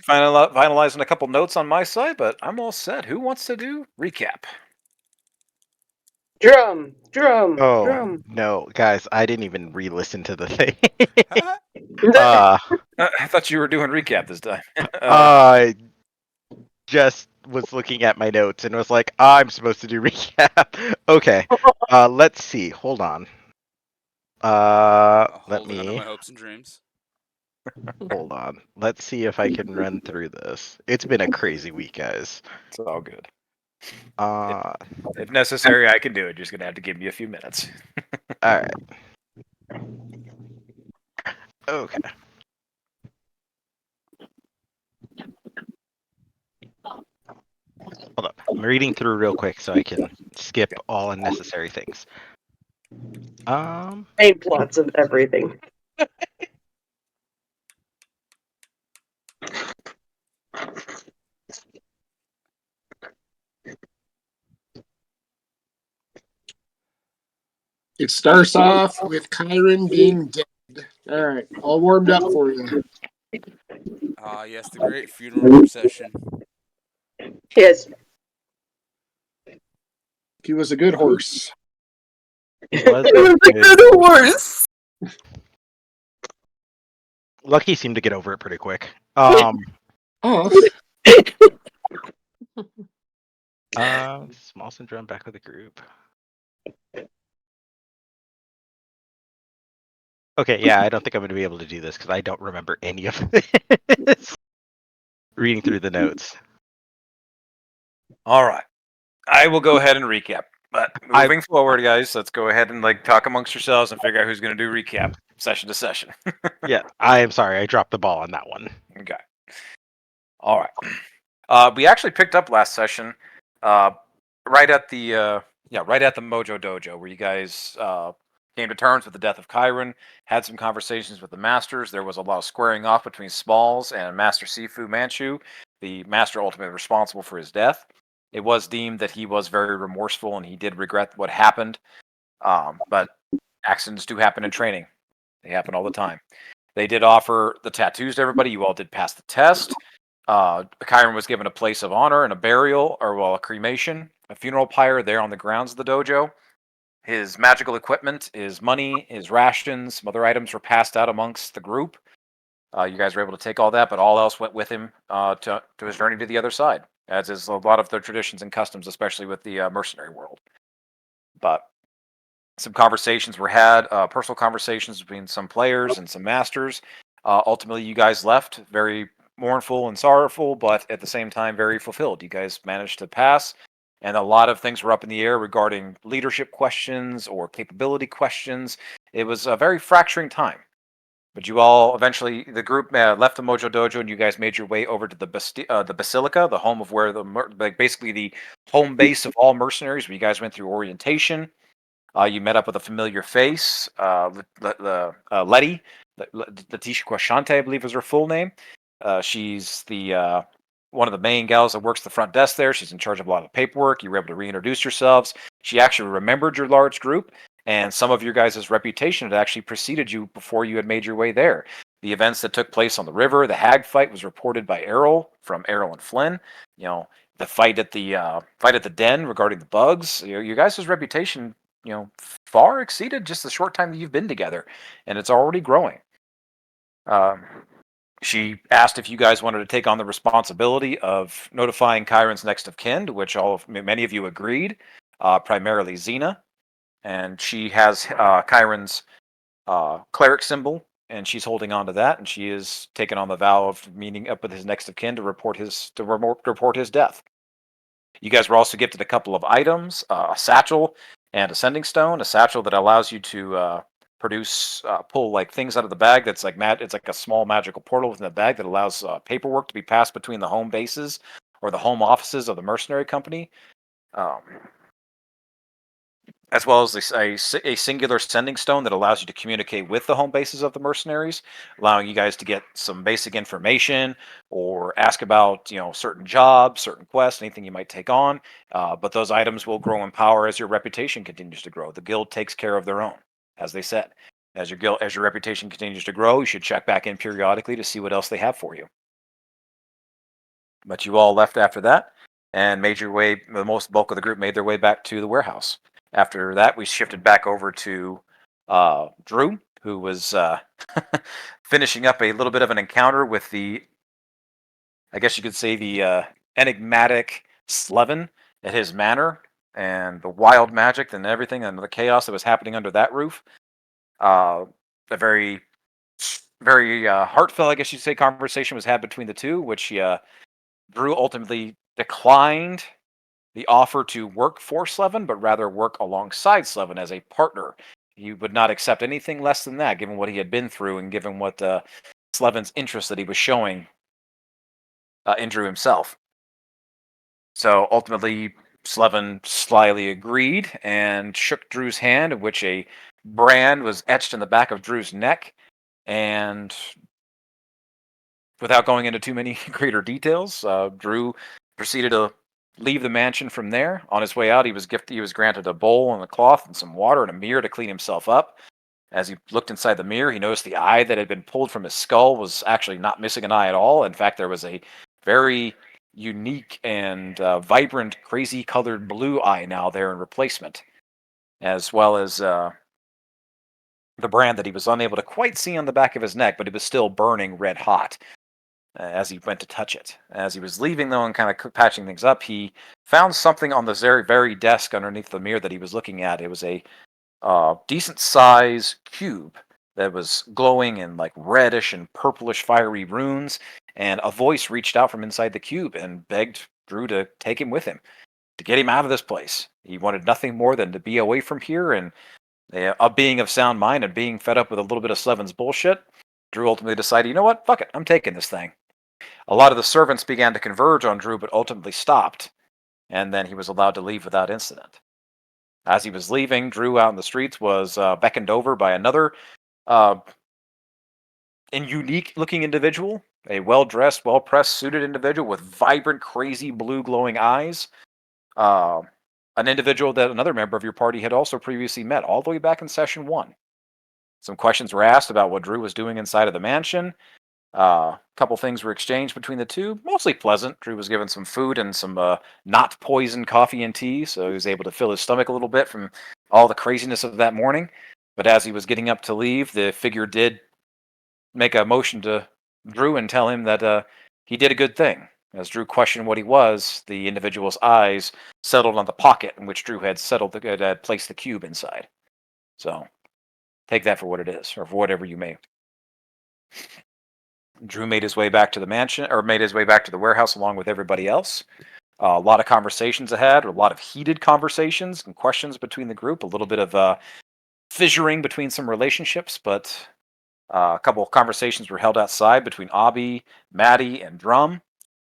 finalizing a couple notes on my side, but I'm all set. Who wants to do recap? Drum, drum, Oh drum. no, guys! I didn't even re-listen to the thing. That- uh, I thought you were doing recap this time. I just was looking at my notes and was like, I'm supposed to do recap. Okay. Let's see. Hold on. Let Holding under me my hopes and dreams. hold on. Let's see if I can run through this. It's been a crazy week, guys. It's all good. Uh, If necessary, I can do it. You're just gonna have to give me a few minutes. all right. Okay. Hold on. I'm reading through real quick so I can skip all unnecessary things. main plots of everything. It starts off with Kyron being dead. All right, all warmed up for you. Ah, yes, the great funeral procession. Yes. He was a good horse. Was It was a good horse. Lucky seemed to get over it pretty quick. Oh, Small syndrome back with the group. Okay, yeah, I don't think I'm going to be able to do this because I don't remember any of this. Reading through the notes. All right, I will go ahead and recap. But moving forward, guys, let's go ahead and talk amongst yourselves and figure out who's going to do recap session to session. Yeah, I am sorry, I dropped the ball on that one. Okay. All right. We actually picked up last session, right at the Mojo Dojo, where you guys came to terms with the death of Kyron, had some conversations with the masters. There was a lot of squaring off between Smalls and Master Sifu Manchu, the master ultimately responsible for his death. It was deemed that he was very remorseful and he did regret what happened. But accidents do happen in training. They happen all the time. They did offer the tattoos to everybody. You all did pass the test. Kyron was given a place of honor and a burial, or a cremation, a funeral pyre there on the grounds of the dojo. His magical equipment, his money, his rations, some other items were passed out amongst the group. You guys were able to take all that, but all else went with him to his journey to the other side, as is a lot of their traditions and customs, especially with the mercenary world. But some conversations were had, personal conversations between some players and some masters. Ultimately, you guys left very mournful and sorrowful, but at the same time, very fulfilled. You guys managed to pass, and a lot of things were up in the air regarding leadership questions or capability questions. It was a very fracturing time. But you all eventually, the group left the Mojo Dojo, and you guys made your way over to the Basilica, the home of where basically the home base of all mercenaries. Where you guys went through orientation. You met up with a familiar face, Letty, Letitia Quashante, I believe is her full name. She's the one of the main gals that works the front desk there. She's in charge of a lot of paperwork. You were able to reintroduce yourselves. She actually remembered your large group, and some of your guys' reputation had actually preceded you before you had made your way there. The events that took place on the river, the hag fight was reported by Errol from Errol and Flynn. You know, the fight at the den regarding the bugs. You know, your guys' reputation, far exceeded just the short time that you've been together, and it's already growing. Um, she asked if you guys wanted to take on the responsibility of notifying Kyron's next of kin, to which many of you agreed, primarily Xena, and she has Kyron's cleric symbol, and she's holding on to that, and she is taking on the vow of meeting up with his next of kin to report his death. You guys were also gifted a couple of items, a satchel and a sending stone, a satchel that allows you to pull like things out of the bag. That's like it's like a small magical portal within the bag that allows paperwork to be passed between the home bases or the home offices of the mercenary company. Um, as well as a singular sending stone that allows you to communicate with the home bases of the mercenaries, allowing you guys to get some basic information or ask about certain jobs, certain quests, anything you might take on. But those items will grow in power as your reputation continues to grow. The guild takes care of their own, as they said. As your reputation continues to grow, you should check back in periodically to see what else they have for you. But you all left after that and made your way, the most bulk of the group made their way back to the warehouse. After that, we shifted back over to Drew, who was finishing up a little bit of an encounter with the, I guess you could say, the enigmatic Slevin at his manor and the wild magic and everything and the chaos that was happening under that roof. A very, very heartfelt, I guess you'd say, conversation was had between the two, which Drew ultimately declined the offer to work for Slevin, but rather work alongside Slevin as a partner. He would not accept anything less than that, given what he had been through and given what Slevin's interest that he was showing in Drew himself. So ultimately, Slevin slyly agreed and shook Drew's hand, in which a brand was etched in the back of Drew's neck. And without going into too many greater details, Drew proceeded to leave the mansion from there. On his way out, he was granted a bowl and a cloth and some water and a mirror to clean himself up. As he looked inside the mirror, he noticed the eye that had been pulled from his skull was actually not missing an eye at all. In fact, there was a very unique and vibrant, crazy-colored blue eye now there in replacement, as well as the brand that he was unable to quite see on the back of his neck, but it was still burning red hot as he went to touch it. As he was leaving, though, and kind of patching things up, he found something on the very desk underneath the mirror that he was looking at. It was a decent size cube that was glowing in like reddish and purplish fiery runes, and a voice reached out from inside the cube and begged Drew to take him with him, to get him out of this place. He wanted nothing more than to be away from here, and being of sound mind and being fed up with a little bit of Slevin's bullshit, Drew ultimately decided, you know what, fuck it, I'm taking this thing. A lot of the servants began to converge on Drew, but ultimately stopped, and then he was allowed to leave without incident. As he was leaving, Drew out in the streets was beckoned over by another unique-looking individual, a well-dressed, well-pressed, suited individual with vibrant, crazy blue glowing eyes. An individual that another member of your party had also previously met all the way back in session 1. Some questions were asked about what Drew was doing inside of the mansion. A couple things were exchanged between the two, mostly pleasant. Drew was given some food and some not poisoned coffee and tea, so he was able to fill his stomach a little bit from all the craziness of that morning. But as he was getting up to leave, the figure did make a motion to Drew and tell him that he did a good thing. As Drew questioned what he was, the individual's eyes settled on the pocket in which Drew had had placed the cube inside. So take that for what it is, or for whatever you may. Drew made his way back to the mansion, or made his way back to the warehouse along with everybody else. A lot of conversations ahead, a lot of heated conversations and questions between the group, a little bit of fissuring between some relationships, but a couple of conversations were held outside between Abby, Maddie, and Drum.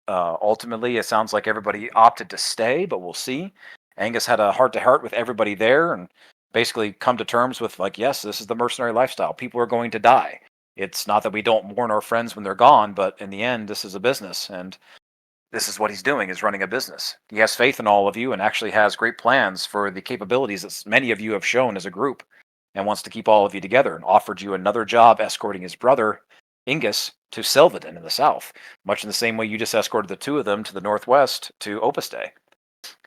Ultimately, it sounds like everybody opted to stay, but we'll see. Angus had a heart-to-heart with everybody there and basically come to terms with, like, yes, this is the mercenary lifestyle. People are going to die. It's not that we don't mourn our friends when they're gone, but in the end, this is a business, and this is what he's doing, is running a business. He has faith in all of you and actually has great plans for the capabilities that many of you have shown as a group, and wants to keep all of you together, and offered you another job escorting his brother, Ingus, to Selviden in the south, much in the same way you just escorted the two of them to the northwest to Opus Day.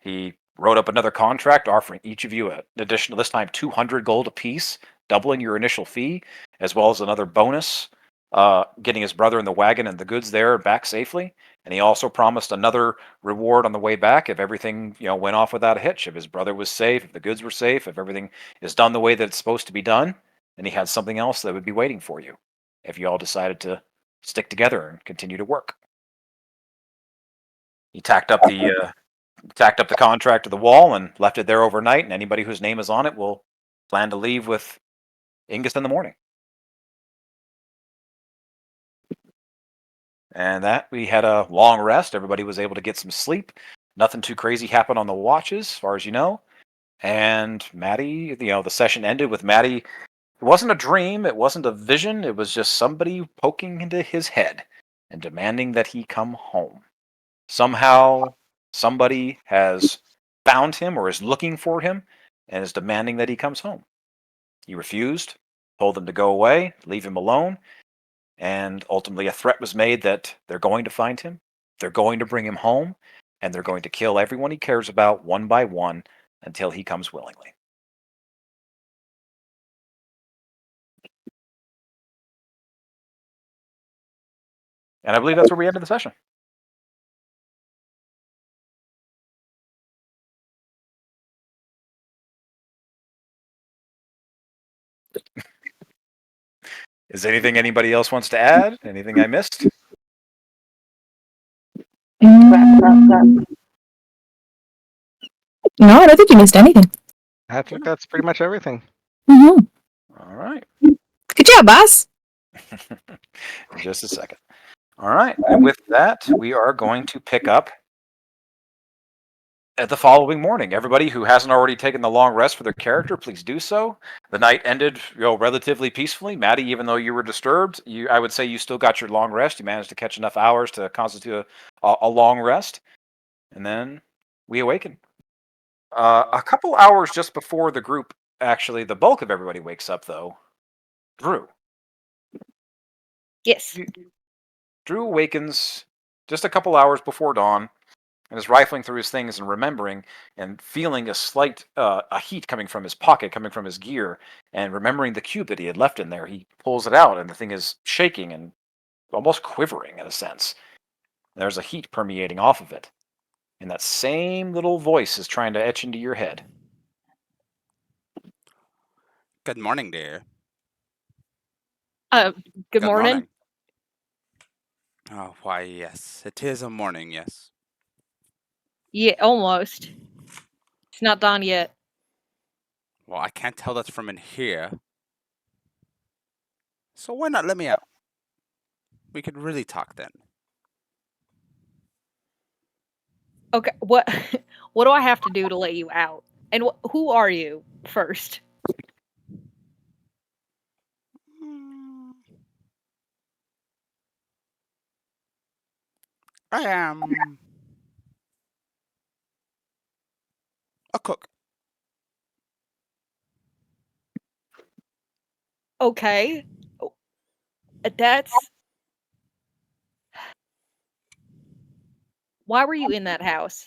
He wrote up another contract offering each of you an additional, this time 200 gold apiece, doubling your initial fee, as well as another bonus, getting his brother in the wagon and the goods there back safely. And he also promised another reward on the way back if everything, went off without a hitch. If his brother was safe, if the goods were safe, if everything is done the way that it's supposed to be done, then he had something else that would be waiting for you if you all decided to stick together and continue to work. He tacked up the contract to the wall and left it there overnight, and anybody whose name is on it will plan to leave with Ingus in the morning. And that, we had a long rest. Everybody was able to get some sleep. Nothing too crazy happened on the watches, as far as you know. And Maddie, the session ended with Maddie. It wasn't a dream. It wasn't a vision. It was just somebody poking into his head and demanding that he come home. Somehow, somebody has found him or is looking for him and is demanding that he comes home. He refused, told them to go away, leave him alone, and ultimately a threat was made that they're going to find him They're going to bring him home, and they're going to kill everyone he cares about one by one until he comes willingly. And I believe that's where we ended the session. Is anything anybody else wants to add? Anything I missed? Clap, clap, clap. No, I don't think you missed anything. I think that's pretty much everything. Hmm. All right. Good job, boss. In just a second. All right. And with that, we are going to pick up at the following morning. Everybody who hasn't already taken the long rest for their character, please do so. The night ended, relatively peacefully. Maddie, even though you were disturbed, I would say you still got your long rest. You managed to catch enough hours to constitute a long rest. And then we awaken. A couple hours just before the group, actually, the bulk of everybody wakes up, though. Drew. Yes. Drew awakens just a couple hours before dawn and is rifling through his things and remembering and feeling a slight a heat coming from his pocket, coming from his gear, and remembering the cube that he had left in there. He pulls it out, and the thing is shaking and almost quivering in a sense. There's a heat permeating off of it. And that same little voice is trying to etch into your head. Good morning, dear. Good morning. Oh, why, yes. It is a morning, yes. Yeah, almost. It's not done yet. Well, I can't tell that's from in here. So why not let me out? We could really talk then. Okay, what what do I have to do to let you out? And who are you first? Hmm. I am a cook. Okay. That's Why were you in that house?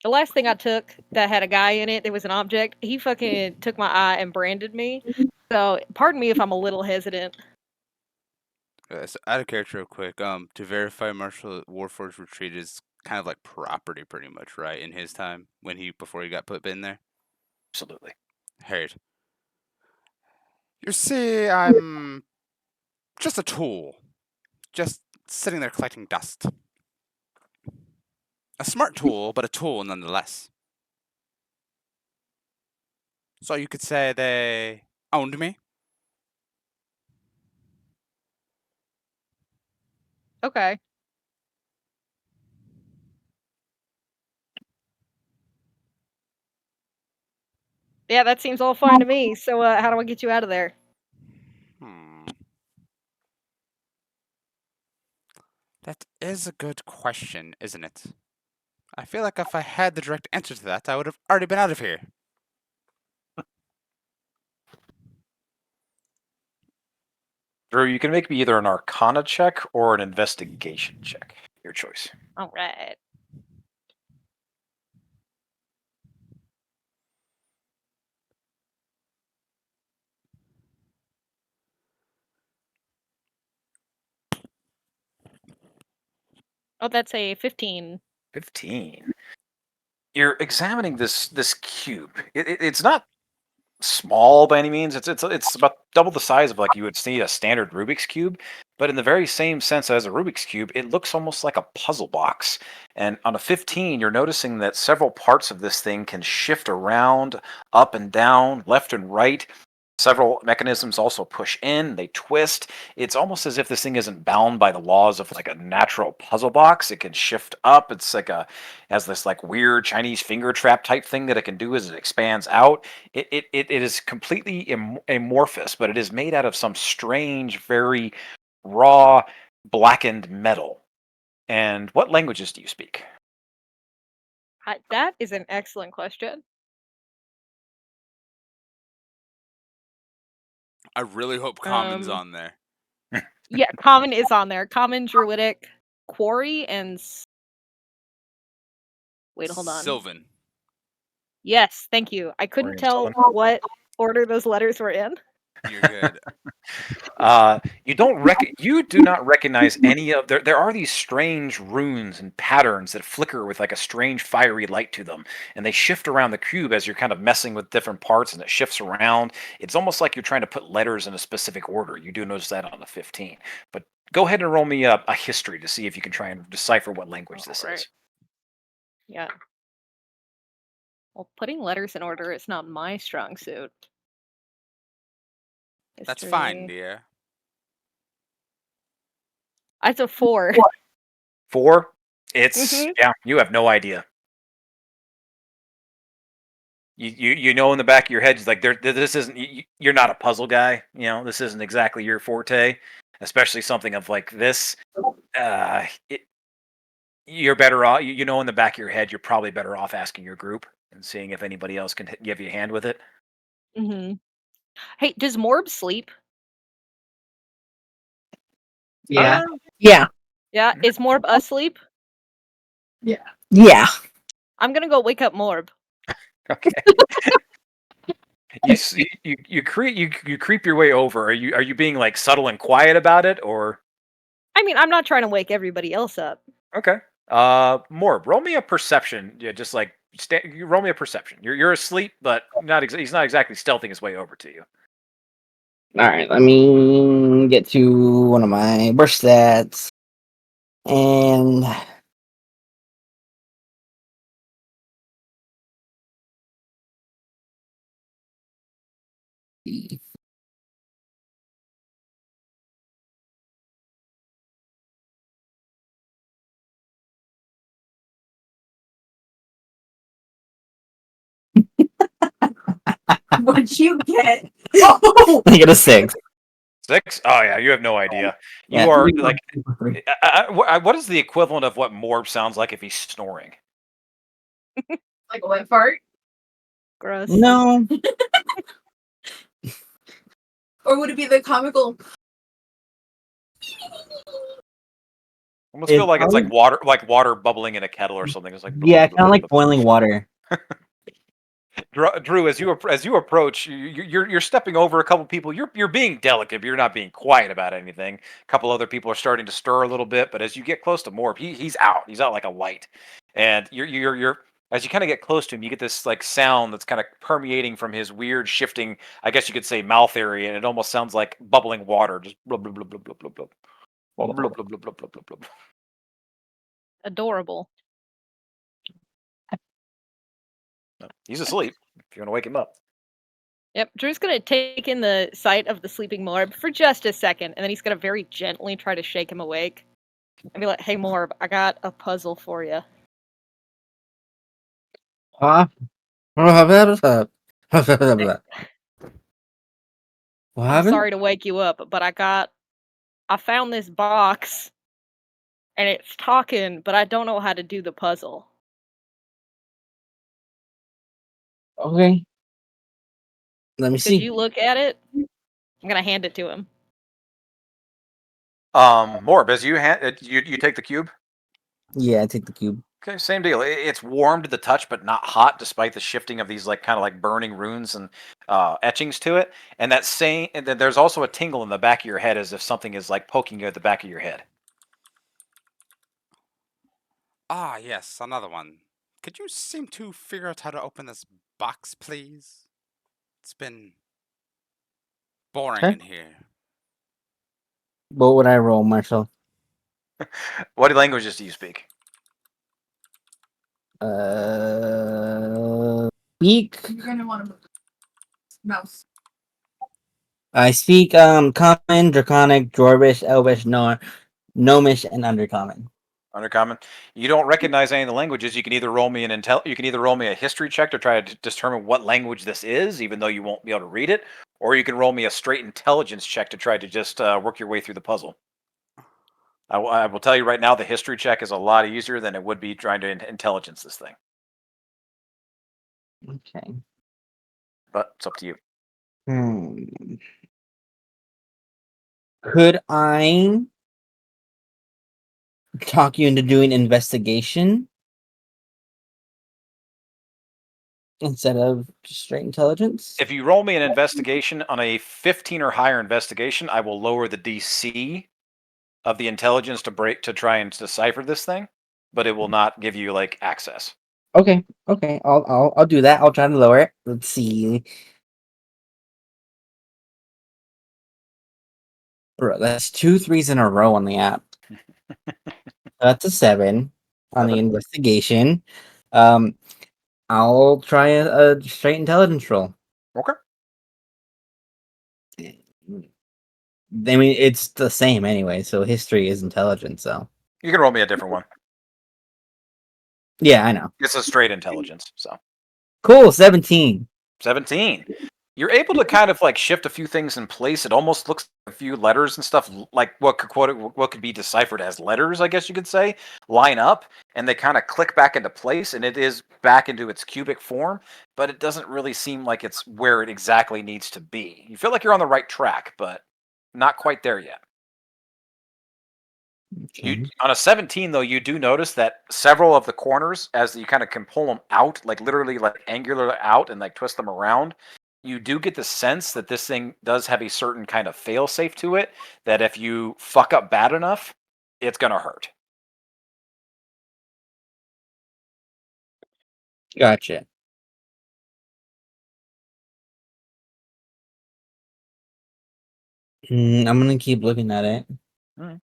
The last thing I took that had a guy in it, there was an object. He fucking took my eye and branded me. So, pardon me if I'm a little hesitant. So out of character real quick, to verify Marshall Warforged Retreat is kind of like property pretty much, right? In his time before he got put in there. Absolutely. Heard. You see, I'm just a tool. Just sitting there collecting dust. A smart tool, but a tool nonetheless. So you could say they owned me. Okay. Yeah, that seems all fine to me. So, how do I get you out of there? That is a good question, isn't it? I feel like if I had the direct answer to that, I would have already been out of here. Drew, you can make me either an Arcana check or an investigation check. Your choice. All right. Oh, that's a 15. 15. You're examining this cube. It's not small by any means. It's about double the size of like you would see a standard Rubik's cube, but in the very same sense as a Rubik's cube, it looks almost like a puzzle box. And on a 15, you're noticing that several parts of this thing can shift around, up and down, left and right. Several mechanisms also push in, they twist. It's almost as if this thing isn't bound by the laws of like a natural puzzle box. It can shift up. It's like has this like weird Chinese finger trap type thing that it can do as it expands out. It is completely amorphous, but it is made out of some strange, very raw, blackened metal. And what languages do you speak? That is an excellent question. I really hope Common's Um, on there. Yeah, common is on there. Common, druidic, quarry, and wait, hold on. Sylvan. Yes, thank you. I couldn't and tell Sylvan. what order those letters were in. You're good. You do not recognize any of there are these strange runes and patterns that flicker with like a strange fiery light to them, and they shift around the cube as you're kind of messing with different parts, and it shifts around. It's almost like you're trying to put letters in a specific order. You do notice that on the 15. But go ahead and roll me a history to see if you can try and decipher what language this Alright. is. Yeah. Well, putting letters in order is not my strong suit. That's fine, History. dear. That's a 4. 4. It's Mhm. yeah. You have no idea. You know in the back of your head, like this isn't you're not a puzzle guy. You know this isn't exactly your forte, especially something of like this. You're better off. You know in the back of your head, you're probably better off asking your group and seeing if anybody else can give you a hand with it. Mhm. Hey, does Morb sleep? Yeah. Yeah. Yeah, is Morb asleep? Yeah. I'm gonna go wake up Morb. Okay. You creep your way over. Are you being like subtle and quiet about it, or I mean, I'm not trying to wake everybody else up. okay? Morb, roll me a perception. Yeah, just like you roll me a perception. You're asleep, but he's not exactly stealthing his way over to you. All right. Let me get to one of my burst stats. And What'd you get? Oh! I get a 6. 6? Oh yeah, you have no idea. You Yeah. are like, what is the equivalent of what Morb sounds like if he's snoring? Like a wet fart? Gross. No. Or would it be the comical? Almost feel It's like it's probably- like water bubbling in a kettle or something. It's like Yeah, kind of like boiling water. Drew, as you approach, you're stepping over a couple people. You're being delicate, but you're not being quiet about anything. A couple other people are starting to stir a little bit, but as you get close to Morb, he's out. He's out like a light, and you're as you kind of get close to him, you get this like sound that's kind of permeating from his weird shifting, I guess you could say, mouth area, and it almost sounds like bubbling water, just blub blub blub blub blub blub blub blub blub blub blub blub blub blub. Adorable. He's asleep. If you want to wake him up. Yep, Drew's gonna take in the sight of the sleeping Morb for just a second, and then he's gonna very gently try to shake him awake. And be like, hey Morb, I got a puzzle for you. What I'm happened? sorry to wake you up, but I found this box and it's talking, but I don't know how to do the puzzle. Okay. Let me Could see. you look at it? I'm gonna hand it to him. Morb, as you take the cube. Yeah, I take the cube. Okay, same deal. It's warm to the touch, but not hot, despite the shifting of these like kind of like burning runes and etchings to it. And and then there's also a tingle in the back of your head, as if something is like poking you at the back of your head. Ah, yes, another one. Could you seem to figure out how to open this box, please? It's been boring Okay. in here. What would I roll, Marshall? What languages do you speak? Speak. You're gonna want to mouse. I speak Common, Draconic, Dwarvish, Elvish, Gnomish, and Undercommon. Undercommon. You don't recognize any of the languages. You can either roll me You can either roll me a history check to try to determine what language this is, even though you won't be able to read it, or you can roll me a straight intelligence check to try to just work your way through the puzzle. I will tell you right now, the history check is a lot easier than it would be trying to intelligence this thing. Okay. But it's up to you. Could I talk you into doing investigation instead of just straight intelligence? If you roll me an investigation on a 15 or higher investigation, I will lower the DC of the intelligence to try and decipher this thing, but it will not give you like access. Okay, I'll do that. I'll try to lower it. Let's see. Bro, that's 2 3s in a row on the app. That's a 7 on the 7. investigation. I'll try a straight intelligence roll. Okay. I mean, it's the same anyway, so history is intelligence, so. You can roll me a different one. Yeah, I know. It's a straight intelligence, so. Cool, 17. 17. You're able to kind of like shift a few things in place. It almost looks like a few letters and stuff, like what could be deciphered as letters, I guess you could say, line up, and they kind of click back into place, and it is back into its cubic form, but it doesn't really seem like it's where it exactly needs to be. You feel like you're on the right track, but not quite there yet. Okay. On a 17, though, you do notice that several of the corners, as you kind of can pull them out, like literally like angular out and like twist them around, you do get the sense that this thing does have a certain kind of fail safe to it, that if you fuck up bad enough, it's going to hurt. Gotcha. I'm gonna keep looking at it. Mm.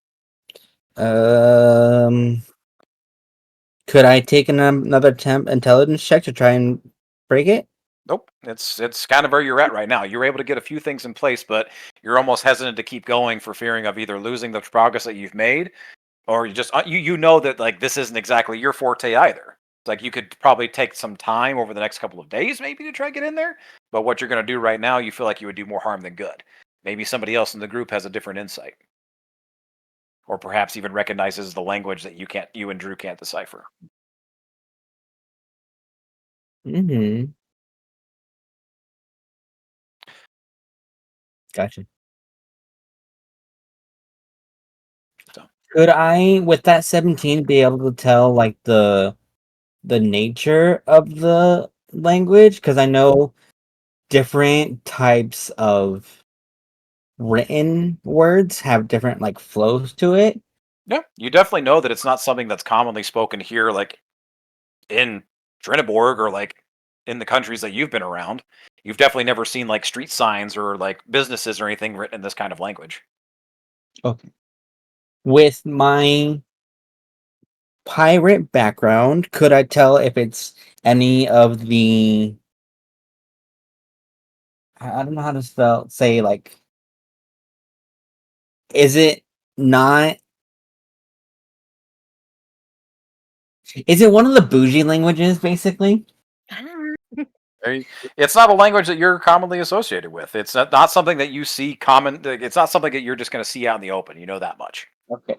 Could I take another temp intelligence check to try and break it? Nope, it's kind of where you're at right now. You're able to get a few things in place, but you're almost hesitant to keep going for fearing of either losing the progress that you've made, or you just you know that like this isn't exactly your forte either. It's like you could probably take some time over the next couple of days maybe to try to get in there, but what you're going to do right now, you feel like you would do more harm than good. Maybe somebody else in the group has a different insight, or perhaps even recognizes the language that you and Drew can't decipher. Mm-hmm. Gotcha. So. Could I, with that 17, be able to tell like the nature of the language? Because I know different types of written words have different like flows to it. Yeah, you definitely know that it's not something that's commonly spoken here, like in Trinaborg or like in the countries that you've been around. You've definitely never seen like street signs or like businesses or anything written in this kind of language. Okay. With my pirate background, could I tell if it's any of the I don't know how to say like is it not is it one of the bougie languages basically? It's not a language that you're commonly associated with. It's not something that you see common. It's not something that you're just going to see out in the open. You know that much. Okay.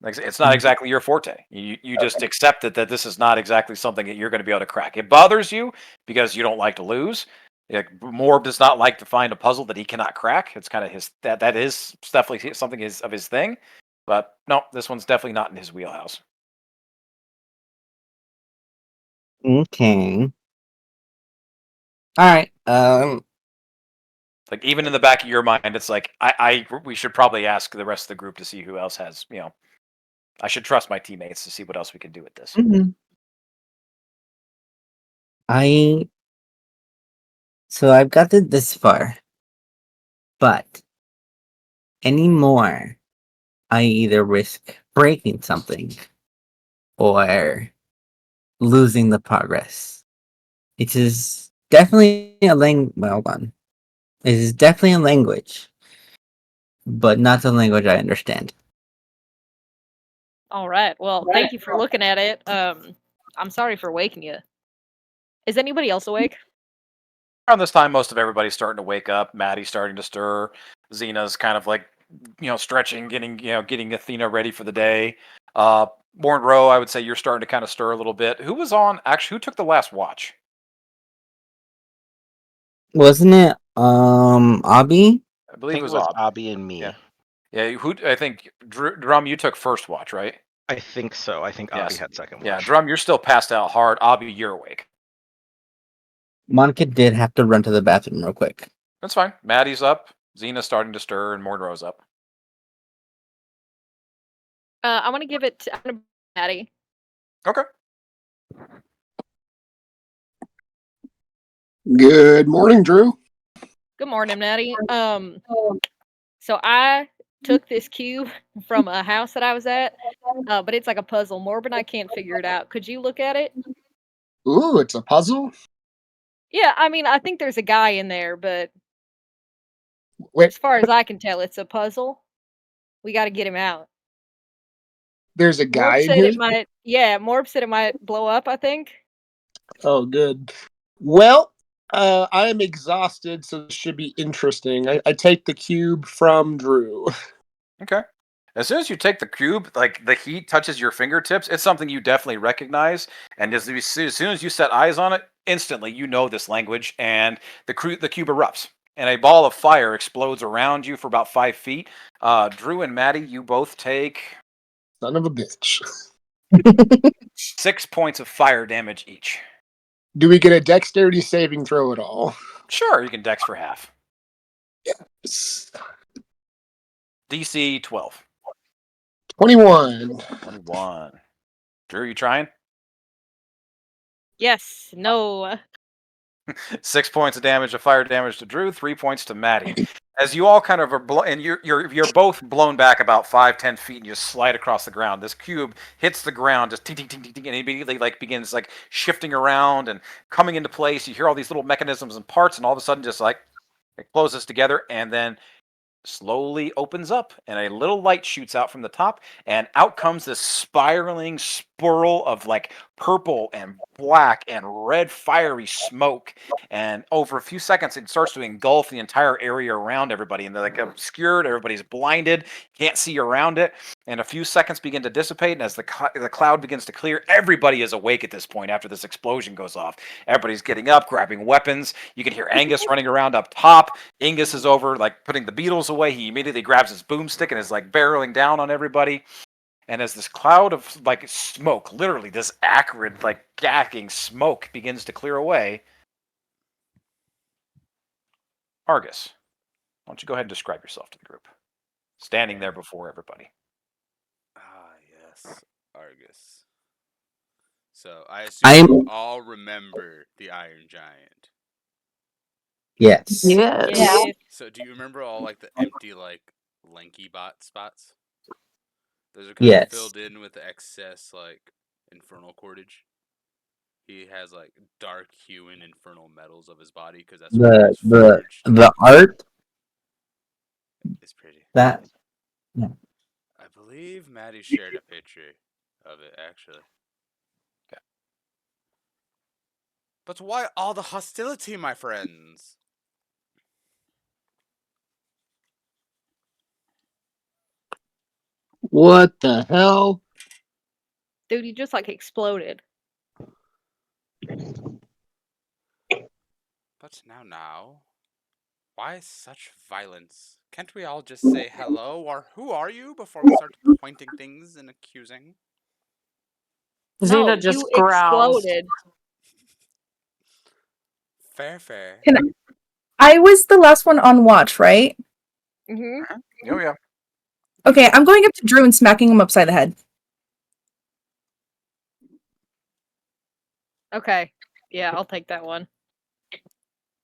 Like it's not exactly your forte. You just accept that this is not exactly something that you're going to be able to crack. It bothers you because you don't like to lose. Like, Morb does not like to find a puzzle that he cannot crack. It's kind of his that is definitely something of his thing. But no, this one's definitely not in his wheelhouse. Okay. All right. Like even in the back of your mind, it's like we should probably ask the rest of the group to see who else has. I should trust my teammates to see what else we can do with this. Mhm. So I've got this far, but any more, I either risk breaking something or losing the progress. It is definitely a well, hold on. It is definitely a language, but not the language I understand. All right. Well, thank you for looking at it. I'm sorry for waking you. Is anybody else awake? Around this time, most of everybody's starting to wake up. Maddie's starting to stir. Xena's kind of like, stretching, getting Athena ready for the day. Born Row, I would say you're starting to kind of stir a little bit. Who was on? Actually, who took the last watch? Wasn't it Abi? I I believe think it was was Ob. Abby and me. Yeah. Yeah, I think Drum, you took first watch, right? I think so. I think Abby Yes. had second watch. Yeah, Drum, you're still passed out hard. Abby, you're awake. Monica did have to run to the bathroom real quick. That's fine. Maddie's up. Xena's starting to stir, and Monroe's up. I want to give it to Maddie. Okay. Good morning, Drew. Good morning, Maddie. So I took this cube from a house that I was at, but it's like a puzzle. Morb and I can't figure it out. Could you look at it? Ooh, it's a puzzle. Yeah, I mean, I think there's a guy in there, but Wait, as far as I can tell, it's a puzzle. We got to get him out. there's a guy Morb in said here. it might. Yeah, Morb said it might blow up. I think. Oh, good. Well, I am exhausted, so this should be interesting. I take the cube from Drew. Okay. As soon as you take the cube, like the heat touches your fingertips, it's something you definitely recognize. And as soon as you set eyes on it, instantly you know this language, and the cube erupts, and a ball of fire explodes around you for about 5 feet. Drew and Maddie, you both take Son of a bitch. 6 points of fire damage each. Do we get a dexterity saving throw at all? Sure, you can dex for half. Yes. DC 12. 21. 21. Drew, you trying? Yes. No. 6 points of damage of fire damage to Drew, 3 points to Maddie. As you all kind of are, and you're both blown back about 5-10 feet, and you slide across the ground. This cube hits the ground, just ting ting ting ting ting, and immediately begins shifting around and coming into place. You hear all these little mechanisms and parts, and all of a sudden, just it closes together, and then slowly opens up, and a little light shoots out from the top, and out comes this spiraling swirl of purple and black and red fiery smoke. And over a few seconds, it starts to engulf the entire area around everybody, and they're obscured. Everybody's blinded, can't see around it. And a few seconds begin to dissipate, and as the cloud begins to clear, everybody is awake at this point after this explosion goes off. Everybody's getting up, grabbing weapons. You can hear Angus running around up top. Ingus is over, putting the beetles away. He immediately grabs his boomstick and is barreling down on everybody. And as this cloud of smoke, literally this acrid, gagging smoke begins to clear away, Argus, why don't you go ahead and describe yourself to the group? Standing there before everybody. Ah, yes, Argus. So I assume you all remember the Iron Giant. Yes. Yes. Yeah. So do you remember all the empty lanky bot spots? Those are kind of Yes. filled in with the excess infernal cordage. He has dark hewn infernal metals of his body because that's where he was forged. The art It's pretty. that I believe Maddie shared a picture of it actually. Okay. But why all the hostility, my friends? What the hell? Dude, he just exploded. But now, why such violence? Can't we all just say hello or who are you before we start pointing things and accusing? No, Xena just you growls. exploded. Fair. I was the last one on watch, right? Hmm. Oh, yeah. Okay, I'm going up to Drew and smacking him upside the head. Okay. Yeah, I'll take that one.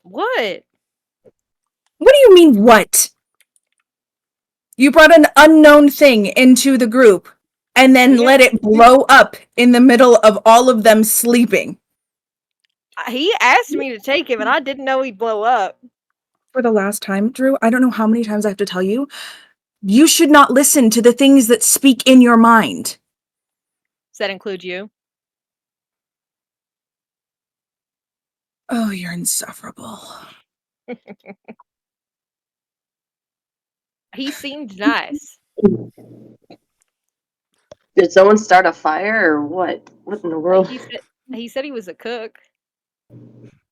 What? What do you mean, what? You brought an unknown thing into the group and then let it blow up in the middle of all of them sleeping. He asked me to take him, and I didn't know he'd blow up. For the last time, Drew, I don't know how many times I have to tell you, you should not listen to the things that speak in your mind. Does that include you? Oh, you're insufferable. He seemed nice. Did someone start a fire or what? What in the world? He said he was a cook.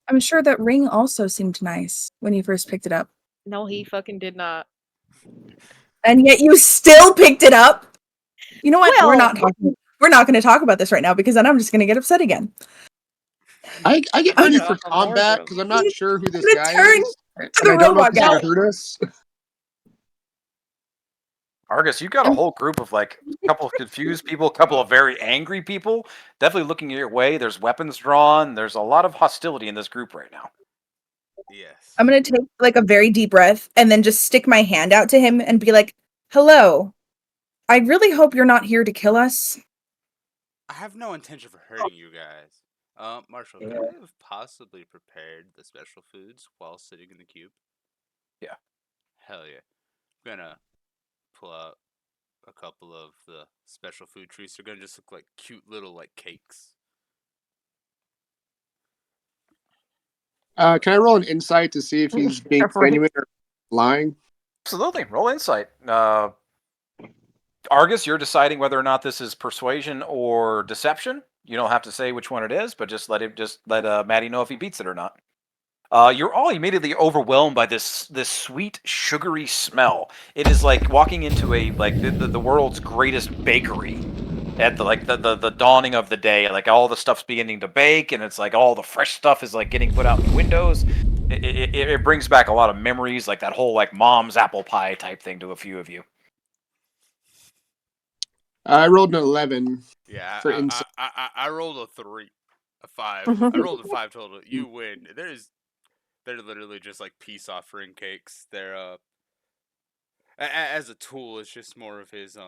I'm sure that ring also seemed nice when you first picked it up. No, he fucking did not. And yet you still picked it up. You know what? Well- We're not going to talk about this right now because then I'm just going to get upset again. I get I'm ready gonna- for combat because I'm not sure who this gonna guy turn is, to and the I don't know if robot he's gonna guy. hurt us. Argus, you've got a whole group of like a couple of confused people, a couple of very angry people, definitely looking your way. There's weapons drawn. There's a lot of hostility in this group right now. Yes. I'm going to take like a very deep breath and then just stick my hand out to him and be like, "Hello. I really hope you're not here to kill us." I have no intention of hurting you guys. Marshall, could I have possibly prepared the special foods while sitting in the cube? Yeah. Hell yeah. I'm gonna pull out a couple of the special food treats. They're gonna just look like cute little like cakes. Can I roll an insight to see if he's being Right. genuine or lying? Absolutely. Roll insight. Argus, you're deciding whether or not this is persuasion or deception. You don't have to say which one it is, but just let Maddie know if he beats it or not. You're all immediately overwhelmed by this sweet, sugary smell. It is like walking into the world's greatest bakery at the dawning of the day. Like all the stuff's beginning to bake, and it's like all the fresh stuff is like getting put out in the windows. It brings back a lot of memories, like that whole like mom's apple pie type thing to a few of you. I rolled an 11 Yeah, for insight. I rolled a 3, a 5. I rolled a 5 total. You win. They're literally just like peace offering cakes. They're as a tool. It's just more of his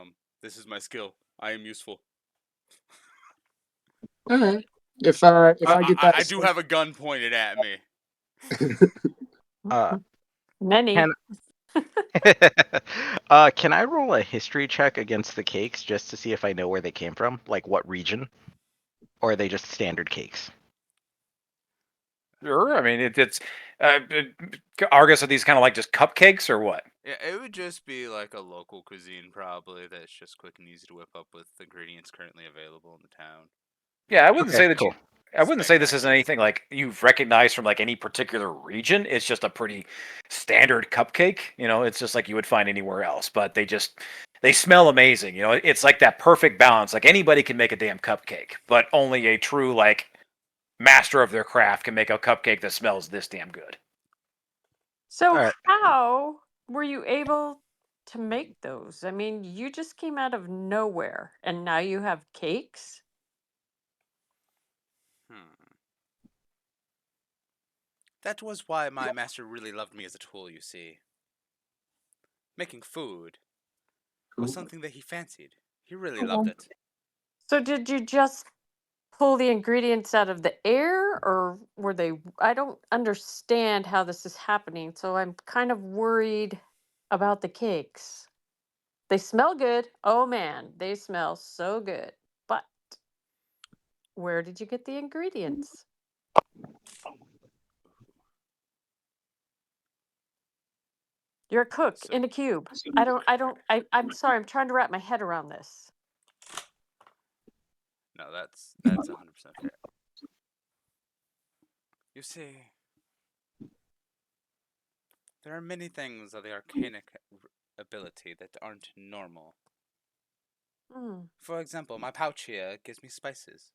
This is my skill. I am useful. All right. If I get that, I do have a gun pointed at me. Many. Can I roll a history check against the cakes just to see if I know where they came from? Like what region? Or are they just standard cakes? Sure. I mean, it's Argus. Are these kind of like just cupcakes or what? Yeah, it would just be like a local cuisine probably that's just quick and easy to whip up with ingredients currently available in the town. Yeah, I wouldn't Okay, say that cool. I wouldn't say this is anything like you've recognized from like any particular region. It's just a pretty standard cupcake. You know, it's just like you would find anywhere else. But they smell amazing. You know, it's like that perfect balance. Like anybody can make a damn cupcake, but only a true like master of their craft can make a cupcake that smells this damn good. So All right. how were you able to make those? I mean, you just came out of nowhere and now you have cakes? That was why my master really loved me as a tool, you see. Making food was something that he fancied. He really loved it. So did you just pull the ingredients out of the air or were they I don't understand how this is happening, so I'm kind of worried about the cakes. They smell good. Oh man, they smell so good. But where did you get the ingredients? You're a cook So- in a cube. I'm sorry, I'm trying to wrap my head around this. No, that's 100% fair. You see, there are many things of the arcanic ability that aren't normal. Hmm. For example, my pouch here gives me spices.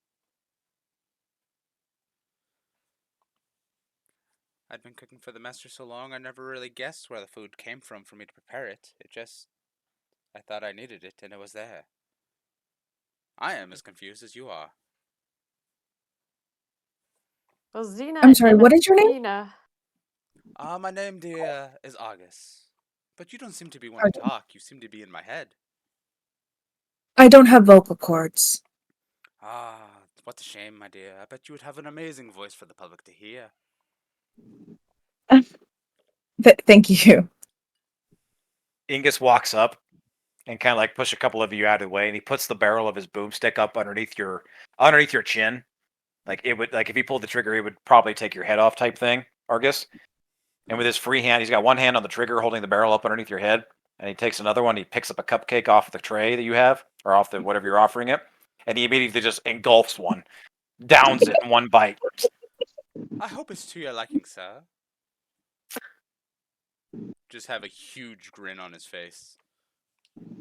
I'd been cooking for the master so long I never really guessed where the food came from for me to prepare it. I thought I needed it and it was there. I am as confused as you are. Well, Xena I'm sorry, and what is your name? Athena. My name, dear, is Argus. But you don't seem to be one to talk. You seem to be in my head. I don't have vocal cords. Ah, what a shame, my dear. I bet you would have an amazing voice for the public to hear. Thank you. Ingus walks up and kind of like push a couple of you out of the way, and he puts the barrel of his boomstick up underneath your chin. Like it would, like if he pulled the trigger, it would probably take your head off, type thing, Argus. And with his free hand, he's got one hand on the trigger, holding the barrel up underneath your head, and he takes another one. He picks up a cupcake off the tray that you have, or off the whatever you're offering it, and he immediately just engulfs one, downs it in one bite. I hope it's to your liking, sir. just have a huge grin on his face.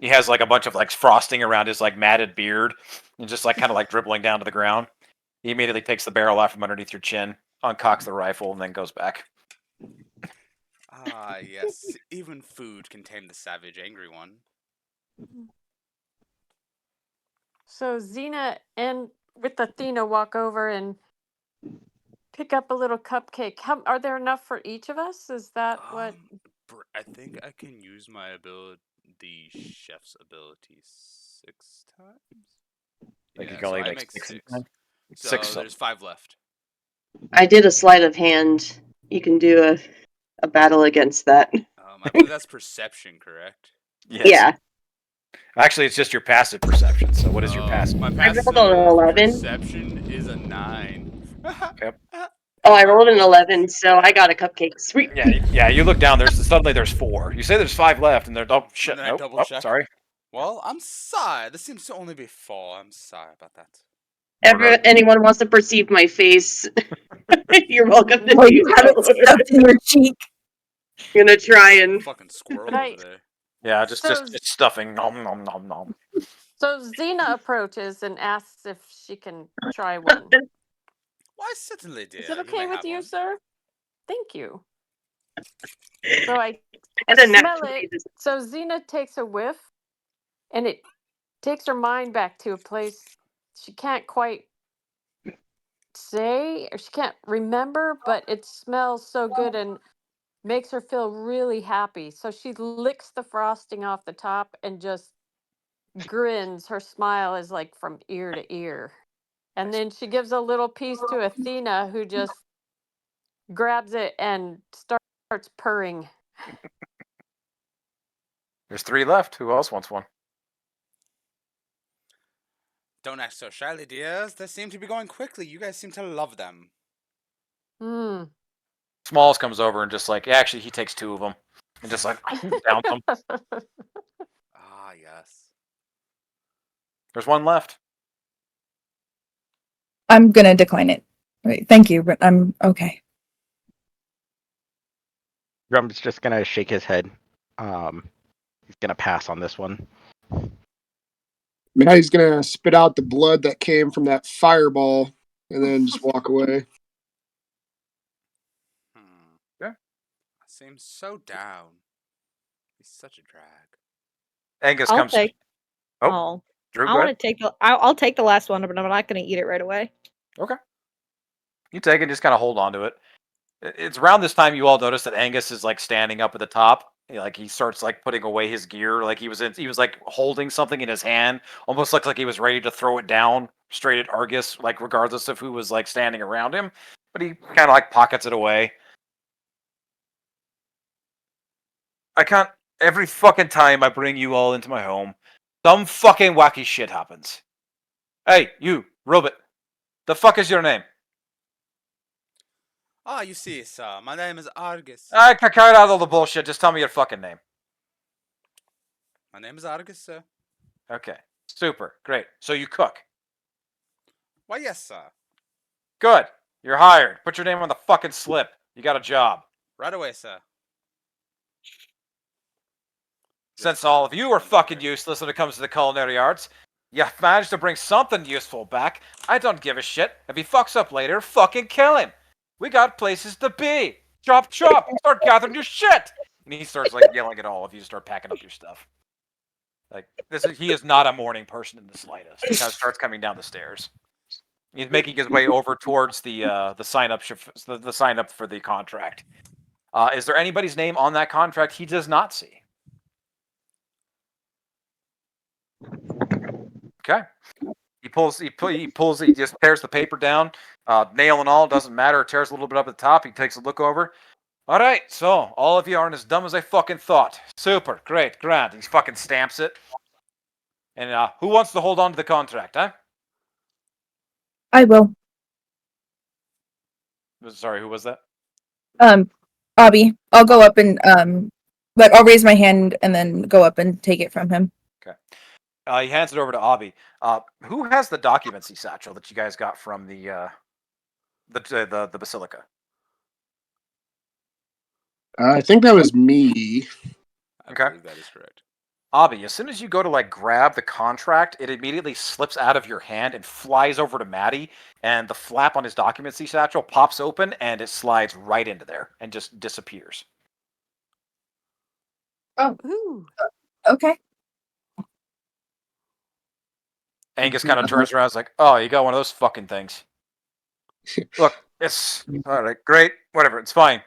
He has like a bunch of like frosting around his like matted beard, and just like kind of like dribbling down to the ground. He immediately takes the barrel out from underneath your chin, uncocks the rifle, and then goes back. Ah, yes. Even food can tame the savage, angry one. So Xena and with Athena walk over and pick up a little cupcake. Are there enough for each of us? Is that what? I think I can use my the chef's ability 6 times. Like you Yeah, can so only I make make 6 at a 6. time? So 6 there's 5 left. I did a sleight of hand. You can do a battle against that. I believe that's perception, correct? Yes. Yeah. Actually, it's just your passive perception. So what is your passive? My I passive rolled an 11. perception is a 9. Yep. Oh, I rolled an 11, so I got a cupcake. Sweet. Yeah. You look down. Suddenly there's 4. You say there's 5 left, and they're shit. And then I Nope. double Oh, check. sorry. Well, I'm sorry. This seems to only be 4. I'm sorry about that. Anyone wants to perceive my face, you're welcome to Oh, do you have so. it stuffed in your cheek. I'm gonna try and. Fucking squirrel But I- over there. Yeah, just So- just stuffing. Nom nom nom nom. So Xena approaches and asks if she can try one. Why, certainly, dear. Is it You okay may with have you, one. sir? Thank you. So I And a nat smell 20 it. this- So Xena takes a whiff, and it takes her mind back to a place she can't quite say or she can't remember, but it smells so good and makes her feel really happy. So she licks the frosting off the top and just grins. Her smile is like from ear to ear. And then she gives a little piece to Athena, who just grabs it and starts purring. There's 3 left. Who else wants one? Don't act so shyly, dears. They seem to be going quickly. You guys seem to love them. Hmm. Smalls comes over and just like, actually, he takes 2 of them and just like downs them. Ah, yes. There's 1 left. I'm gonna decline it. Wait, thank you, but I'm okay. Grum's just gonna shake his head. He's gonna pass on this one. Now he's gonna spit out the blood that came from that fireball and then just walk away. Yeah. Seems so down. He's such a drag. Angus I'll comes. take. Oh, Oh, Drew, I go want ahead. to take. I'll take the last one, but I'm not going to eat it right away. Okay. You take it and just kind of hold on to it. It's around this time you all notice that Angus is like standing up at the top. Like he starts like putting away his gear. Like he was like holding something in his hand. Almost looks like he was ready to throw it down straight at Argus, like regardless of who was like standing around him. But he kind of like pockets it away. I can't. Every fucking time I bring you all into my home, some fucking wacky shit happens. Hey, you, Robot. The fuck is your name? Ah, you see, sir. My name is Argus. I cut out all the bullshit. Just tell me your fucking name. My name is Argus, sir. Okay. Super. Great. So you cook. Why, yes, sir. Good. You're hired. Put your name on the fucking slip. You got a job. Right away, sir. Since all of you are fucking useless when it comes to the culinary arts, you managed to bring something useful back. I don't give a shit. If he fucks up later, fucking kill him. We got places to be. Chop, chop. Start gathering your shit. And he starts like yelling at all of you to start packing up your stuff. Like he is not a morning person in the slightest. He kind of starts coming down the stairs. He's making his way over towards the sign up the sign up for the contract. Is there anybody's name on that contract he does not see? Okay. He just tears the paper down, nail and all, doesn't matter. Tears a little bit up at the top. He takes a look over. All right, so all of you aren't as dumb as I fucking thought. Super, great, grand. He fucking stamps it. And who wants to hold on to the contract, huh? I will. Sorry, who was that? Abby. I'll go up and like I'll raise my hand and then go up and take it from him. Okay. He hands it over to Abby. Who has the documency satchel that you guys got from the basilica? I think that was me. I Okay. believe that is correct. Abby, as soon as you go to like grab the contract, it immediately slips out of your hand and flies over to Maddie, and the flap on his documentsy satchel pops open and it slides right into there and just disappears. Ooh. Okay. Angus kind of turns around and is like, "Oh, you got one of those fucking things. Look, it's all right, great, whatever, it's fine.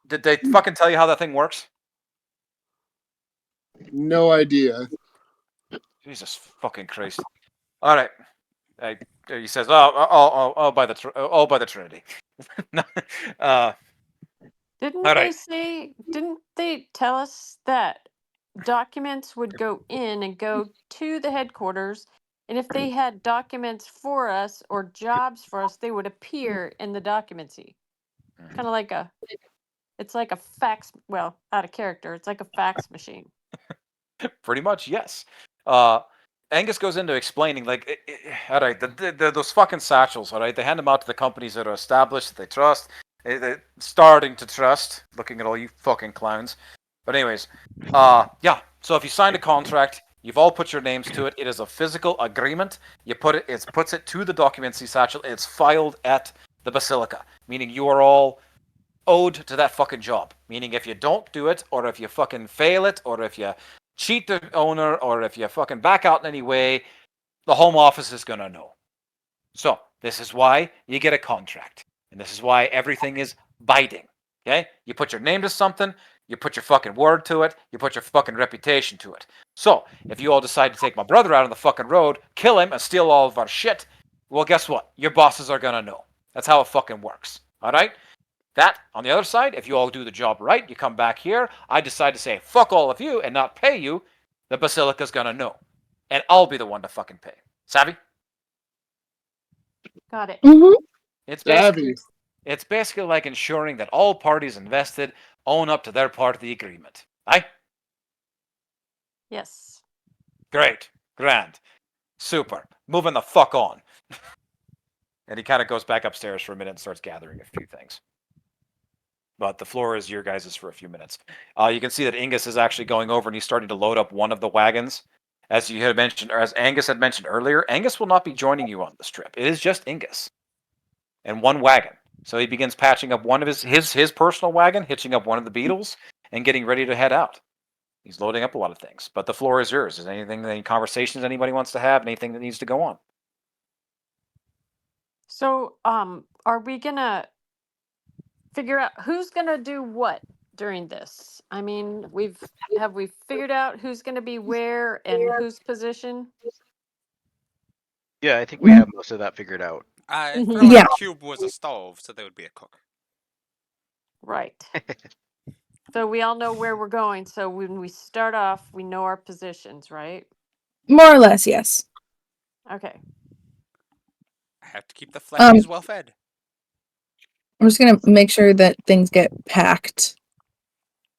Did they fucking tell you how that thing works? No idea. Jesus fucking Christ! All right." He says, "Oh, by the Trinity." No, all right. Didn't they tell us that documents would go in and go to the headquarters, and if they had documents for us or jobs for us, they would appear in the documentsy. Kind of like it's like a fax, well, out of character, it's like a fax machine. Pretty much, yes. Angus goes into explaining, like, all right, those fucking satchels, all right, they hand them out to the companies that are established, that they trust, they're starting to trust, looking at all you fucking clowns. But anyways, yeah, so if you signed a contract, you've all put your names to it, it is a physical agreement, you put it, it puts it to the documentsy satchel, it's filed at the Basilica, meaning you are all owed to that fucking job. Meaning if you don't do it, or if you fucking fail it, or if you cheat the owner, or if you fucking back out in any way, the home office is gonna know. So this is why you get a contract. And this is why everything is binding. Okay? You put your name to something, you put your fucking word to it, you put your fucking reputation to it. So if you all decide to take my brother out on the fucking road, kill him, and steal all of our shit, well, guess what? Your bosses are gonna know. That's how it fucking works. Alright? That, on the other side, if you all do the job right, you come back here, I decide to say, fuck all of you and not pay you, the Basilica's gonna know. And I'll be the one to fucking pay. Savvy? Got it. Mm-hmm. Savvy. It's basically like ensuring that all parties invested own up to their part of the agreement. Aye? Yes. Great. Grand. Super. Moving the fuck on. And he kind of goes back upstairs for a minute and starts gathering a few things. But the floor is your guys' for a few minutes. You can see that Angus is actually going over and he's starting to load up one of the wagons. As you had mentioned, or as Angus had mentioned earlier, Angus will not be joining you on this trip. It is just Angus and one wagon. So he begins patching up one of his personal wagon, hitching up one of the beetles, and getting ready to head out. He's loading up a lot of things. But the floor is yours. Is anything, any conversations anybody wants to have, anything that needs to go on? So, are we gonna figure out who's gonna do what during this? I mean, have we figured out who's gonna be where and whose position? Yeah, I think we have most of that figured out. I Mhm. feel like Yeah. Cube was a stove, so there would be a cook. Right. So we all know where we're going. So when we start off, we know our positions, right? More or less, yes. Okay. I have to keep the Um, fleshies well fed. I'm just gonna make sure that things get packed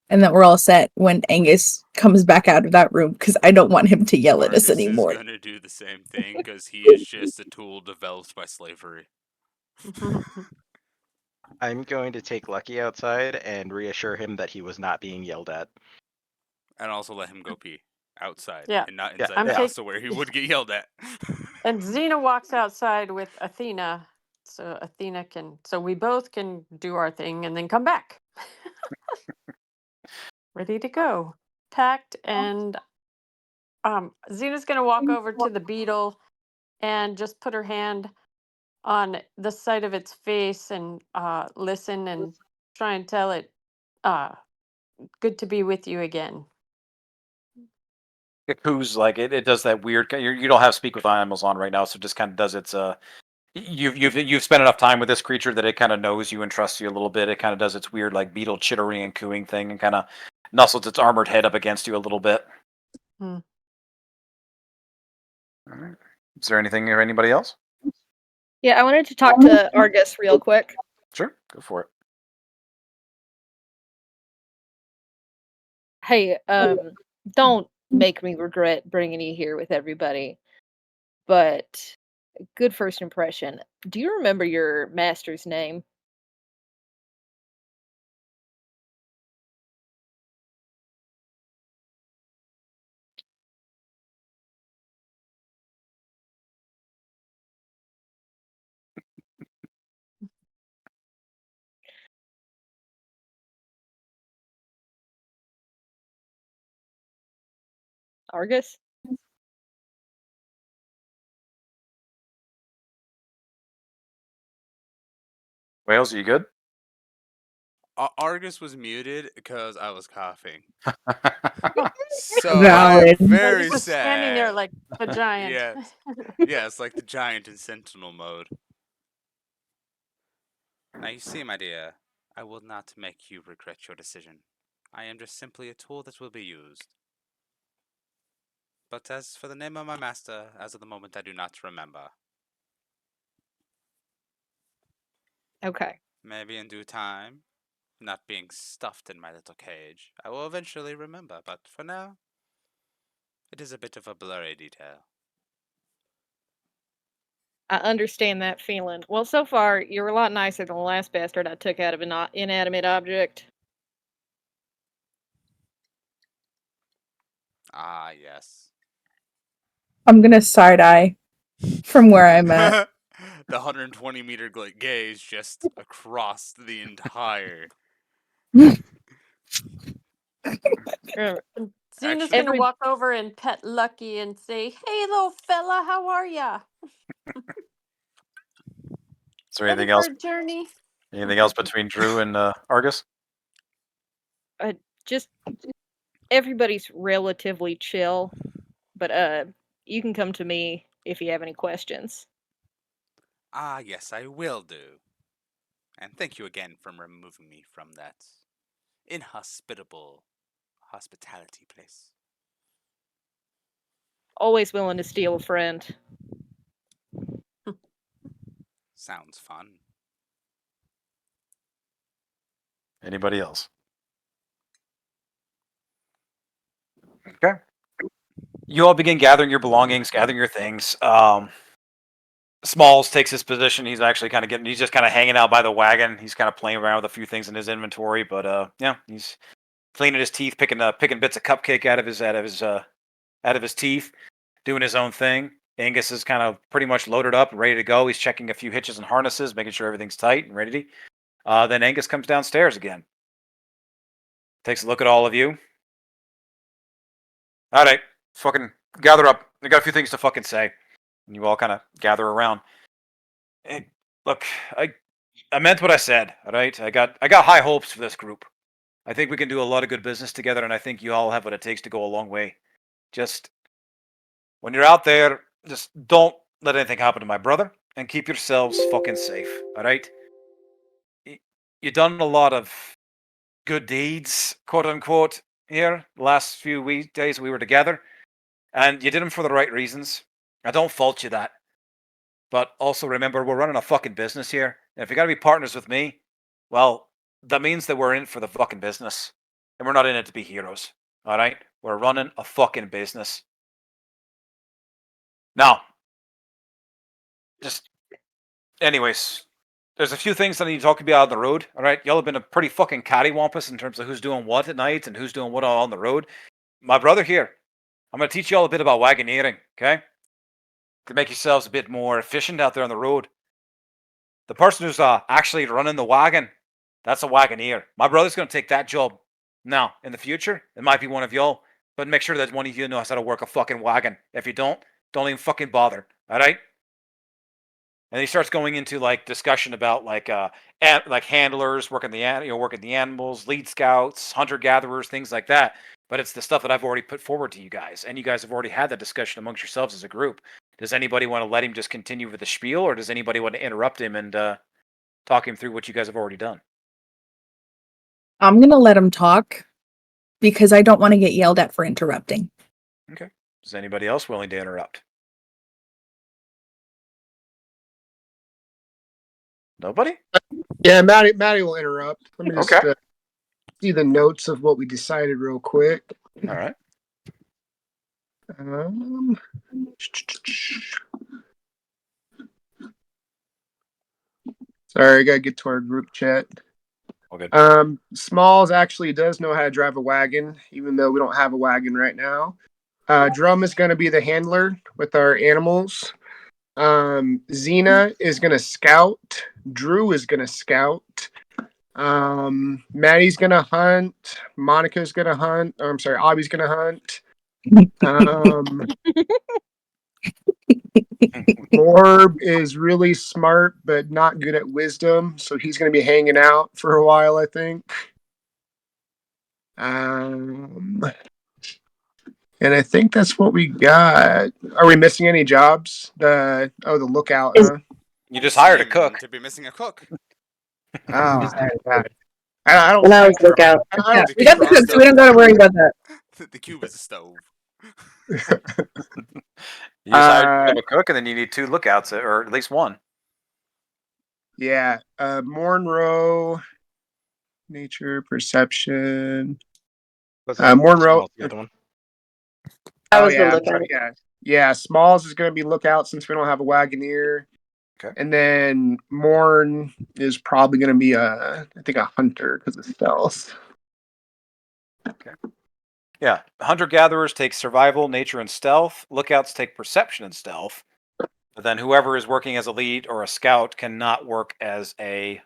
and that we're all set when Angus comes back out of that room because I don't want him to yell at us Argus is anymore. gonna do the same thing because he is just a tool developed by slavery. I'm going to take Lucky outside and reassure him that he was not being yelled at. And also let him go pee outside Yeah. and not Yeah, inside I'm the yeah. house to where he would get yelled at. And Xena walks outside with Athena. So we both can do our thing and then come back. Ready to go. Packed and Xena's gonna walk over to the beetle and just put her hand on the side of its face and listen and try and tell it good to be with you again. Who's like it does that weird. You don't have speak with animals on right now, so it just kind of does its. You've spent enough time with this creature that it kind of knows you and trusts you a little bit. It kind of does its weird like beetle chittering and cooing thing, and kind of nuzzles its armored head up against you a little bit. Hmm. All right. Is there anything or anybody else? Yeah, I wanted to talk to Argus real quick. Sure, go for it. Hey, don't make me regret bringing you here with everybody, but good first impression. Do you remember your master's name? Argus? Wales, are you good? Argus was muted because I was coughing. Oh, So Valid. I'm very Argus was standing there sad. like a giant. Yes. Yes, like the giant in Sentinel mode. Now you see, my dear, I will not make you regret your decision. I am just simply a tool that will be used. But as for the name of my master, as of the moment I do not remember. Okay. Maybe in due time, not being stuffed in my little cage, I will eventually remember, but for now, it is a bit of a blurry detail. I understand that feeling. Well, so far, you're a lot nicer than the last bastard I took out of an inanimate object. Ah, yes. I'm gonna side eye from where I'm at. The 120-meter gaze just across the entire. Remember, And Xena's Actually, gonna every walk over and pet Lucky and say, "Hey, little fella, how are ya? Is there Ready anything for else? a journey?" Anything else between Drew and Argus? just everybody's relatively chill, but you can come to me if you have any questions. ah, yes, I will do. And thank you again for removing me from that inhospitable hospitality place. Always willing to steal a friend. Sounds fun. Anybody else? Okay. You all begin gathering your belongings, gathering your things. Smalls takes his position. He's actually kind of getting. He's just kind of hanging out by the wagon. He's kind of playing around with a few things in his inventory, but yeah, he's cleaning his teeth, picking bits of cupcake out of his teeth, doing his own thing. Angus is kind of pretty much loaded up and ready to go. He's checking a few hitches and harnesses, making sure everything's tight and ready. Then Angus comes downstairs again. Takes a look at all of you. All right, fucking gather up. I got a few things to fucking say. And you all kind of gather around. Hey, look, I meant what I said. All right, I got high hopes for this group. I think we can do a lot of good business together, and I think you all have what it takes to go a long way. Just when you're out there, just don't let anything happen to my brother, and keep yourselves fucking safe. All right. You've done a lot of good deeds, quote unquote, here the last few days we were together, and you did them for the right reasons. I don't fault you that, but also remember we're running a fucking business here, and if you got to be partners with me, well, that means that we're in for the fucking business, and we're not in it to be heroes. All right, we're running a fucking business. Now, just anyways, there's a few things that I need to talk about on the road. All right, y'all have been a pretty fucking cattywampus in terms of who's doing what at night and who's doing what on the road. My brother here, I'm going to teach you all a bit about wagoneering, okay? To make yourselves a bit more efficient out there on the road. The person who's actually running the wagon, that's a wagoneer. My brother's going to take that job. Now, in the future, it might be one of y'all, but make sure that one of you knows how to work a fucking wagon. If you don't even fucking bother, all right? And he starts going into like discussion about like handlers working working the animals, lead scouts, hunter gatherers, things like that. But it's the stuff that I've already put forward to you guys, and you guys have already had that discussion amongst yourselves as a group. Does anybody want to let him just continue with the spiel, or does anybody want to interrupt him and talk him through what you guys have already done? I'm gonna let him talk because I don't want to get yelled at for interrupting. Okay. Is anybody else willing to interrupt? Nobody? Yeah, Maddie will interrupt. Let me just Okay. see the notes of what we decided real quick. All right. Sorry, I gotta get to our group chat. All good. Smalls actually does know how to drive a wagon, even though we don't have a wagon right now. Drum is gonna be the handler with our animals. Xena is gonna scout. Drew is gonna scout. Maddie's gonna hunt. Monica's gonna hunt. I'm sorry, Abby's gonna hunt. Um, Morb is really smart, but not good at wisdom, so he's going to be hanging out for a while, I think. And I think that's what we got. Are we missing any jobs? The lookout, Is- huh? You just hired a Seem cook. to be missing a cook. Oh, God. I don't When I was think so. lookout. I Yeah, don't The we think got the cube is cook, a so we don't stove. got to worry about that. The cube is a stove. You just hired Uh, yourself a cook, and then you need 2 lookouts, or at least 1. yeah. Monroe, nature, perception. Wasn't Monroe. Small the other one? I Oh was the yeah, I'm lookout. sorry. Yeah, yeah. Smalls is going to be lookout since we don't have a Wagoneer. Okay. And then Morn is probably going to be I think a hunter because of stealth. Yeah, hunter-gatherers take survival, nature, and stealth. Lookouts take perception and stealth. But then whoever is working as a lead or a scout cannot work as a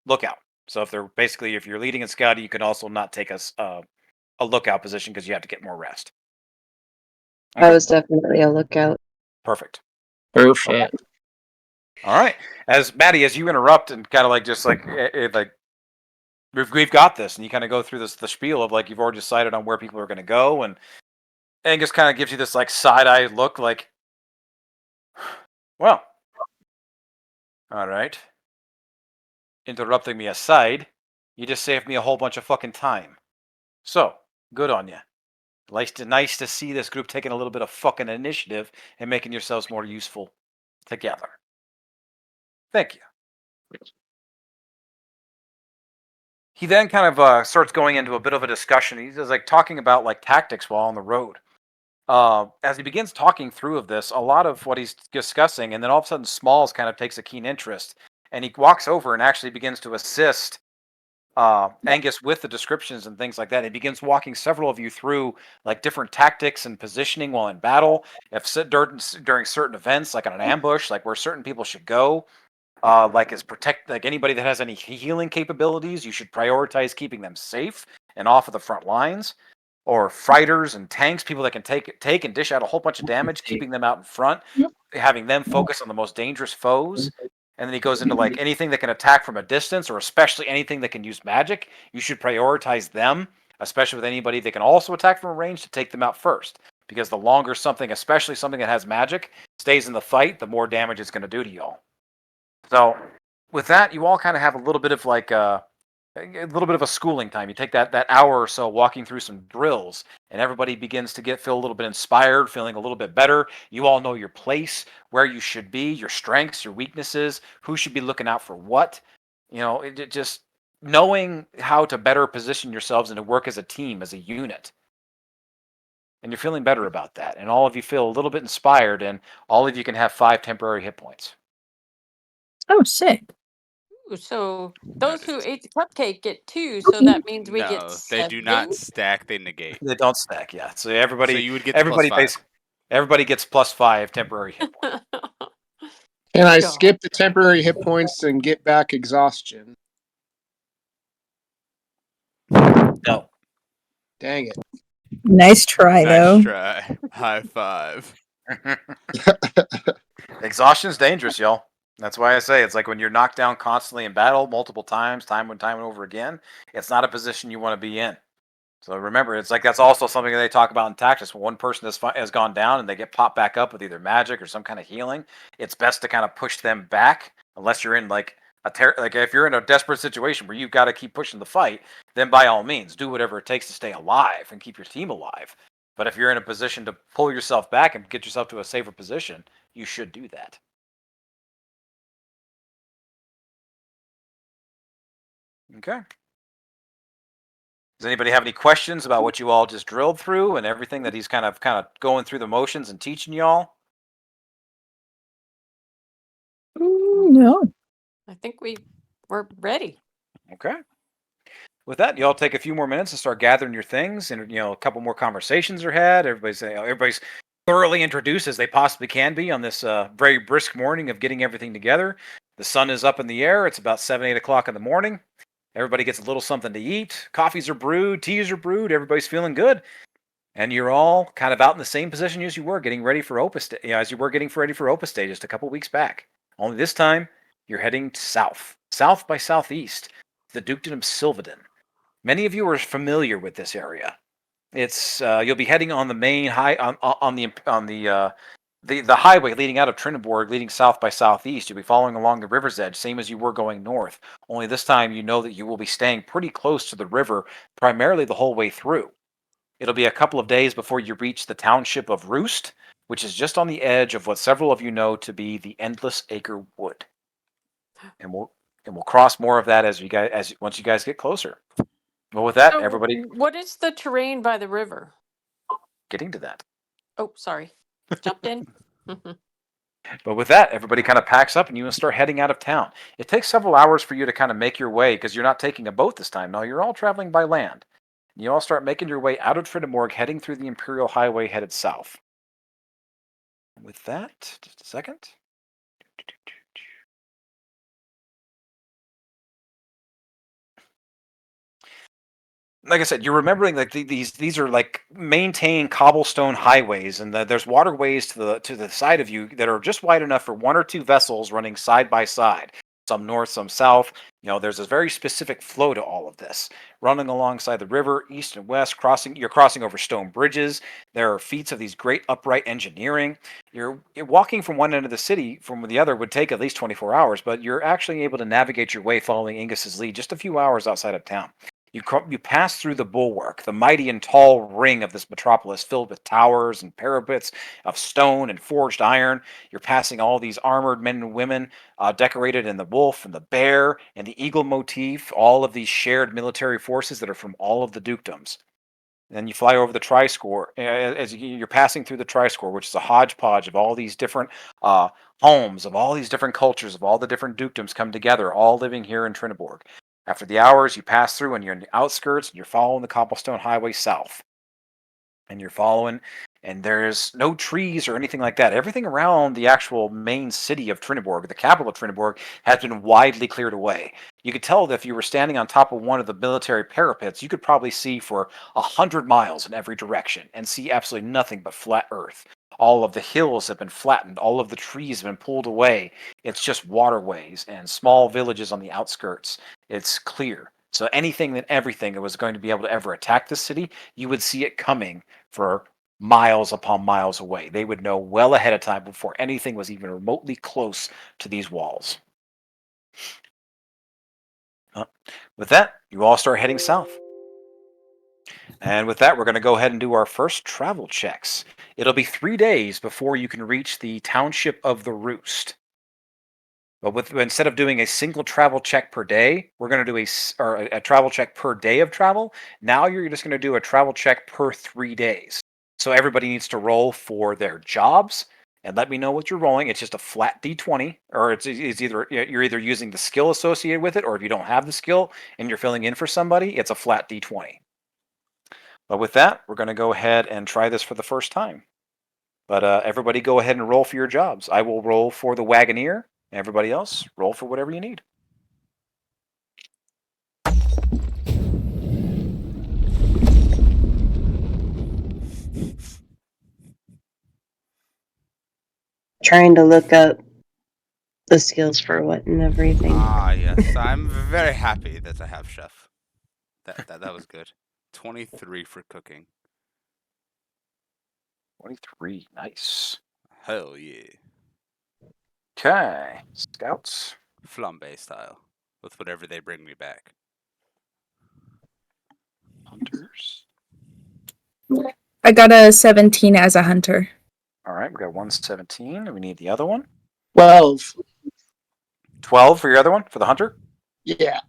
lookout. So if you're leading and scouting, you can also not take a lookout position because you have to get more rest. I was definitely a lookout. Perfect. Perfect. All right. As Maddie, as you interrupt and kind of like just like like we've got this, and you kind of go through the spiel of like you've already decided on where people are going to go, and Angus kind of gives you this like side-eye look, like, well, all right. Interrupting me aside, you just saved me a whole bunch of fucking time. So good on you. Nice to see this group taking a little bit of fucking initiative and making yourselves more useful together. Thank you. He then kind of starts going into a bit of a discussion. He's like talking about like tactics while on the road. As he begins talking through of this, a lot of what he's discussing, and then all of a sudden Smalls kind of takes a keen interest, and he walks over and actually begins to assist Angus with the descriptions and things like that. He begins walking several of you through like different tactics and positioning while in battle. If during certain events, like on an ambush, like where certain people should go, like anybody that has any healing capabilities, you should prioritize keeping them safe and off of the front lines. Or fighters and tanks, people that can take and dish out a whole bunch of damage, keeping them out in front, having them focus on the most dangerous foes. And then he goes into like anything that can attack from a distance, or especially anything that can use magic. You should prioritize them, especially with anybody that can also attack from a range, to take them out first. Because the longer something, especially something that has magic, stays in the fight, the more damage it's going to do to y'all. So with that, you all kind of have a little bit of like a little bit of a schooling time. You take that hour or so walking through some drills, and everybody begins to feel a little bit inspired, feeling a little bit better. You all know your place, where you should be, your strengths, your weaknesses, who should be looking out for what. It just knowing how to better position yourselves and to work as a team, as a unit. And you're feeling better about that. And all of you feel a little bit inspired, and all of you can have 5 temporary hit points. Oh, sick. Ooh, so No, those who ate the cupcake get 2, so that means we get no, they 7. do not stack. They negate. They don't stack, yeah. So So you would get the everybody +5. everybody gets +5 temporary hit points. Can I God. skip the temporary hit points and get back exhaustion? No. Dang it. Nice try, Nice though. try. High five. Exhaustion's dangerous, y'all. That's why I say it's like when you're knocked down constantly in battle multiple times, time and over again, it's not a position you want to be in. So remember, it's like that's also something that they talk about in tactics. When one person has gone down and they get popped back up with either magic or some kind of healing, it's best to kind of push them back, unless you're in like if you're in a desperate situation where you've got to keep pushing the fight, then by all means do whatever it takes to stay alive and keep your team alive. But if you're in a position to pull yourself back and get yourself to a safer position, you should do that. Okay. Does anybody have any questions about what you all just drilled through and everything that he's kind of going through the motions and teaching y'all? No. I think we're ready. Okay. With that, you all take a few more minutes to start gathering your things, and a couple more conversations are had. Everybody's thoroughly introduced as they possibly can be on this very brisk morning of getting everything together. The sun is up in the air. It's about 7, 8 o'clock in the morning. Everybody gets a little something to eat. Coffees are brewed, teas are brewed. Everybody's feeling good. And you're all kind of out in the same position as you were getting ready for Opus, as you were getting ready for Opus Day just a couple weeks back. Only this time, you're heading south by southeast, the Dukedom of Sylvaden. Many of you are familiar with this area. It's you'll be heading on the main the highway leading out of Trinidad, leading south by southeast. You'll be following along the river's edge, same as you were going north. Only this time, you know that you will be staying pretty close to the river, primarily the whole way through. It'll be a couple of days before you reach the township of Roost, which is just on the edge of what several of you know to be the Endless Acre Wood. And we'll cross more of that once you guys get closer. Well, with that, So, everybody what is the terrain by the river? getting to that. Oh, sorry. Jumped in. But with that, everybody kind of packs up and you start heading out of town. It takes several hours for you to kind of make your way because you're not taking a boat this time. No, you're all traveling by land. You all start making your way out of Trinidad, heading through the Imperial Highway headed south. With that, just a second. Like I said, you're remembering like these are like maintained cobblestone highways, and there's waterways to the side of you that are just wide enough for one or two vessels running side by side. Some north, some south. There's a very specific flow to all of this. Running alongside the river, east and west, you're crossing over stone bridges. There are feats of these great upright engineering. You're walking from one end of the city from the other would take at least 24 hours, but you're actually able to navigate your way following Ingus's lead just a few hours outside of town. You pass through the bulwark, the mighty and tall ring of this metropolis filled with towers and parapets of stone and forged iron. You're passing all these armored men and women decorated in the wolf and the bear and the eagle motif, all of these shared military forces that are from all of the dukedoms. Then you fly over the Triscore as you're passing through the Triscore, which is a hodgepodge of all these different homes, of all these different cultures, of all the different dukedoms come together, all living here in Triniborg. After the hours, you pass through and you're in the outskirts and you're following the cobblestone highway south. And you're following, and there's no trees or anything like that. Everything around the actual main city of Triniborg, the capital of Triniborg, has been widely cleared away. You could tell that if you were standing on top of one of the military parapets, you could probably see for 100 miles in every direction and see absolutely nothing but flat earth. All of the hills have been flattened. All of the trees have been pulled away. It's just waterways and small villages on the outskirts. It's clear. So anything and everything that was going to be able to ever attack the city, you would see it coming for miles upon miles away. They would know well ahead of time before anything was even remotely close to these walls. With that, you all start heading south. And with that, we're going to go ahead and do our first travel checks. It'll be 3 days before you can reach the township of the Roost. But instead of doing a single travel check per day, we're going to do a travel check per day of travel. Now you're just going to do a travel check per 3 days. So everybody needs to roll for their jobs and let me know what you're rolling. It's just a flat D20, or it's either you're either using the skill associated with it, or if you don't have the skill and you're filling in for somebody, it's a flat D20. But with that, we're going to go ahead and try this for the first time. But everybody go ahead and roll for your jobs. I will roll for the Wagoneer. Everybody else, roll for whatever you need. Trying to look up the skills for what and everything. Ah, yes. I'm very happy that I have chef. That was good. 23 for cooking. 23, nice. Hell yeah. Okay, scouts. Flambe style. With whatever they bring me back. Hunters. I got a 17 as a hunter. All right, we got 117. We need the other one. 12. 12 for your other one, for the hunter. Yeah.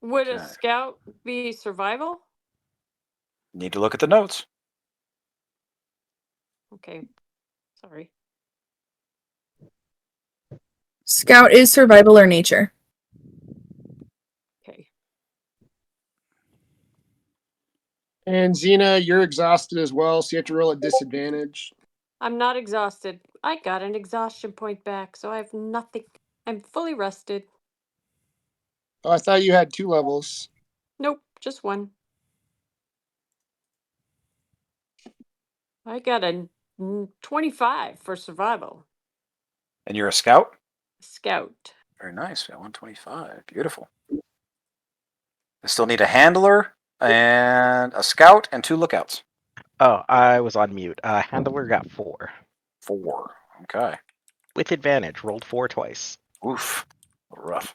Would a Okay. scout be survival? Need to look at the notes. Okay. Sorry. Scout is survival or nature. Okay. And Xena, you're exhausted as well, so you have to roll at disadvantage. I'm not exhausted. I got an exhaustion point back, so I have nothing. I'm fully rested. Oh, I thought you had 2 levels. Nope, just one. I got a 25 for survival. And you're a scout? Scout. Very nice. Got 125. Beautiful. I still need a handler and a scout and 2 lookouts. Oh, I was on mute. Handler got 4. 4. Okay. With advantage, rolled 4 twice. Oof. Rough.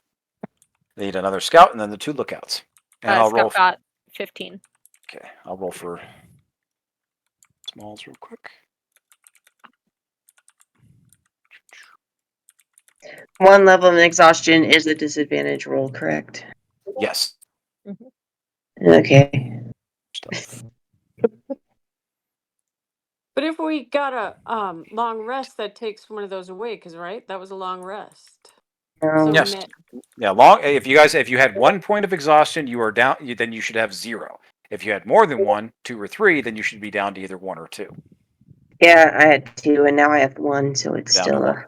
Need another scout and then the 2 lookouts. And I'll roll. Scott got 15. Okay, I'll roll for smalls real quick. One level of exhaustion is a disadvantage roll, correct? Yes. Okay. Stealth. But if we got a long rest, that takes one of those away, because right, that was a long rest. So Yes. we met. Yeah. If you had 1 point of exhaustion, you are down. Then you should have 0. If you had more than 1, 2, or 3, then you should be down to either 1 or 2. Yeah, I had 2 and now I have 1, so it's Down to still 1.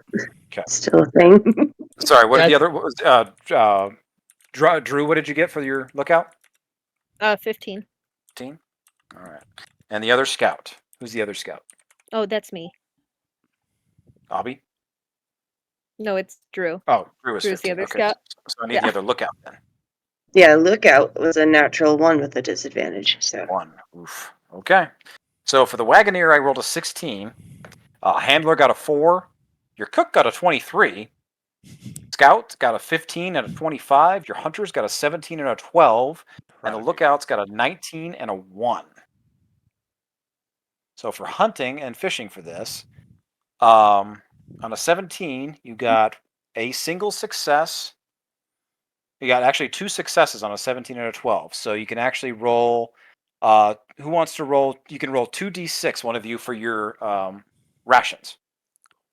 Okay. still a thing. Sorry. What did the That's- other? What was Drew? What did you get for your lookout? 15. 15. All right. And the other scout. Who's the other scout? Oh, that's me. Obby? No, it's Drew. Oh, Drew is Drew's 15. the other Okay. scout. So I need Yeah. the other lookout then. Yeah, lookout was a natural 1 with a disadvantage. So 1. Oof. Okay. So for the Wagoneer, I rolled a 16. Handler got a 4. Your cook got a 23. Scout got a 15 and a 25. Your hunters got a 17 and a 12. And the lookouts got a 19 and a 1. So for hunting and fishing for this, on a 17, you got a single success. You got actually 2 successes on a 17 and a 12. So you can actually roll. Who wants to roll? You can roll 2d6, one of you, for your rations.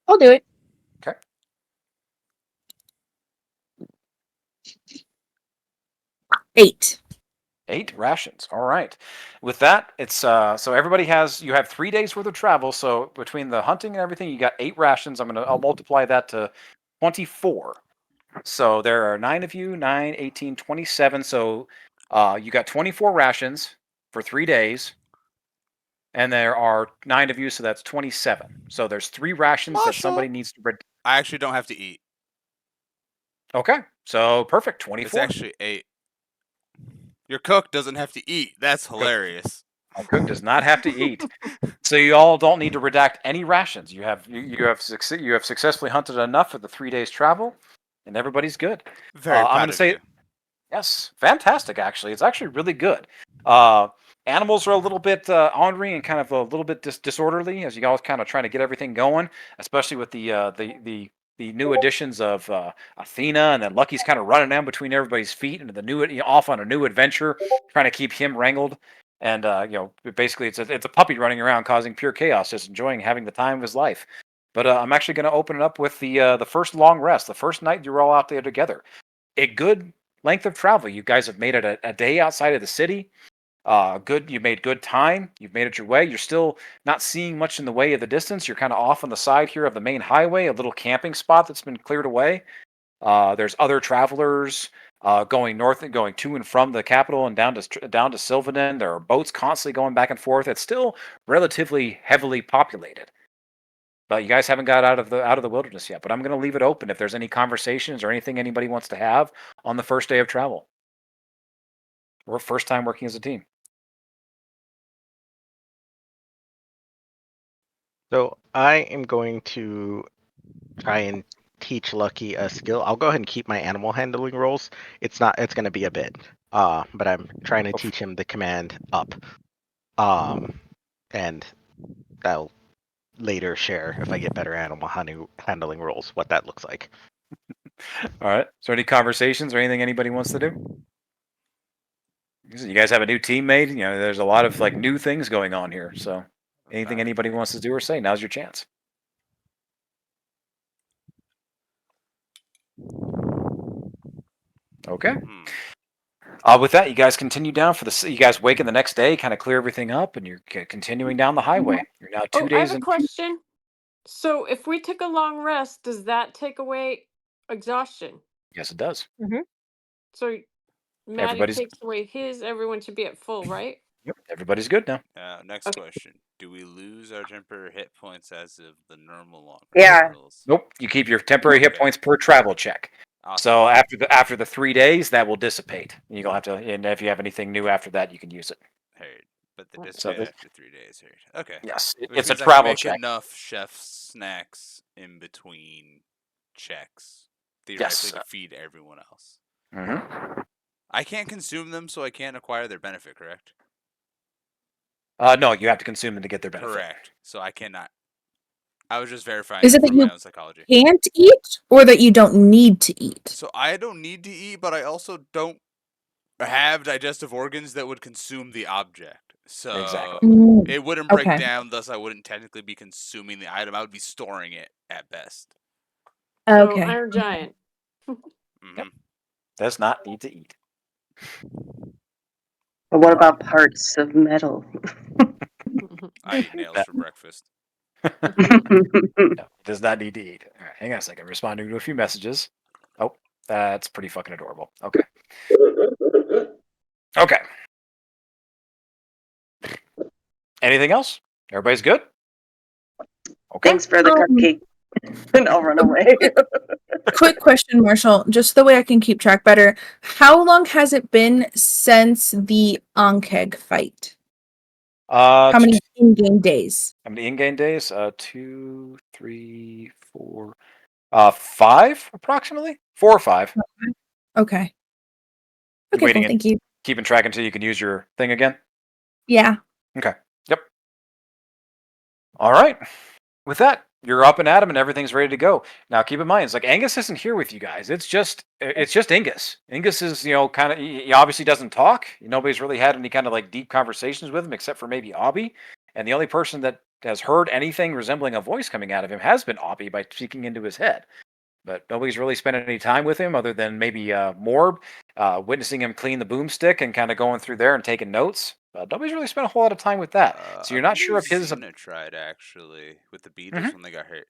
I'll do it. Okay. Eight. 8 rations. All right. With that, it's so everybody you have 3 days worth of travel. So between the hunting and everything, you got 8 rations. I'll multiply that to 24. So there are 9 of you, 9, 18, 27. So you got 24 rations for 3 days. And there are 9 of you, so that's 27. So there's 3 rations that somebody needs to bring. I actually don't have to eat. Okay. So perfect. It's 24. actually 8. Your cook doesn't have to eat. That's hilarious. My cook does not have to eat. So you all don't need to redact any rations. You have successfully hunted enough for the 3 days travel, and everybody's good. Very I'm proud going to of say you. yes, fantastic. Actually, it's actually really good. Animals are a little bit ornery and kind of a little bit disorderly as you guys kind of trying to get everything going, especially with the new additions of Athena, and then Lucky's kind of running down between everybody's feet and off on a new adventure, trying to keep him wrangled. And basically, it's a puppy running around causing pure chaos, just enjoying having the time of his life. But I'm actually going to open it up with the first long rest, the first night you're all out there together. A good length of travel. You guys have made it a day outside of the city. You made good time. You've made it your way. You're still not seeing much in the way of the distance. You're kind of off on the side here of the main highway, a little camping spot that's been cleared away. There's other travelers going north and going to and from the capital and down to Sylvanen. There are boats constantly going back and forth. It's still relatively heavily populated, but you guys haven't got out of the wilderness yet. But I'm going to leave it open if there's any conversations or anything anybody wants to have on the first day of travel or first time working as a team. So I am going to try and teach Lucky a skill. I'll go ahead and keep my animal handling rolls. It's going to be a bit. But I'm trying to teach him the command up. And I'll later share if I get better animal handling rolls what that looks like. All right. So any conversations or anything anybody wants to do? You guys have a new teammate. There's a lot of new things going on here. So anything anybody wants to do or say, now's your chance. Okay. With that, you guys continue down you guys wake in the next day, kind of clear everything up, and you're continuing down the highway. You're now 2 I days have a in. question. So if we took a long rest, does that take away exhaustion? Yes, it does. So Maddie Everybody's takes away his, everyone should be at full, right? Yep, everybody's good now. Next question. Do we lose our temporary hit points as of the normal long Yeah. rules? Nope, you keep your temporary hit Okay. points per travel check. Awesome. So after the 3 days, that will dissipate. You'll have to, and if you have anything new after that, you can use it. Heard. But the So dissipate this, after 3 days. Heard. Okay. yes, Which it's a means I can travel make check. enough chef's snacks in between checks, Yes. theoretically, to feed everyone else. Mm-hmm. I can't consume them, so I can't acquire their benefit, correct? No, you have to consume them to get their benefit. Correct. So I cannot. I was just verifying Is it that from my you own psychology. can't eat or that you don't need to eat? So I don't need to eat, but I also don't have digestive organs that would consume the object. So Exactly. Mm, it wouldn't break okay. down, thus I wouldn't technically be consuming the item. I would be storing it at best. So Okay. Iron Giant. Hmm. Does not need to eat. But what about parts of metal? I eat nails for breakfast. No, does not need to eat. All right, hang on a second. Responding to a few messages. Oh, that's pretty fucking adorable. Okay. Okay. Anything else? Everybody's good? Okay. Thanks for the cupcake. And I'll run away. Quick question, Marshall, just the way I can keep track better. How long has it been since the Ankeg fight? How many in-game days? How many in-game days? 2, 3, 4, 5 approximately. 4 or 5. Okay. You Okay, waiting cool. and Thank you. keeping track until you can use your thing again. Yeah. Okay. Yep. All right. With that, you're up and at 'em and everything's ready to go. Now, keep in mind, it's like Angus isn't here with you guys. It's just Angus. Angus is, kind of, he obviously doesn't talk. Nobody's really had any kind of like deep conversations with him except for maybe Obby. And the only person that has heard anything resembling a voice coming out of him has been Obby by speaking into his head. But nobody's really spent any time with him other than maybe Morb, witnessing him clean the boomstick and kind of going through there and taking notes. But nobody's really spent a whole lot of time with that. So I you're not sure if believe his. Xena tried actually with the Beatles when they got hurt.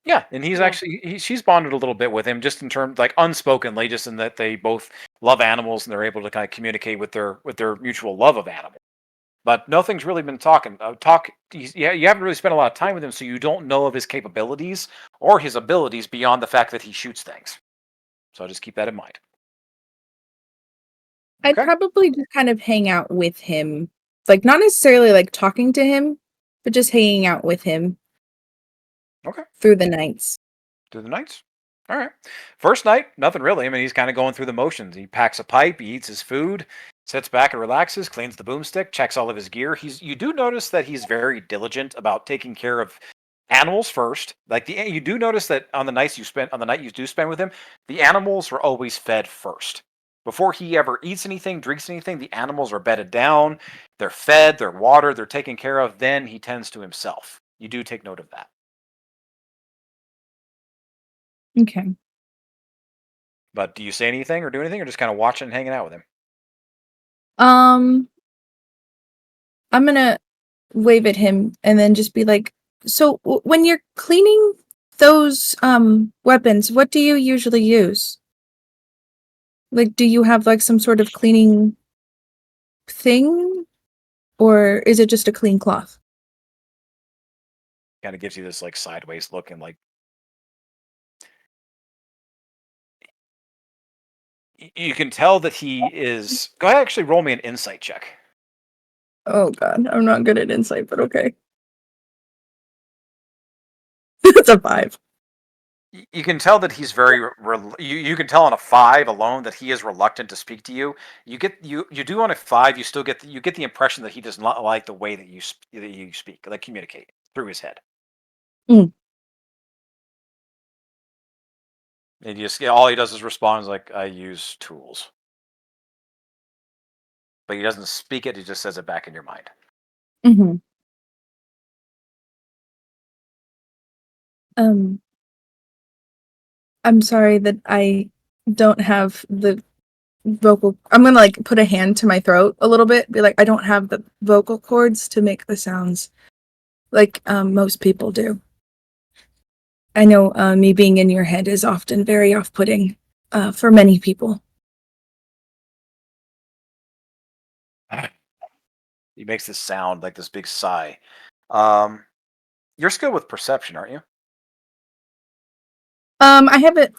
Yeah, and he's Yeah. actually she's bonded a little bit with him, just in terms like unspokenly, just in that they both love animals and they're able to kind of communicate with their mutual love of animals. But nothing's really been talking. You haven't really spent a lot of time with him, so you don't know of his capabilities or his abilities beyond the fact that he shoots things. So just keep that in mind. I'd Okay. probably just kind of hang out with him. Like, not necessarily like talking to him, but just hanging out with him. Okay. Through the nights. Through the nights. All right. First night, nothing really. I mean, he's kind of going through the motions. He packs a pipe, he eats his food, sits back and relaxes, cleans the boomstick, checks all of his gear. You do notice that he's very diligent about taking care of animals first. Like you do notice that on the night you do spend with him, the animals are always fed first. Before he ever eats anything, drinks anything, the animals are bedded down, they're fed, they're watered, they're taken care of. Then he tends to himself. You do take note of that. Okay. But do you say anything or do anything, or just kind of watching and hanging out with him? I'm gonna wave at him and then just be like, so when you're cleaning those weapons, what do you usually use? Like, do you have like some sort of cleaning thing? Or is it just a clean cloth? Kind of gives you this like sideways look and like you can tell that he is. Go ahead, actually roll me an insight check. Oh god, I'm not good at insight, but okay. It's a 5. You can tell that he's very. You can tell on a 5 alone that he is reluctant to speak to you. You do on a 5. You still get the impression that he does not like the way that you speak, like communicate through his head. Mm. And all he does is respond like, "I use tools," but he doesn't speak it. He just says it back in your mind. Mm-hmm. I'm sorry that I don't have the vocal. I'm gonna like put a hand to my throat a little bit, be like, I don't have the vocal cords to make the sounds like most people do. I know me being in your head is often very off-putting for many people. He makes this sound like this big sigh. You're skilled with perception, aren't you? I have it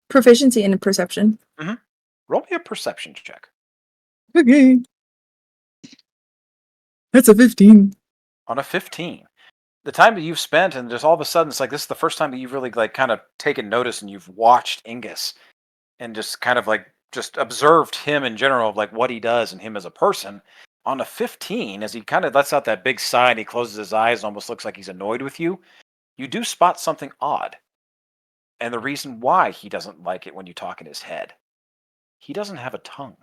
proficiency in perception. Roll me a perception check. Okay. That's a 15. On a 15. The time that you've spent, and just all of a sudden, it's like this is the first time that you've really like kind of taken notice and you've watched Ingus and just kind of like just observed him in general of like what he does and him as a person. On a 15, as he kind of lets out that big sigh and he closes his eyes and almost looks like he's annoyed with you, you do spot something odd. And the reason why he doesn't like it when you talk in his head. He doesn't have a tongue.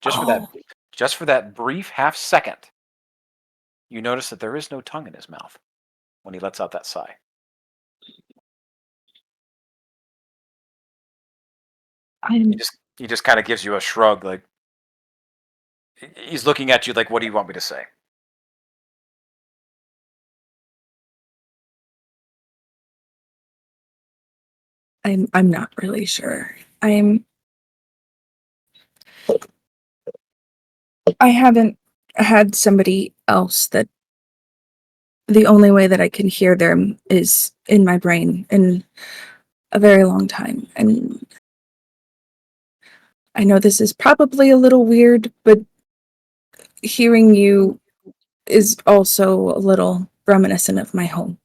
Just for that brief half second, you notice that there is no tongue in his mouth when he lets out that sigh. He just kind of gives you a shrug, like he's looking at you like, "What do you want me to say?" I'm not really sure. I haven't had somebody else that the only way that I can hear them is in my brain in a very long time. And I know this is probably a little weird, but hearing you is also a little reminiscent of my home.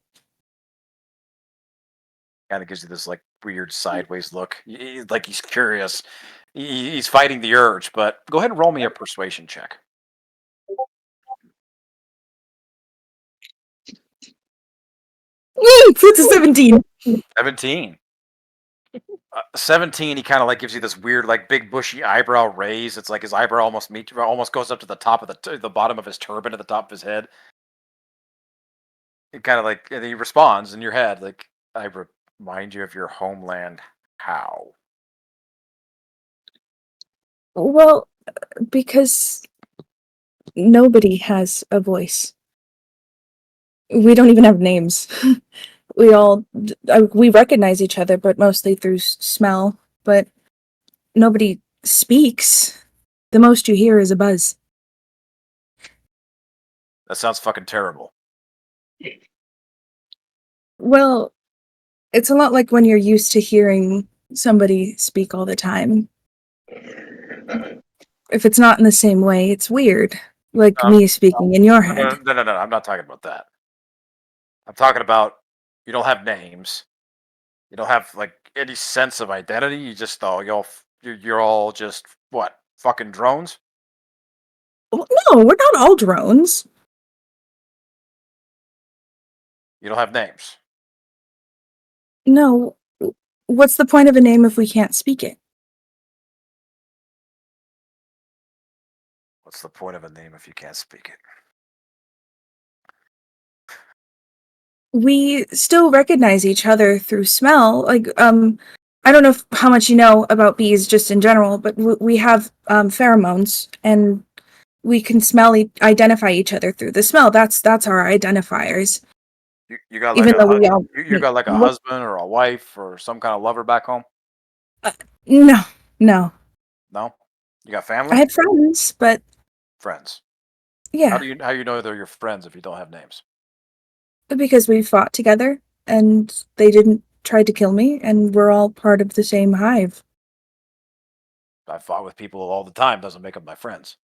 Kind of gives you this like weird sideways look, like he's curious. He's fighting the urge, but go ahead and roll me a persuasion check. It's a 17. 17. 17, he kind of like gives you this weird, like big bushy eyebrow raise. It's like his eyebrow almost goes up to the top of the bottom of his turban at the top of his head. It kind of like, and he responds in your head, like, "I remind you of your homeland. How?" Well, because nobody has a voice. We don't even have names. We recognize each other, but mostly through smell. But nobody speaks. The most you hear is a buzz. That sounds fucking terrible. Well, it's a lot like when you're used to hearing somebody speak all the time. If it's not in the same way, it's weird. Like me speaking in your head. No. I'm not talking about that. I'm talking about you don't have names. You don't have like any sense of identity. You just you're all just what, fucking drones. Well, no, we're not all drones. You don't have names. No. What's the point of a name if we can't speak it? What's the point of a name if you can't speak it? We still recognize each other through smell. Like, I don't know how much you know about bees just in general, but we have pheromones, and we can identify each other through the smell. That's our identifiers. You got like Even though we all you got like a husband or a wife or some kind of lover back home? no. No. You got I family? had friends, but Friends. yeah, How you know they're your friends if you don't have names? because we fought together, and they didn't try to kill me, and we're all part of the same hive. I fought with people all the time. Doesn't make them my friends.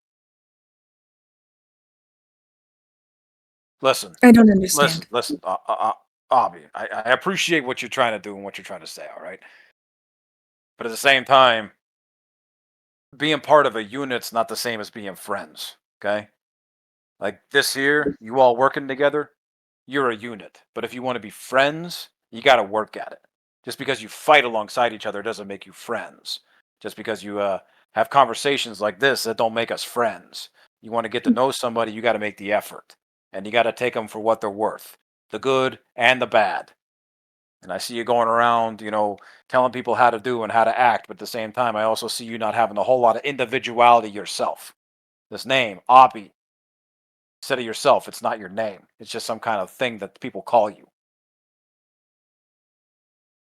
Listen, I don't understand. listen, Abby. I appreciate what you're trying to do and what you're trying to say. All right, but at the same time, being part of a unit's not the same as being friends. Okay, like this here, you all working together, you're a unit. But if you want to be friends, you got to work at it. Just because you fight alongside each other doesn't make you friends. Just because you have conversations like this, that don't make us friends. You want to get to know somebody, you got to make the effort. And you got to take them for what they're worth, the good and the bad. And I see you going around, telling people how to do and how to act. But at the same time, I also see you not having a whole lot of individuality yourself. This name, Abby, instead of yourself, it's not your name. It's just some kind of thing that people call you.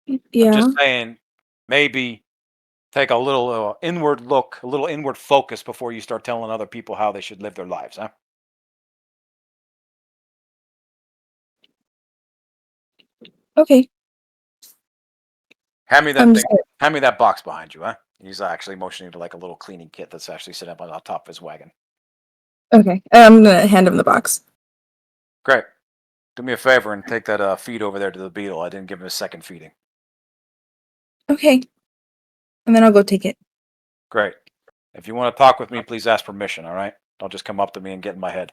I'm Yeah. just saying, maybe take a little inward look, a little inward focus before you start telling other people how they should live their lives, huh? Okay. Hand me that I'm thing. just Hand me that box behind you, huh? He's actually motioning to like a little cleaning kit that's actually sitting up on the top of his wagon. okay. I'm gonna hand him the box. Great. Do me a favor and take that feed over there to the beetle. I didn't give him a second feeding. Okay. And then I'll go take it. Great. If you want to talk with me, please ask permission, all right? Don't just come up to me and get in my head.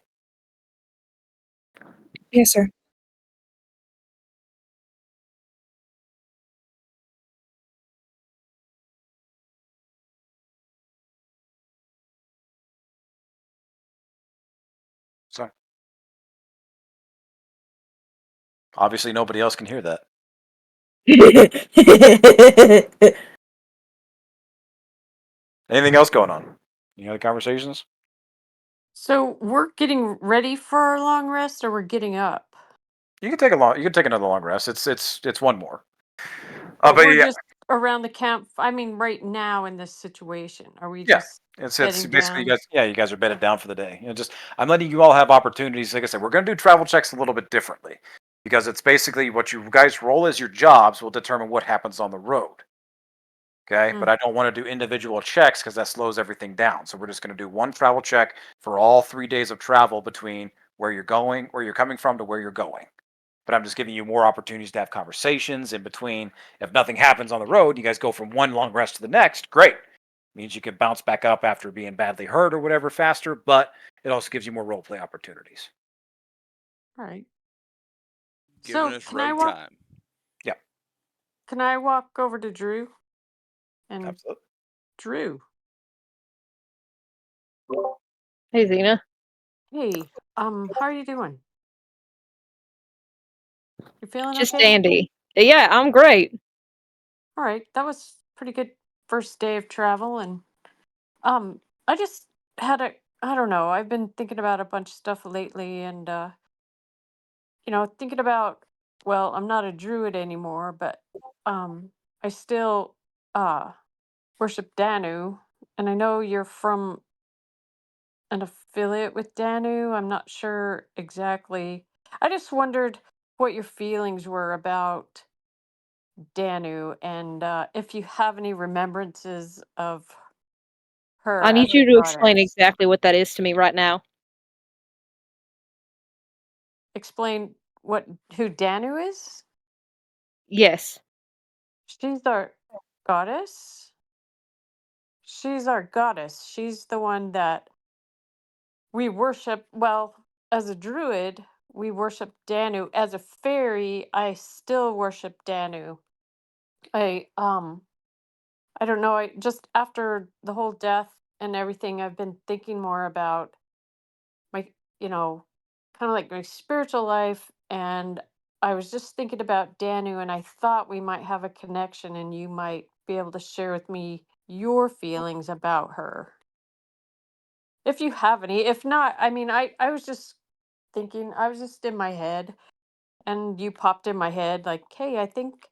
Yes, sir. So, obviously nobody else can hear that. Anything else going on? Any other conversations? So we're getting ready for our long rest, or we're getting up? You can take another long rest. It's one more. But But we're yeah, just around the camp. I mean, right now in this situation, are we yeah. just It's bedding basically down? you guys are bedded down for the day. I'm letting you all have opportunities. Like I said, we're gonna do travel checks a little bit differently because it's basically what you guys roll as your jobs will determine what happens on the road. Okay, but Mm. I don't want to do individual checks because that slows everything down. So we're just going to do one travel check for all 3 days of travel between where you're going, where you're coming from to where you're going. But I'm just giving you more opportunities to have conversations in between. If nothing happens on the road, you guys go from one long rest to the next. Great. Means you can bounce back up after being badly hurt or whatever faster, but it also gives you more role play opportunities. All right. Giving So us road time. Yeah, can I walk over to Drew? And absolutely. Drew, Hey, Xena. hey, how are you doing? You feeling Just okay? dandy. Yeah, I'm great. All right, that was pretty good first day of travel, and I just had I don't know, I've been thinking about a bunch of stuff lately, and thinking about, well, I'm not a druid anymore, but I still uh worship Danu, and I know you're from an affiliate with Danu. I'm not sure exactly. I just wondered what your feelings were about Danu, and if you have any remembrances of her I as need a you to explain goddess. exactly what that is to me right now. Explain who Danu is? Yes. She's our goddess. She's our goddess. She's the one that we worship. Well, as a druid, we worship Danu. As a fairy, I still worship Danu. I don't know. I just after the whole death and everything, I've been thinking more about my, you know, kind of like my spiritual life. And I was just thinking about Danu, and I thought we might have a connection, and you might be able to share with me your feelings about her. If you have any. If not, I mean, I was just thinking, I was just in my head, and you popped in my head like, hey, I think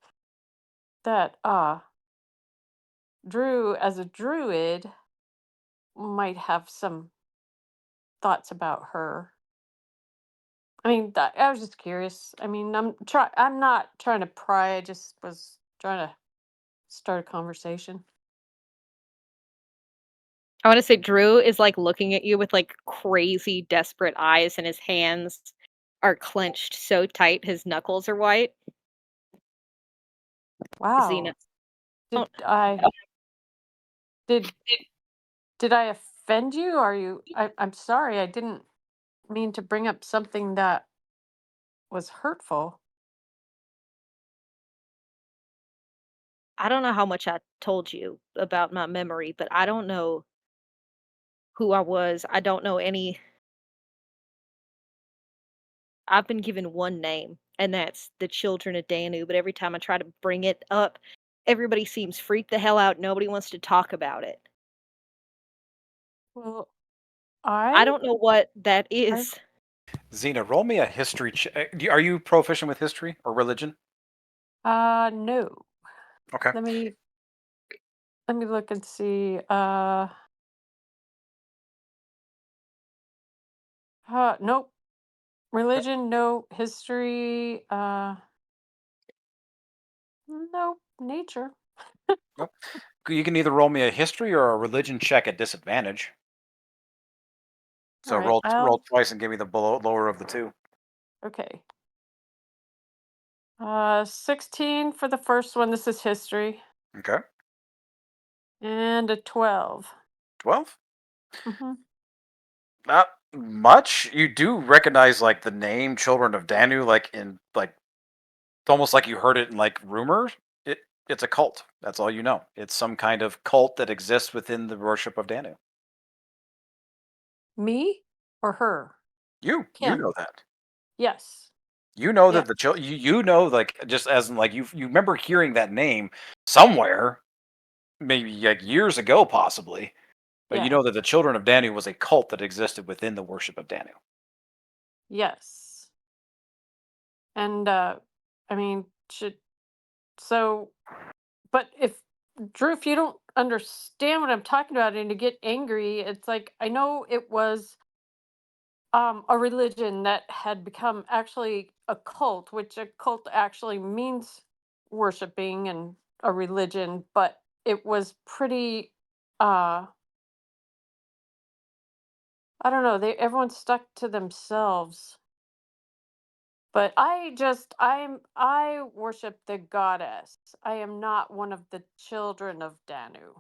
that Drew, as a druid, might have some thoughts about her. I mean, I was just curious. I mean, I'm not trying to pry. I just was trying to start a conversation. I want to say Drew is like looking at you with like crazy, desperate eyes, and his hands are clenched so tight his knuckles are white. Xena. Wow. Oh, Did I did did I offend you? Are you? I'm sorry. I didn't mean to bring up something that was hurtful. I don't know how much I told you about my memory, but I don't know who I was. I don't know any. I've been given one name, and that's the Children of Danu. But every time I try to bring it up, everybody seems freaked the hell out. Nobody wants to talk about it. Well, I don't know what that I is. Xena, roll me a history check. Are you proficient with history or religion? no. Okay. Let me let me look and see. Nope. Religion, no. History, nope. Nature. Nope. You can either roll me a history or a religion check at disadvantage. All So right. roll twice and give me the lower of the two. Okay. 16 for the first one. This is history. Okay. And a 12. 12? Mm-hmm. Not much. You do recognize like the name Children of Danu, like in like it's almost like you heard it in like rumors. It's a cult. That's all you know. It's some kind of cult that exists within the worship of Danu. Me or her? You Kim. know that. Yes. You know Yeah. that you know like just as in like you remember hearing that name somewhere, maybe like years ago possibly, but you Yeah. know that the Children of Danu was a cult that existed within the worship of Danu. Yes. And I mean, should so but if Drew, if you don't understand what I'm talking about and to get angry, it's like I know it was a religion that had become actually a cult, which a cult actually means worshiping and a religion, but it was pretty I don't know, they everyone stuck to themselves. But I worship the goddess. I am not one of the children of Danu.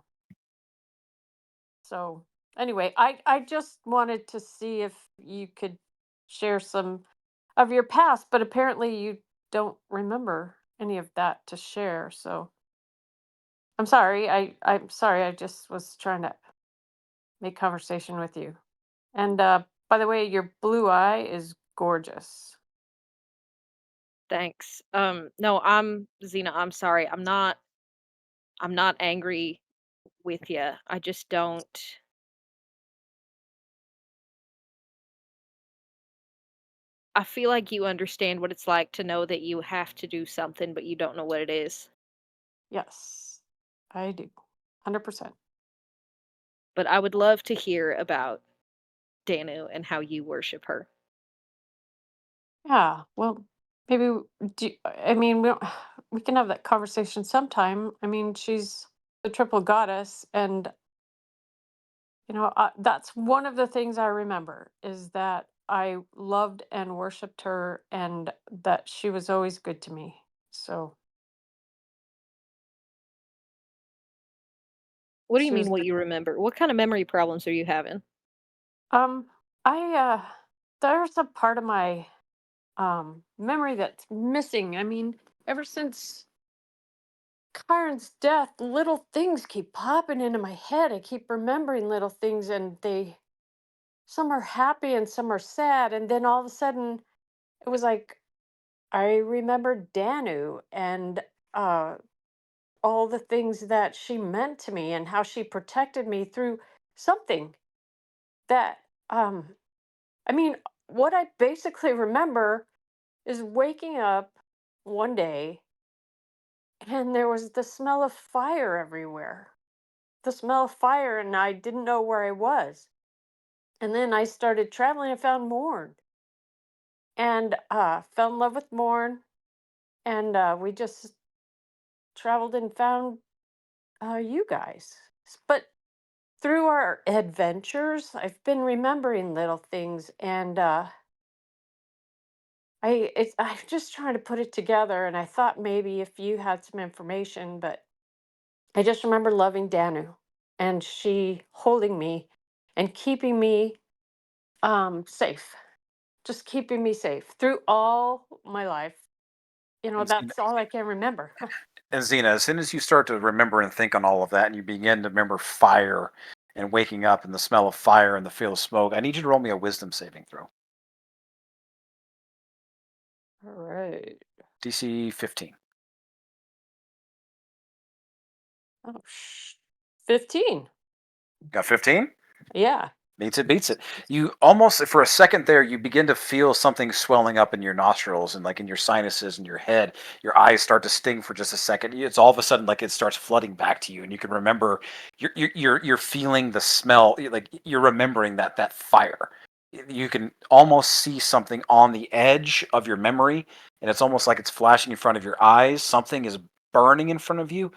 So anyway, I just wanted to see if you could share some of your past, but apparently you don't remember any of that to share. So I'm sorry. I'm sorry. I just was trying to make conversation with you. And by the way, your blue eye is gorgeous. Thanks. No, I'm Xena. I'm sorry. I'm not angry with you. I just don't. I feel like you understand what it's like to know that you have to do something, but you don't know what it is. Yes, I do. 100%. But I would love to hear about Danu and how you worship her. Yeah. Well, maybe I mean, we can have that conversation sometime. I mean, she's the triple goddess, and that's one of the things I remember is that I loved and worshipped her, and that she was always good to me. So What do you she mean was what you remember? What kind of memory problems are you having? um I there's a part of my memory that's missing. I mean, ever since Kyron's death, little things keep popping into my head. I keep remembering little things, and some are happy and some are sad. And then all of a sudden, it was like I remembered Danu and uh, all the things that she meant to me and how she protected me through something that, I mean, what I basically remember is waking up one day and there was the smell of fire everywhere. The smell of fire, and I didn't know where I was. And then I started traveling and found Morn, and fell in love with Morn, and we just traveled and found you guys. But through our adventures, I've been remembering little things, and I'm just trying to put it together. And I thought maybe if you had some information, but I just remember loving Danu, and she holding me and keeping me safe, just keeping me safe through all my life. And Xena, That's all I can remember. and Xena, as soon as you start to remember and think on all of that, and you begin to remember fire and waking up and the smell of fire and the feel of smoke, I need you to roll me a wisdom saving throw. All right. DC 15. Oh, 15. Got 15? Yeah. Beats it. You almost, for a second there, you begin to feel something swelling up in your nostrils and like in your sinuses and your head. Your eyes start to sting for just a second. It's all of a sudden like it starts flooding back to you, and you can remember. You're feeling the smell. Like you're remembering that fire. You can almost see something on the edge of your memory, and it's almost like it's flashing in front of your eyes. Something is burning in front of you.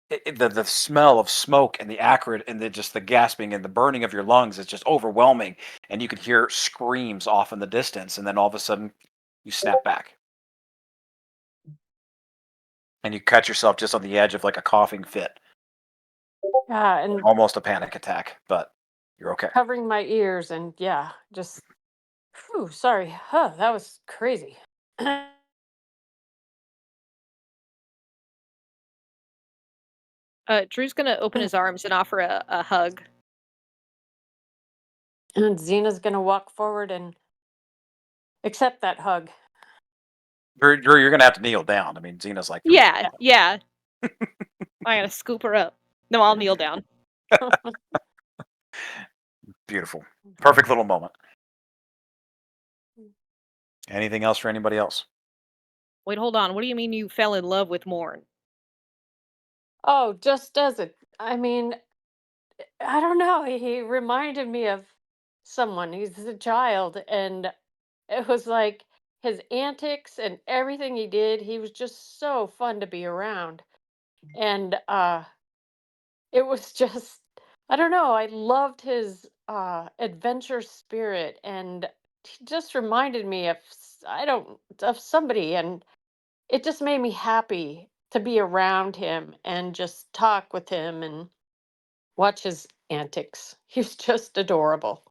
The smell of smoke and the acrid and just the gasping and the burning of your lungs is just overwhelming, and you can hear screams off in the distance, and then all of a sudden you snap back and you catch yourself just on the edge of like a coughing fit, Yeah, and almost a panic attack, but you're okay. covering my ears and yeah, just whew, sorry. Huh, that was crazy. Drew's gonna open his arms and offer a hug. And Xena's gonna walk forward and accept that hug. Drew, you're gonna have to kneel down. I mean, Xena's like, Yeah, yeah. I gotta scoop her up. No, I'll kneel down. beautiful, perfect little moment. Anything else for anybody else? Wait, hold on. What do you mean you fell in love with Morn? Oh, just as it. I mean, I don't know. He reminded me of someone. He's a child, and it was like his antics and everything he did. He was just so fun to be around, and it was just. I don't know. I loved his adventure spirit, and he just reminded me of I don't of somebody, and it just made me happy to be around him and just talk with him and watch his antics. He was just adorable.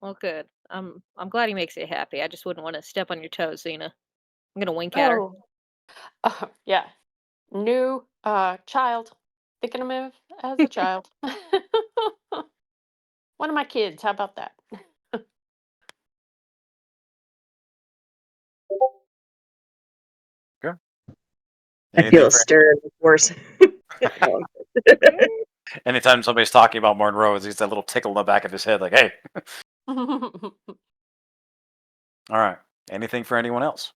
Well, good. I'm glad he makes you happy. I just wouldn't want to step on your toes, Xena. I'm gonna wink at her. Oh, yeah. New child. Thinking of him as a child. One of my kids. How about that? Good. I feel Anything a for stir in the force. anytime somebody's talking about Monroe, it's that little tickle in the back of his head, like, hey. All right. Anything for anyone else?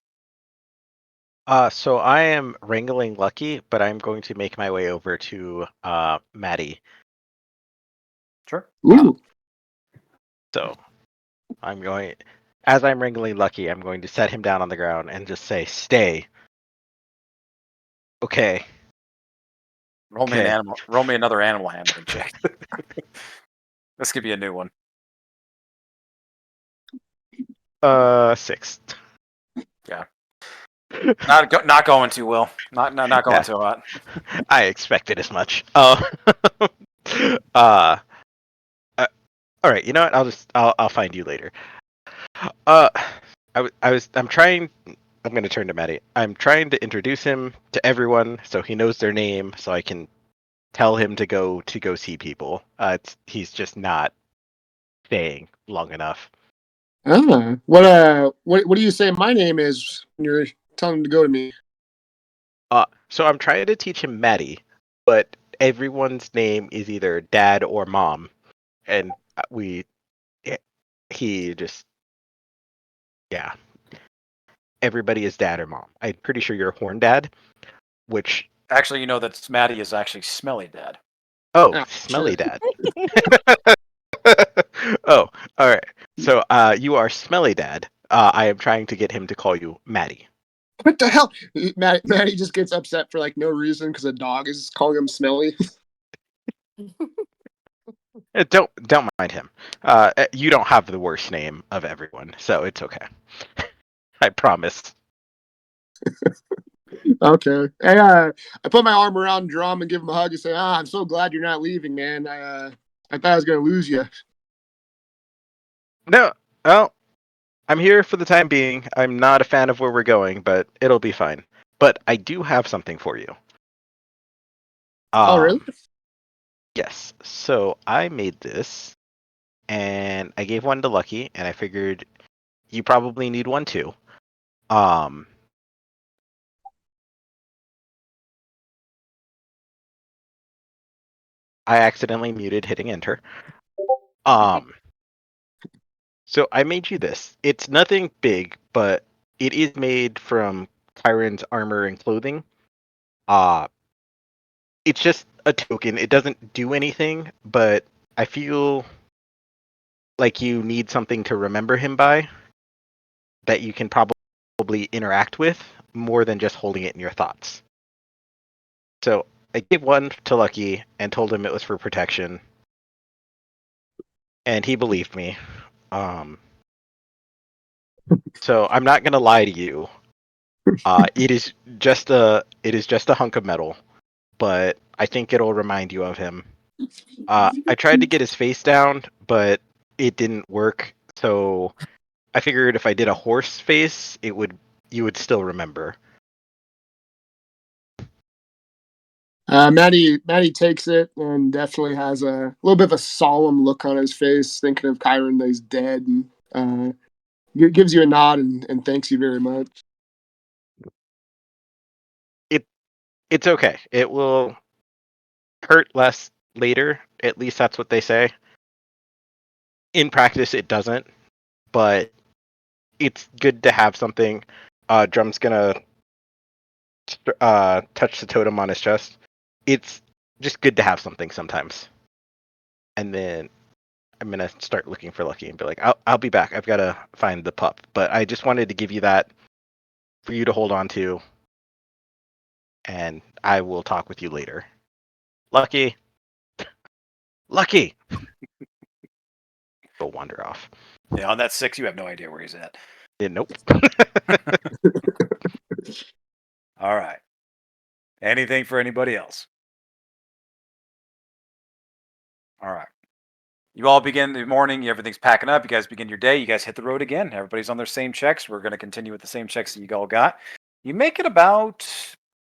So I am wrangling Lucky, but I'm going to make my way over to Maddie. Sure. Ooh. So I'm going, as I'm wrangling Lucky, I'm going to set him down on the ground and just say, "Stay." Okay. Roll me Okay. another animal handling check. This could be a new one. 6. Yeah. Not going too well. Not going Yeah. too hot. I expected as much. Uh, uh, all right. You know what? I'll find you later. Uh, I'm trying. I'm going to turn to Maddie. I'm trying to introduce him to everyone so he knows their name, so I can tell him to go see people. He's just not staying long enough. What do you say my name is when you're telling him to go to me? So I'm trying to teach him Maddie, but everyone's name is either dad or mom, and he just yeah. Everybody is dad or mom. I'm pretty sure you're Horn Dad, which Actually, you know that Maddie is actually Smelly Dad. oh, Ah, Smelly sure. Dad. Oh, all right. So you are Smelly Dad. I am trying to get him to call you Maddie. What the hell? Maddie just gets upset for like no reason because a dog is calling him smelly. Don't mind him. You don't have the worst name of everyone, so it's okay. I promise. Okay. Hey, I put my arm around Drum and give him a hug and say, "Ah, I'm so glad you're not leaving, man. I thought I was gonna lose you." No, well, I'm here for the time being. I'm not a fan of where we're going, but it'll be fine. But I do have something for you. Oh, really? Yes. So I made this, and I gave one to Lucky, and I figured you probably need one too. Um, I accidentally muted hitting enter. So I made you this. It's nothing big, but it is made from Kyron's armor and clothing. Uh it's just a token. It doesn't do anything, but I feel like you need something to remember him by that you can probably interact with more than just holding it in your thoughts. So I gave one to Lucky and told him it was for protection, and he believed me. So I'm not gonna lie to you. It is just a hunk of metal, but I think it'll remind you of him. I tried to get his face down, but it didn't work. So I figured if I did a horse face, you would still remember. Maddie takes it and definitely has a little bit of a solemn look on his face, thinking of Kyron that he's dead, and gives you a nod and thanks you very much. It's okay. It will hurt less later. At least that's what they say. In practice, it doesn't, but it's good to have something. Drum's gonna touch the totem on his chest. It's just good to have something sometimes. And then I'm gonna start looking for Lucky and be like, I'll be back. I've gotta find the pup. But I just wanted to give you that for you to hold on to, and I will talk with you later. Lucky. Lucky. Go wander off. Yeah, on that 6, you have no idea where he's at. Yeah, nope. All right. Anything for anybody else? All right. You all begin the morning. Everything's packing up. You guys begin your day. You guys hit the road again. Everybody's on their same checks. We're going to continue with the same checks that you all got. You make it about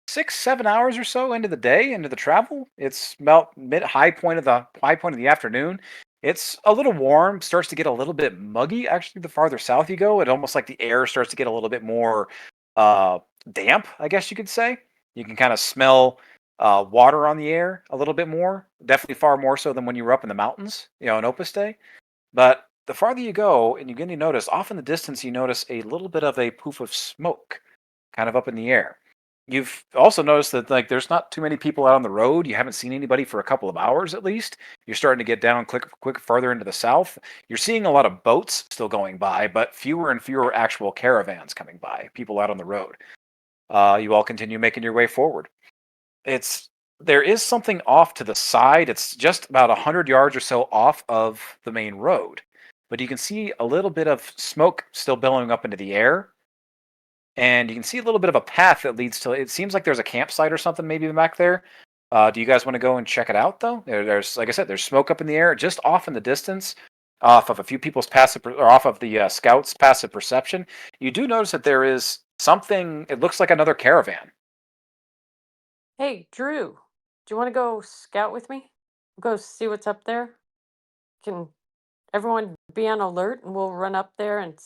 6-7 hours or so into the day, into the travel. It's about high point of the afternoon. It's a little warm. Starts to get a little bit muggy. Actually, the farther south you go, it almost like the air starts to get a little bit more damp, I guess you could say. You can kind of smell water on the air a little bit more. Definitely far more so than when you were up in the mountains, in Opus Day. But the farther you go, and you begin to notice, off in the distance, you notice a little bit of a poof of smoke, kind of up in the air. You've also noticed that there's not too many people out on the road. You haven't seen anybody for a couple of hours at least. You're starting to get down quick farther into the south. You're seeing a lot of boats still going by, but fewer and fewer actual caravans coming by, people out on the road. You all continue making your way forward. There is something off to the side. It's just about 100 yards or so off of the main road, but you can see a little bit of smoke still billowing up into the air, and you can see a little bit of a path that leads to. It seems like there's a campsite or something maybe back there. Do you guys want to go and check it out though? There's, like I said, there's smoke up in the air, just off in the distance, off of a few people's passive or off of the scouts' passive perception. You do notice that there is something. It looks like another caravan. Hey, Drew, do you want to go scout with me? Go see what's up there? Can everyone be on alert and we'll run up there and,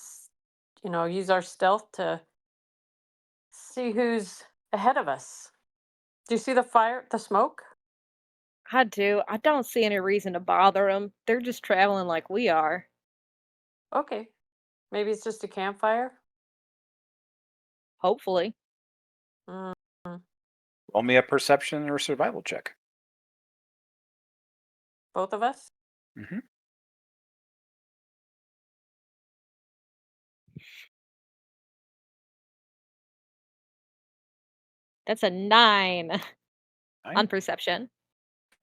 use our stealth to see who's ahead of us. Do you see the smoke? I do. I don't see any reason to bother them. They're just traveling like we are. Okay. Maybe it's just a campfire? Hopefully. Mm, Roll me a perception or survival check. both of us? Mm-hmm. That's a 9 on 9. perception.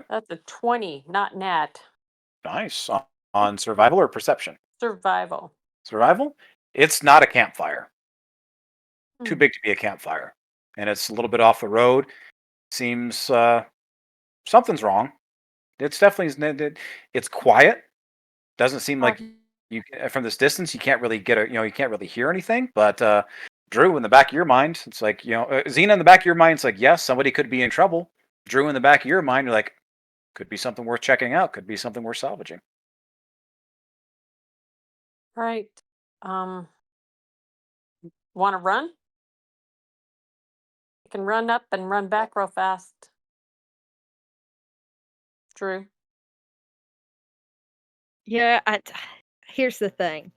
That's a 20, not nat. Nice. On survival or perception? Survival. Survival? It's not a campfire. Too Hmm. big to be a campfire. And it's a little bit off the road. Seems something's wrong. It's definitely it's quiet. Doesn't seem like you from this distance you can't really you can't really hear anything, but Drew, in the back of your mind, it's like, Xena, in the back of your mind, it's like, yes, somebody could be in trouble. Drew, in the back of your mind, you're like, could be something worth checking out, could be something worth salvaging. Right. Want to run? You can run up and run back real fast. Drew. Yeah, here's the thing.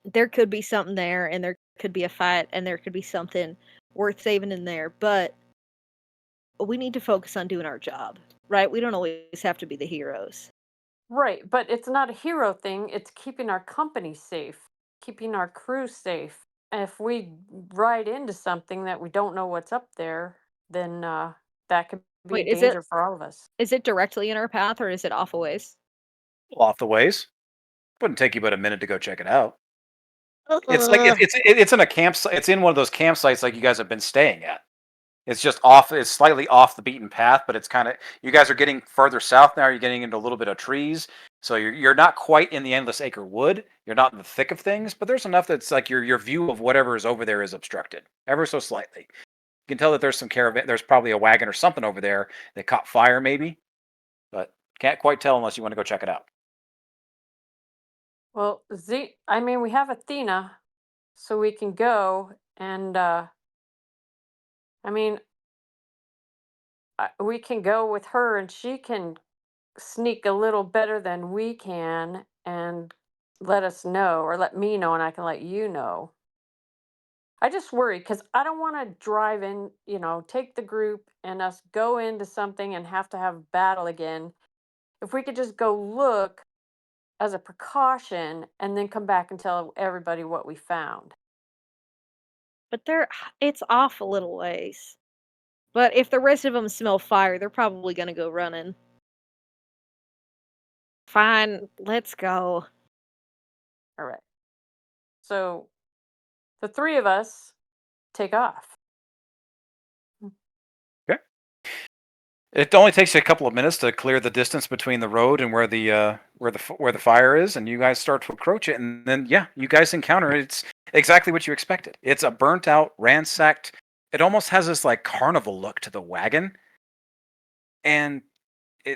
There could be something there, and there could be a fight, and there could be something worth saving in there, but we need to focus on doing our job, right? We don't always have to be the heroes. Right, but it's not a hero thing. It's keeping our company safe, keeping our crew safe. If we ride into something that we don't know what's up there, then that could be a Wait, is it danger for all of us. directly in our path, or is it off a ways? Off the ways. Wouldn't take you but a minute to go check it out. It's like it's in a campsite. It's in one of those campsites like you guys have been staying at. It's just off. It's slightly off the beaten path, but it's kind of. You guys are getting further south now. You're getting into a little bit of trees, so you're not quite in the endless acre wood. You're not in the thick of things, but there's enough that's like your view of whatever is over there is obstructed ever so slightly. You can tell that there's some caravan. There's probably a wagon or something over there that caught fire, maybe, but can't quite tell unless you want to go check it out. Well, I mean, we have Athena, so we can go and, I mean, we can go with her and she can sneak a little better than we can and let us know or let me know and I can let you know. I just worry because I don't want to drive in, take the group and us go into something and have to have battle again. If we could just go look as a precaution and then come back and tell everybody what we found. But it's off a little ways. But if the rest of them smell fire, they're probably gonna go running. Fine, let's go. All right. So the three of us take off. Okay. It only takes you a couple of minutes to clear the distance between the road and where the fire is, and you guys start to approach it, and then you guys encounter it. It's exactly what you expected. It's a burnt out, ransacked. It almost has this like carnival look to the wagon, and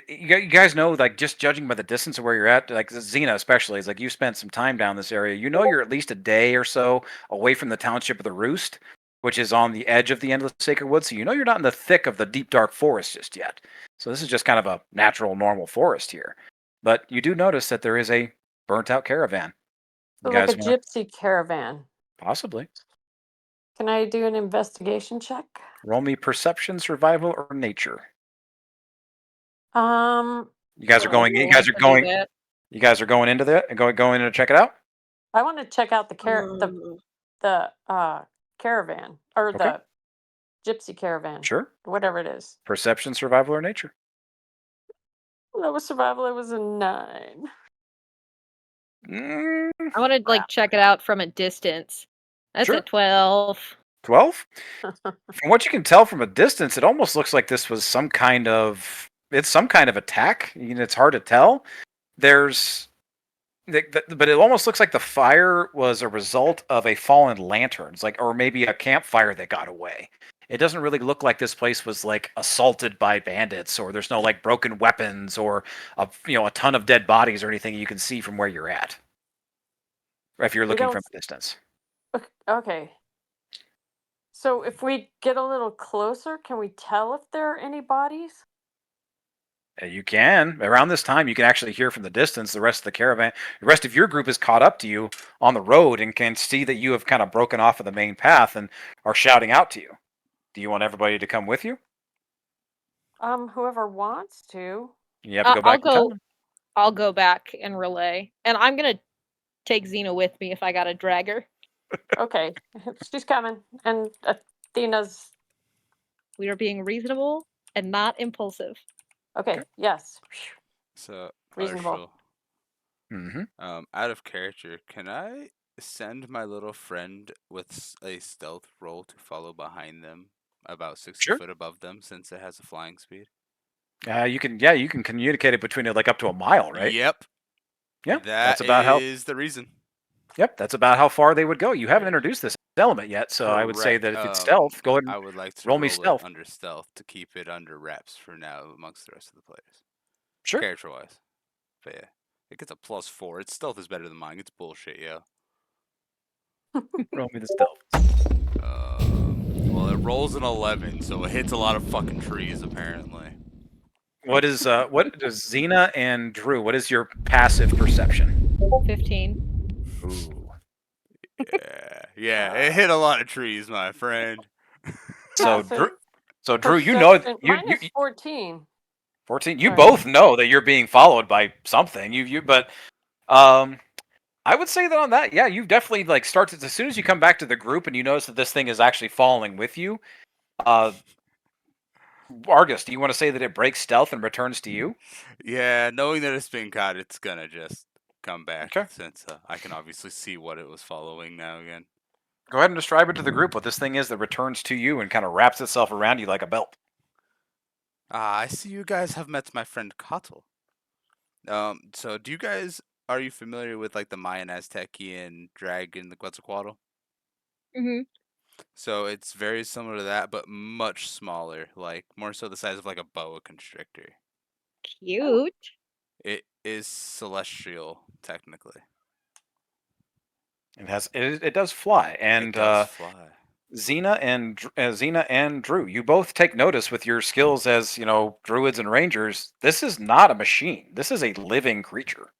you guys know, like, just judging by the distance of where you're at, like Xena especially, is like you spent some time down this area. You know you're at least a day or so away from the township of the Roost, which is on the edge of the endless sacred woods. So you know you're not in the thick of the deep dark forest just yet. So this is just kind of a natural, normal forest here. But you do notice that there is a burnt out caravan. You So like a guys want gypsy caravan. possibly Can I do an investigation check? roll me perception, survival, or nature. You guys are I'd going. You like guys are to do going. that. You guys are going into that and going in to check it out. I want to check out the Mm, caravan or Okay. the gypsy caravan, Sure. whatever it is. Perception, survival, or nature. That was survival. It was a 9. Mm, I want to like check it out from a distance. That's Sure. a 12. 12? From what you can tell from a distance, it almost looks like this was some kind of attack. It's hard to tell. But it almost looks like the fire was a result of a fallen lantern, or maybe a campfire that got away. It doesn't really look like this place was like assaulted by bandits, or there's no like broken weapons or a ton of dead bodies or anything you can see from where you're at. Or if you're looking from a distance. Okay. So if we get a little closer, can we tell if there are any bodies? You can. Around this time, you can actually hear from the distance the rest of the caravan. The rest of your group is caught up to you on the road and can see that you have kind of broken off of the main path and are shouting out to you. Do you want everybody to come with you? Whoever wants to. You have to go back in time. I'll go back and relay. And I'm gonna take Xena with me if I gotta drag her. Okay. She's coming. And Athena's. We are being reasonable and not impulsive. Okay. Yes. So, Reasonable. Marshall, out of character, can I send my little friend with a stealth roll to follow behind them about 60 Sure. foot above them since it has a flying speed? You can communicate it between it like up to a mile, right? Yep. Yeah, That is the reason. Yep, that's about how far they would go. You haven't introduced this element yet, so I would say that if it's stealth, go ahead and I would like to roll me it stealth. under stealth to keep it under wraps for now amongst the rest of the players. Sure. Character-wise. But yeah, it gets a +4. Its stealth is better than mine. It's bullshit, yo. Roll me the stealth. Well, it rolls an 11, so it hits a lot of fucking trees, apparently. What is what does Xena and Drew? What is your passive perception? 15. Ooh. Yeah, it hit a lot of trees, my friend. So Passive Drew, you know perception you minus 14. 14. You Sorry. both know that you're being followed by something. But I would say that on that, yeah, you definitely like starts as soon as you come back to the group and you notice that this thing is actually following with you. Argus, do you want to say that it breaks stealth and returns to you? Yeah, knowing that it's been caught, it's gonna just come back Okay. since I can obviously see what it was following now again. Go ahead and describe it to the group what this thing is that returns to you and kind of wraps itself around you like a belt. I see you guys have met my friend Cottle. So are you familiar with like the Mayan Aztecian dragon, the Quetzalcoatl? Mm-hmm. So it's very similar to that, but much smaller, like more so the size of like a boa constrictor. Cute. It is celestial, technically. It does fly, and It does fly. Xena and Drew, you both take notice with your skills as druids and rangers. This is not a machine. This is a living creature.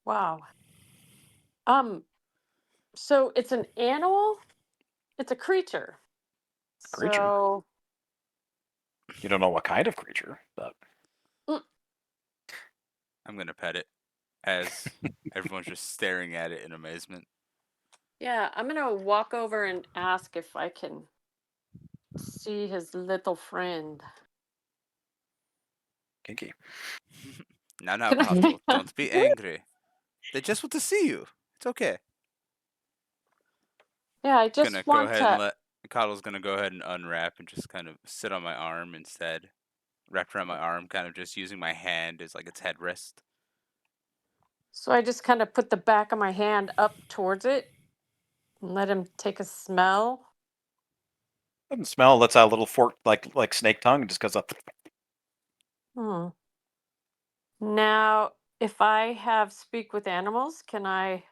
Wow. So it's an animal? It's a creature. Creature. So You don't know what kind of creature, but I'm gonna pet it as everyone's just staring at it in amazement. yeah, I'm gonna walk over and ask if I can see his little friend. kinky. Now, Can I- Cottle, don't be angry. They just want to see you. It's okay. Yeah, I just Gonna go want ahead and to. Cottle's gonna go ahead and unwrap and just kind of sit on my arm instead. Wrapped around my arm, kind of just using my hand as like its headrest. So I just kind of put the back of my hand up towards it and let him take a smell. Doesn't smell. Lets out a little fork like snake tongue and just goes up. Hmm. Now, if I have speak with animals, can I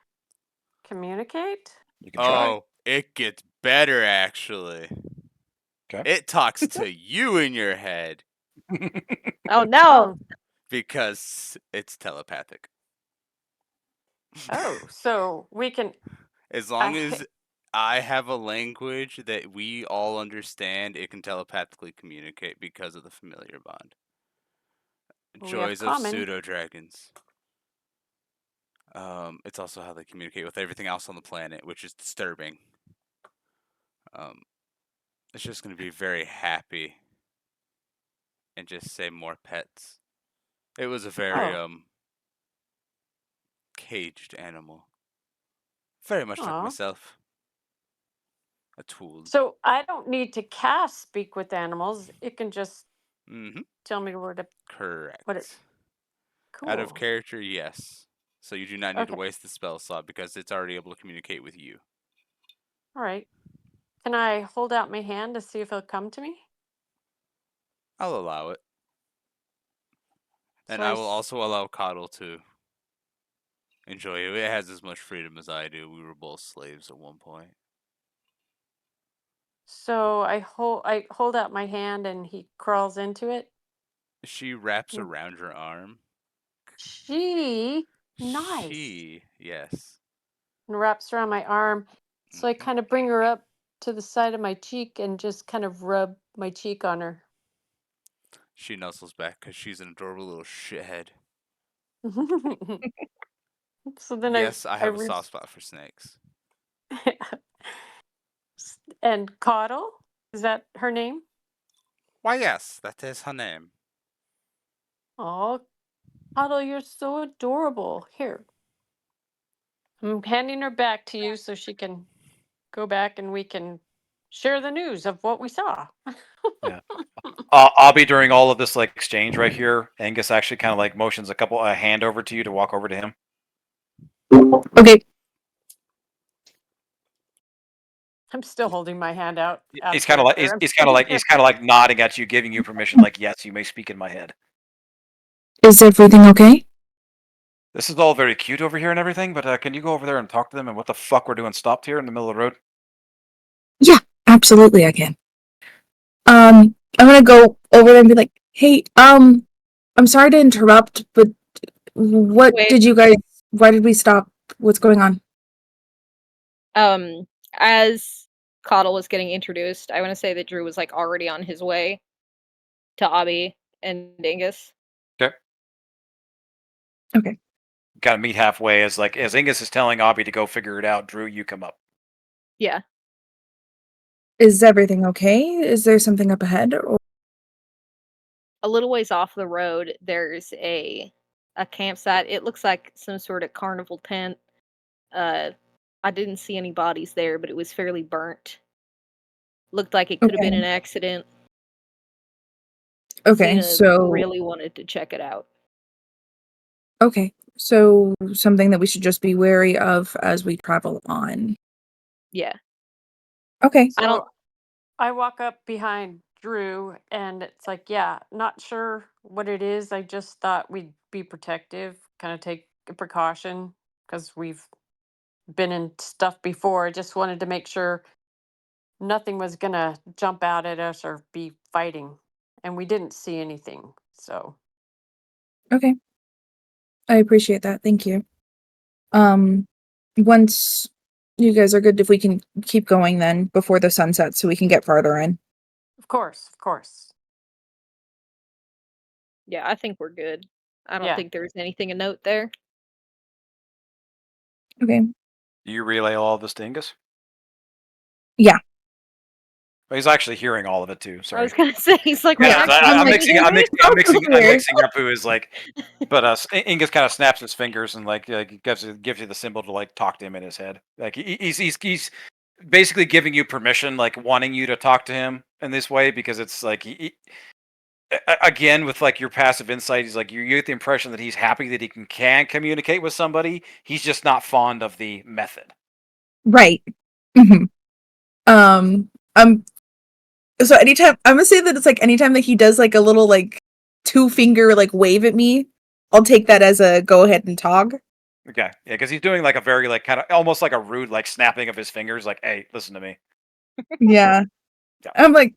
communicate? You can try. Oh, it gets better actually. Okay. It talks to you in your head Oh no. because it's telepathic. Oh, so we can. As long as I have a language that we all understand, it can telepathically communicate because of the familiar bond. We have Joys of common. pseudo dragons. It's also how they communicate with everything else on the planet, which is disturbing. It's just going to be very happy and just say more pets. It was a very Oh. caged animal, very much like Aw. myself. A tool. So I don't need to cast speak with animals. It can just Mm-hmm. tell me where to. Correct. Cool. Out of character, yes. So you do not need to Okay. waste the spell slot because it's already able to communicate with you. All right. Can I hold out my hand to see if he'll come to me? I'll allow it. And So I will also allow Coddle to enjoy it. It has as much freedom as I do. We were both slaves at one point. So I hold out my hand and he crawls into it. She wraps Mm. around your arm. Nice. She, yes. And wraps around my arm. So I kind of bring her up to the side of my cheek and just kind of rub my cheek on her. She nuzzles back because she's an adorable little shithead. So then Yes, I have a reach- soft spot for snakes. And Coddle, is that her name? Why, yes, that is her name. Oh, Coddle, you're so adorable. Here, I'm handing her back to you so she can go back and we can share the news of what we saw. Yeah. I'll be during all of this exchange right here. Angus actually kind of motions a hand over to you to walk over to him. Okay. I'm still holding my hand out. He's kind of like he's kind of like nodding at you, giving you permission. Like, yes, you may speak in my head. Is everything okay? This is all very cute over here and everything, but can you go over there and talk to them? And what the fuck we're doing stopped here in the middle of the road? Yeah, absolutely I can. I'm gonna go over there and be like, "Hey, I'm sorry to interrupt, but what Wait. did you guys? Why did we stop? What's going on?" As Coddle was getting introduced, I want to say that Drew was like already on his way to Abby and Dingus. Okay. Okay. Gotta meet halfway as Ingus is telling Abby to go figure it out. Drew, you come up. Yeah. Is everything okay? Is there something up ahead? Or... A little ways off the road, there's a campsite. It looks like some sort of carnival tent. I didn't see any bodies there, but it was fairly burnt. Looked like it could have been Okay. an accident. Okay, Xena so really wanted to check it out. okay, so something that we should just be wary of as we travel on. Yeah. Okay. I don't. So I walk up behind Drew and it's like, yeah, not sure what it is. I just thought we'd be protective, kind of take a precaution because we've been in stuff before. I just wanted to make sure nothing was going to jump out at us or be fighting. And we didn't see anything. So, Okay. I appreciate that. Thank you. Um, once you guys are good, if we can keep going then before the sun sets so we can get farther in. of course, of course. Yeah, I think we're good. I don't Yeah. think there's anything of note there. Okay. Do you relay all of this to Ingus? Yeah. Well, he's actually hearing all of it too. I Sorry. was gonna say he's like, Yeah, right I'm I'm like, mixing. "Is I'm it mixing. possible I'm here?" mixing up who is like. But Ingus kind of snaps his fingers and gives you the symbol to like talk to him in his head. Like he's basically giving you permission, like wanting you to talk to him in this way because it's like again with like your passive insight, he's like you get the impression that he's happy that he can communicate with somebody. He's just not fond of the method. Right. Mhm. So anytime I'm gonna say that it's like anytime that he does like a little like 2-finger like wave at me, I'll take that as a go ahead and talk. Okay, yeah, because he's doing like a very like kind of almost like a rude like snapping of his fingers, like, "Hey, listen to me." Yeah. Yeah. I'm like,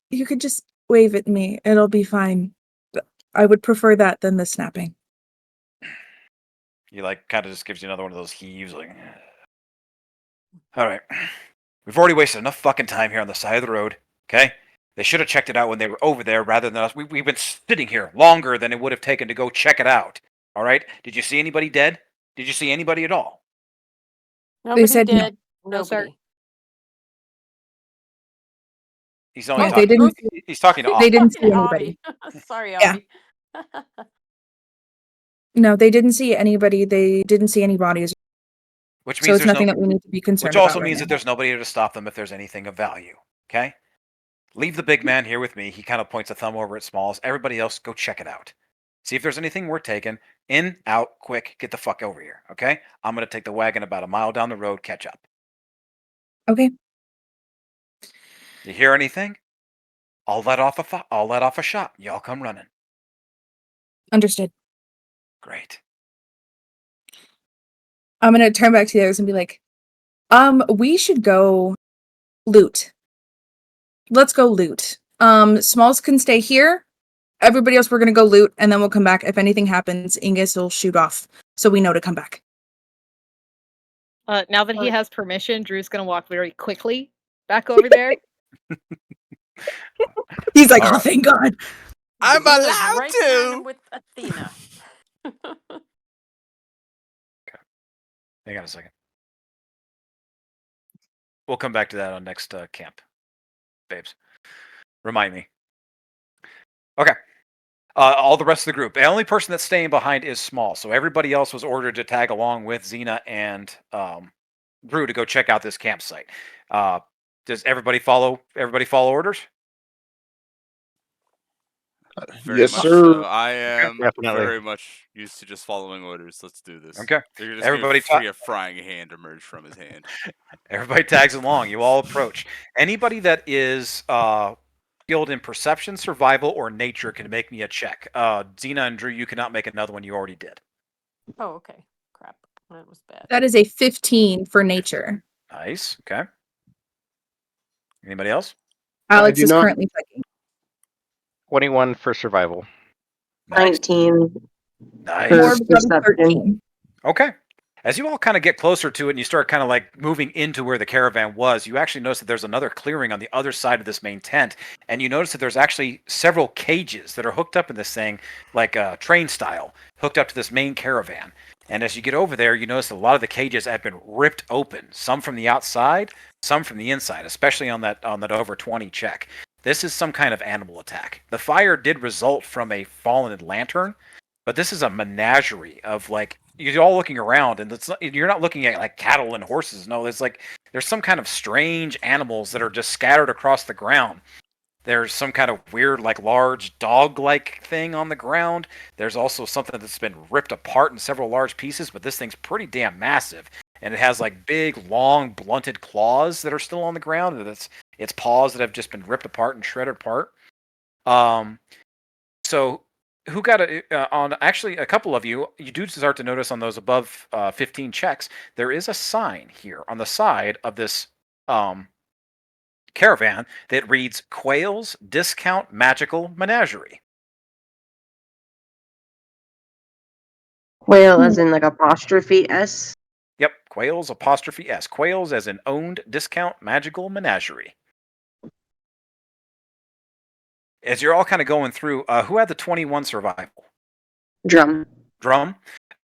you could just wave at me. It'll be fine. I would prefer that than the snapping." He like kind of just gives you another one of those heaves, like. All right, we've already wasted enough fucking time here on the side of the road. Okay, they should have checked it out when they were over there rather than us. We've been sitting here longer than it would have taken to go check it out. All right, did you see anybody dead? Did you see anybody at all? Nobody said no. did. No, sir. Nobody. He's only Yeah, talking. they didn't. He's talking to They Abby. didn't Talking see to anybody. Abby. Sorry, Yeah. Abby. No, they didn't see anybody. They didn't see any bodies. Which So means it's there's nothing no. that we need to be concerned Which also about right means now. that there's nobody here to stop them if there's anything of value. Okay, leave the big man here with me. He kind of points a thumb over at Smalls. Everybody else, go check it out. See if there's anything worth taking. In, out, quick. Get the fuck over here. Okay, I'm gonna take the wagon about a mile down the road. Catch up. Okay. You hear anything? I'll let off a shot. Y'all come running. Understood. Great. I'm gonna turn back to the others and be like, we should go loot. Let's go loot. Smalls can stay here. Everybody else, we're gonna go loot, and then we'll come back. If anything happens, Ingus will shoot off, so we know to come back. Now that he has permission, Drew's gonna walk very quickly back over there. He's like, All "Oh, right. thank God." I'm Zena's allowed right behind him to. with Athena. Hang on a second. We'll come back to that on next camp, babes. Remind me. Okay. All the rest of the group. The only person that's staying behind is Small. So everybody else was ordered to tag along with Xena and Brew to go check out this campsite. Does everybody follow orders? Very Yes, much sir. so. I am Definitely. very much used to just following orders. Let's do this. Okay. You're just Everybody going to see a frying hand emerge from his hand. Everybody tags along. You all approach. Anybody that is skilled in perception, survival, or nature can make me a check. Xena and Drew, you cannot make another one. You already did. Oh, okay. Crap. That was bad. That is a 15 for nature. Nice. Okay. Anybody else? Alex do is not. currently checking. 21 for survival. Nice. 19 Nice. for Morb got a perception. 13. Okay. As you all kind of get closer to it and you start kind of like moving into where the caravan was, you actually notice that there's another clearing on the other side of this main tent. And you notice that there's actually several cages that are hooked up in this thing, like train style, hooked up to this main caravan. And as you get over there, you notice that a lot of the cages have been ripped open, some from the outside, some from the inside, especially on that over 20 check. This is some kind of animal attack. The fire did result from a fallen lantern, but this is a menagerie of like you're all looking around, and you're not looking at like cattle and horses. No, there's some kind of strange animals that are just scattered across the ground. There's some kind of weird, like large dog-like thing on the ground. There's also something that's been ripped apart in several large pieces, but this thing's pretty damn massive, and it has like big, long, blunted claws that are still on the ground. And its paws that have just been ripped apart and shredded apart. So who got on actually a couple of you do start to notice on those above 15 checks, there is a sign here on the side of this caravan that reads Quail's Discount Magical Menagerie. Whale as in like apostrophe S. Yep, Quail's apostrophe S. Quail's as in owned discount magical menagerie. As you're all kind of going through, who had the 21 survival? Drum. Drum,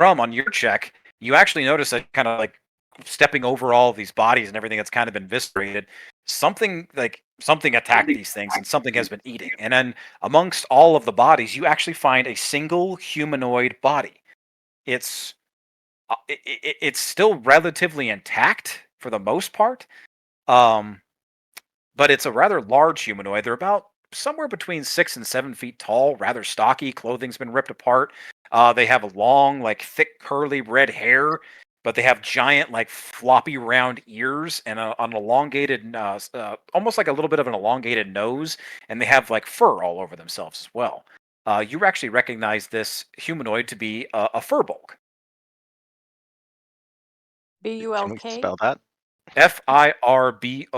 on your check, you actually notice that kind of like stepping over all of these bodies and everything that's kind of been eviscerated. Something attacked these things, and something has been eating. And then amongst all of the bodies, you actually find a single humanoid body. It's still relatively intact for the most part, but it's a rather large humanoid. They're about somewhere between 6 and 7 feet tall, rather stocky. Clothing's been ripped apart. They have long, like thick, curly red hair, but they have giant, like floppy, round ears and an elongated, almost like a little bit of an elongated nose. And they have like fur all over themselves as well. You actually recognize this humanoid to be a furbulk. Can we BULK? spell that? Firbolg.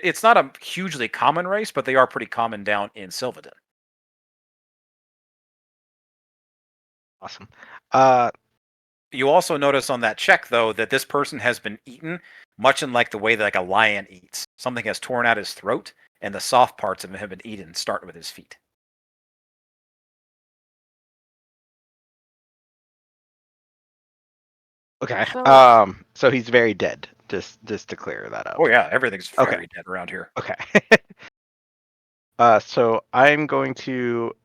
It's not a hugely common race, but they are pretty common down in Sylvaden. Awesome. You also notice on that check, though, that this person has been eaten, much in like the way that like a lion eats. Something has torn out his throat, and the soft parts of him have been eaten, starting with his feet. Okay. So- So he's very dead. Just to clear that up. Oh yeah, everything's Okay. very dead around here. Okay. So I'm going to,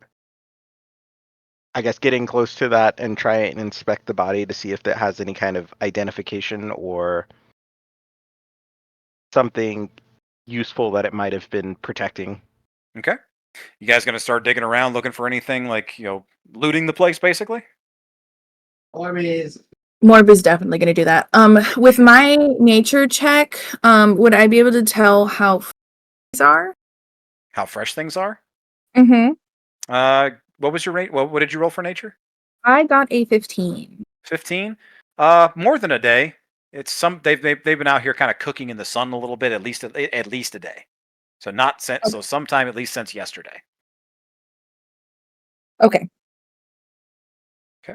I guess, getting close to that and try and inspect the body to see if it has any kind of identification or something useful that it might have been protecting. Okay. You guys gonna start digging around looking for anything like, looting the place basically? Morb is definitely going to do that. With my nature check, would I be able to tell how these are? How fresh things are? Mm-hmm. What was your rate? What did you roll for nature? I got a 15. 15? More than a day. It's they've been out here kind of cooking in the sun a little bit, at least a day. So not since so sometime at least since yesterday. Okay.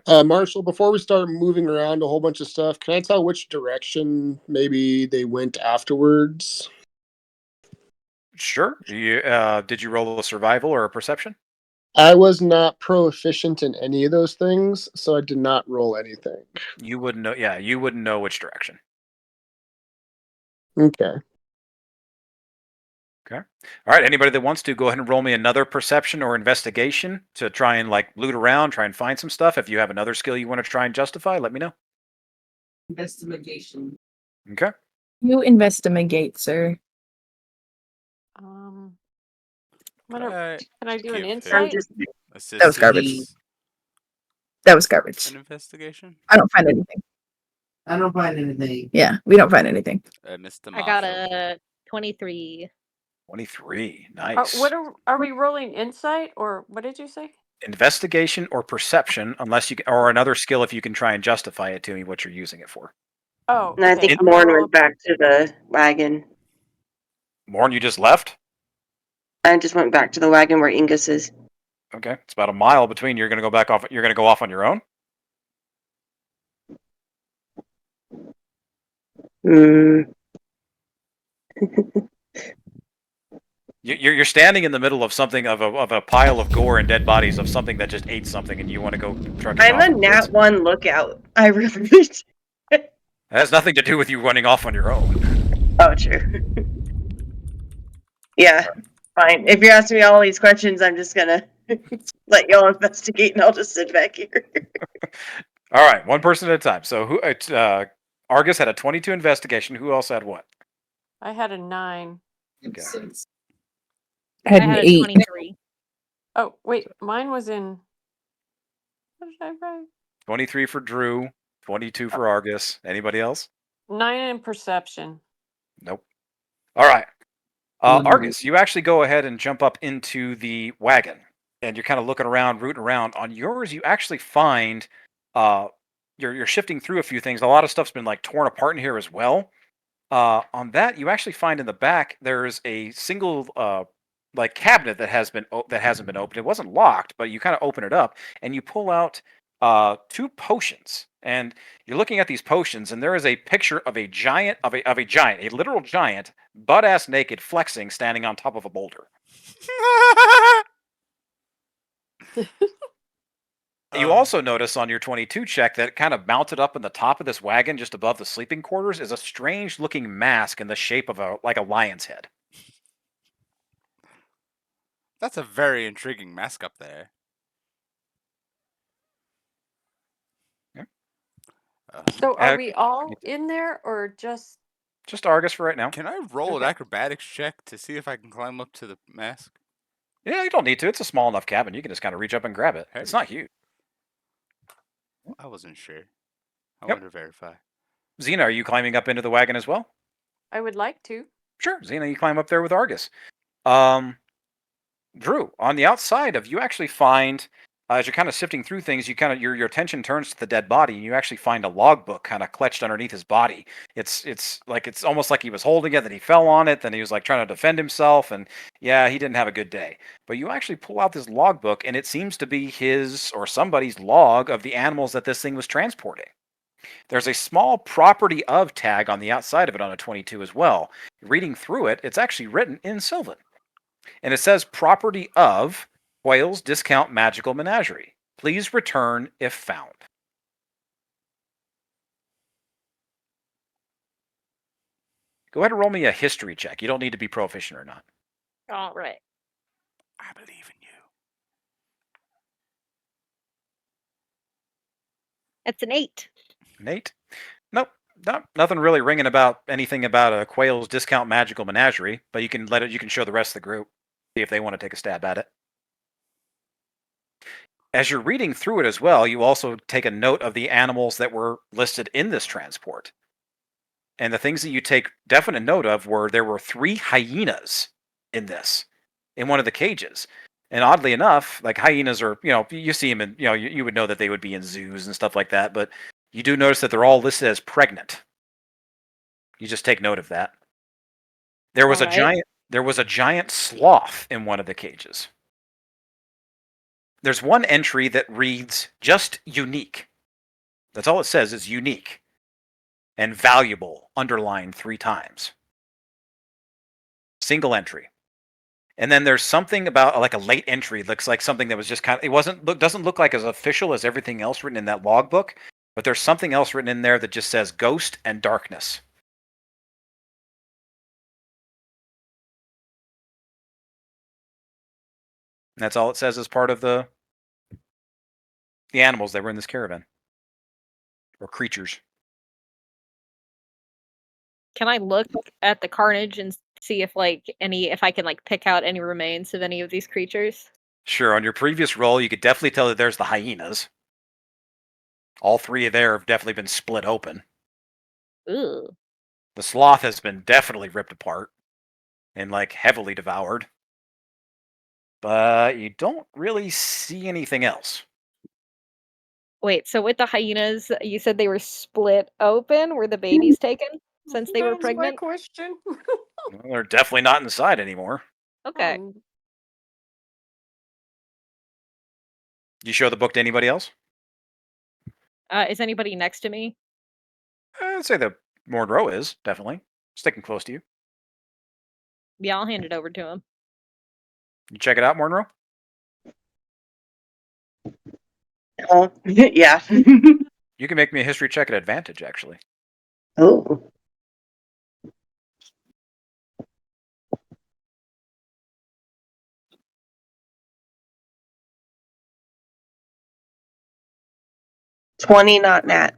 Marshall, before we start moving around a whole bunch of stuff, can I tell which direction maybe they went afterwards? Sure. Did you roll a survival or a perception? I was not proficient in any of those things, so I did not roll anything. You wouldn't know. Yeah, you wouldn't know which direction. Okay. Okay. All right. Anybody that wants to go ahead and roll me another perception or investigation to try and like loot around, try and find some stuff. If you have another skill you want to try and justify, let me know. Investigation. Okay. You investigate, sir. Can Could I do an give insight? That was garbage. assistance That was garbage. An investigation? I don't find anything. I don't find anything. Yeah, we don't find anything. Mr. I got Marshall. a 23. 23. Nice. Are we rolling insight or what did you say? Investigation or perception, unless you can, or another skill if you can try and justify it to me what you're using it for. Oh, And I okay. think I'm gonna Morn roll went back to the wagon. Morn, you just left? I just went back to the wagon where Ingus is. Okay, it's about a mile between. You're gonna go back off. You're gonna go off on your own. Hmm. You're standing in the middle of something of a pile of gore and dead bodies of something that just ate something, and you want to go trucking I'm off. a nat 1 lookout. I really. It has nothing to do with you running off on your own. Oh, true. Yeah, fine. If you're asking me all these questions, I'm just gonna let y'all investigate, and I'll just sit back here. All right, one person at a time. So who? Argus had a 22 investigation. Who else had what? I had a 9. Okay. I had I an had a 8. 23. Oh, wait, mine was in. What did I write? 23 for Drew. 22 for Argus. Anybody else? 9 in perception. Nope. All right. Argus, you actually go ahead and jump up into the wagon, and you're kind of looking around, rooting around. On yours, you actually find you're shifting through a few things. A lot of stuff's been like torn apart in here as well. On that, you actually find in the back there's a single like cabinet that hasn't been opened. It wasn't locked, but you kind of open it up and you pull out 2 potions. And you're looking at these potions, and there is a picture of a giant, a literal giant, butt ass naked, flexing, standing on top of a boulder. You also notice on your 22 check that kind of mounted up in the top of this wagon, just above the sleeping quarters, is a strange looking mask in the shape of a lion's head. That's a very intriguing mask up there. Yeah. So are we all in there or just Argus for right now? Can I roll an Okay. acrobatics check to see if I can climb up to the mask? Yeah, you don't need to. It's a small enough cabin. You can just kind of reach up and grab it. Hey. It's not huge. I wasn't sure. I Yep. wanted to verify. Xena, are you climbing up into the wagon as well? I would like to? Sure, Xena, you climb up there with Argus. Drew, on the outside of you actually find, as you're kind of sifting through things, you kind of your attention turns to the dead body, and you actually find a logbook kind of clutched underneath his body. It's almost like he was holding it, then he fell on it, then he was like trying to defend himself, and yeah, he didn't have a good day. But you actually pull out this logbook, and it seems to be his or somebody's log of the animals that this thing was transporting. There's a small property of tag on the outside of it on a 22 as well. Reading through it, it's actually written in Sylvan. And it says property of Whales Discount Magical Menagerie. Please return if found. Go ahead and roll me a history check. You don't need to be proficient or not. All right. I believe in you. It's an 8. Nate? Nope. Nothing really ringing about anything about a Quail's Discount Magical Menagerie, but you can show the rest of the group, see if they want to take a stab at it. As you're reading through it as well, you also take a note of the animals that were listed in this transport. And the things that you take definite note of there were 3 hyenas in one of the cages. And oddly enough, like hyenas are, you see them in, you would know that they would be in zoos and stuff like that, but you do notice that they're all listed as pregnant. You just take note of that. There was a giant sloth in one of the cages. There's one entry that reads just unique. That's all it says is unique. And valuable, underlined 3 times. Single entry. And then there's something about like a late entry. Looks like something that was just doesn't look like as official as everything else written in that logbook. But there's something else written in there that just says ghost and darkness. And that's all it says as part of the animals that were in this caravan. Or creatures. Can I look at the carnage and see if if I can pick out any remains of any of these creatures? Sure, on your previous roll, you could definitely tell that there's the hyenas. All 3 of there have definitely been split open. Ooh. The sloth has been definitely ripped apart and heavily devoured. But you don't really see anything else. Wait, so with the hyenas, you said they were split open? Were the babies taken since they were That's my pregnant? question. Well, they're definitely not inside anymore. Okay. You show the book to anybody else? Is anybody next to me? I'd say that Monroe is, definitely. Sticking close to you. Yeah, I'll hand it over to him. You check it out, Monroe? Oh, yeah. You can make me a history check at advantage, actually. Oh. $20, not nat.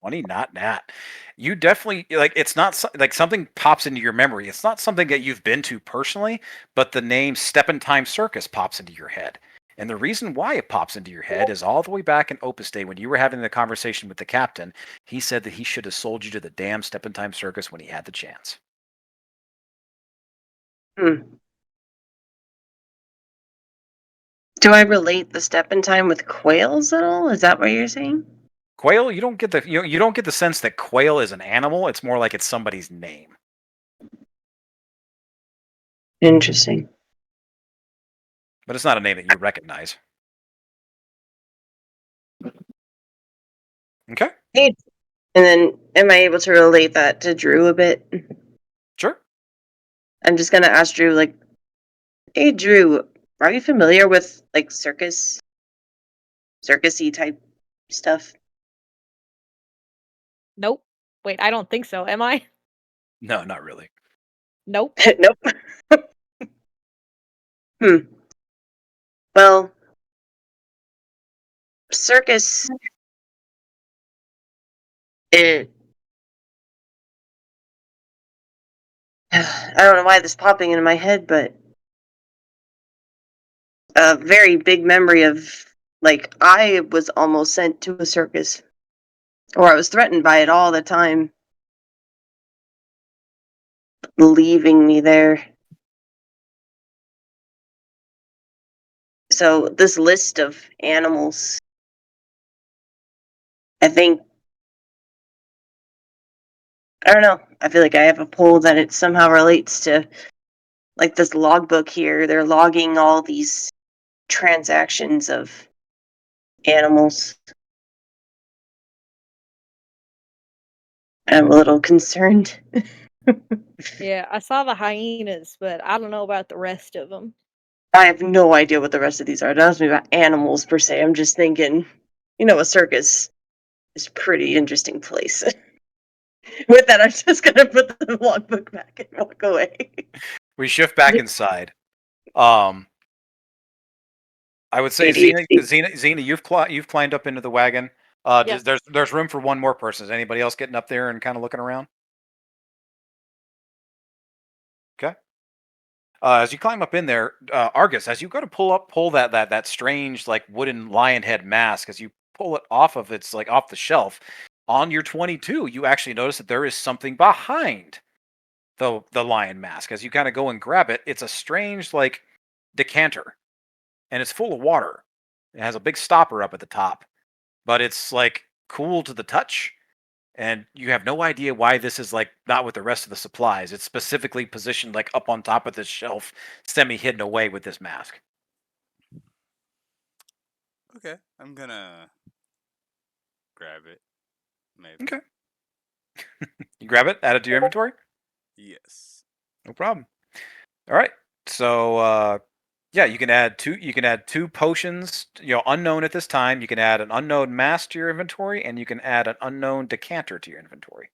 20, not nat. You definitely, like, it's not like something pops into your memory. It's not something that you've been to personally, but the name Step in Time Circus pops into your head. And the reason why it pops into your head is all the way back in Opus Day when you were having the conversation with the captain. He said that he should have sold you to the damn Step in Time Circus when he had the chance. Hmm. Do I relate the step in time with quails at all? Is that what you're saying? Quail, you don't get the sense that quail is an animal. It's more like it's somebody's name. Interesting. But it's not a name that you recognize. Okay. Hey. And then, am I able to relate that to Drew a bit? Sure. I'm just gonna ask Drew, like, hey, Drew, are you familiar with, like, circusy type stuff? Nope. Wait, I don't think so. Am I? No, not really. Nope. Nope. Well, circus, it, I don't know why this is popping into my head, but a very big memory of, like, I was almost sent to a circus, or I was threatened by it all the time, leaving me there. So this list of animals, I think, I don't know, I feel like I have a pull that it somehow relates to, like, this logbook here. They're logging all these transactions of animals. I'm a little concerned. Yeah, I saw the hyenas, but I don't know about the rest of them. I have no idea what the rest of these are. Don't ask me about animals per se. I'm just thinking, a circus is a pretty interesting place. With that, I'm just gonna put the logbook back and walk away. We shift back inside. I would say ADHD. Xena, you've climbed up into the wagon. Yes. There's room for one more person. Is anybody else getting up there and kind of looking around? Okay. As you climb up in there, Argus, as you go to pull that strange like wooden lion head mask, as you pull it off of its like off the shelf, on your 22, you actually notice that there is something behind the lion mask. As you kind of go and grab it, it's a strange like decanter, and it's full of water. It has a big stopper up at the top, but it's like cool to the touch. And you have no idea why this is like not with the rest of the supplies. It's specifically positioned like up on top of this shelf, semi hidden away with this mask. Okay, I'm gonna grab it. Maybe. Okay. You grab it, add it to your inventory? Yes. No problem. All right. So yeah, you can add two potions, unknown at this time. You can add an unknown mask to your inventory, and you can add an unknown decanter to your inventory.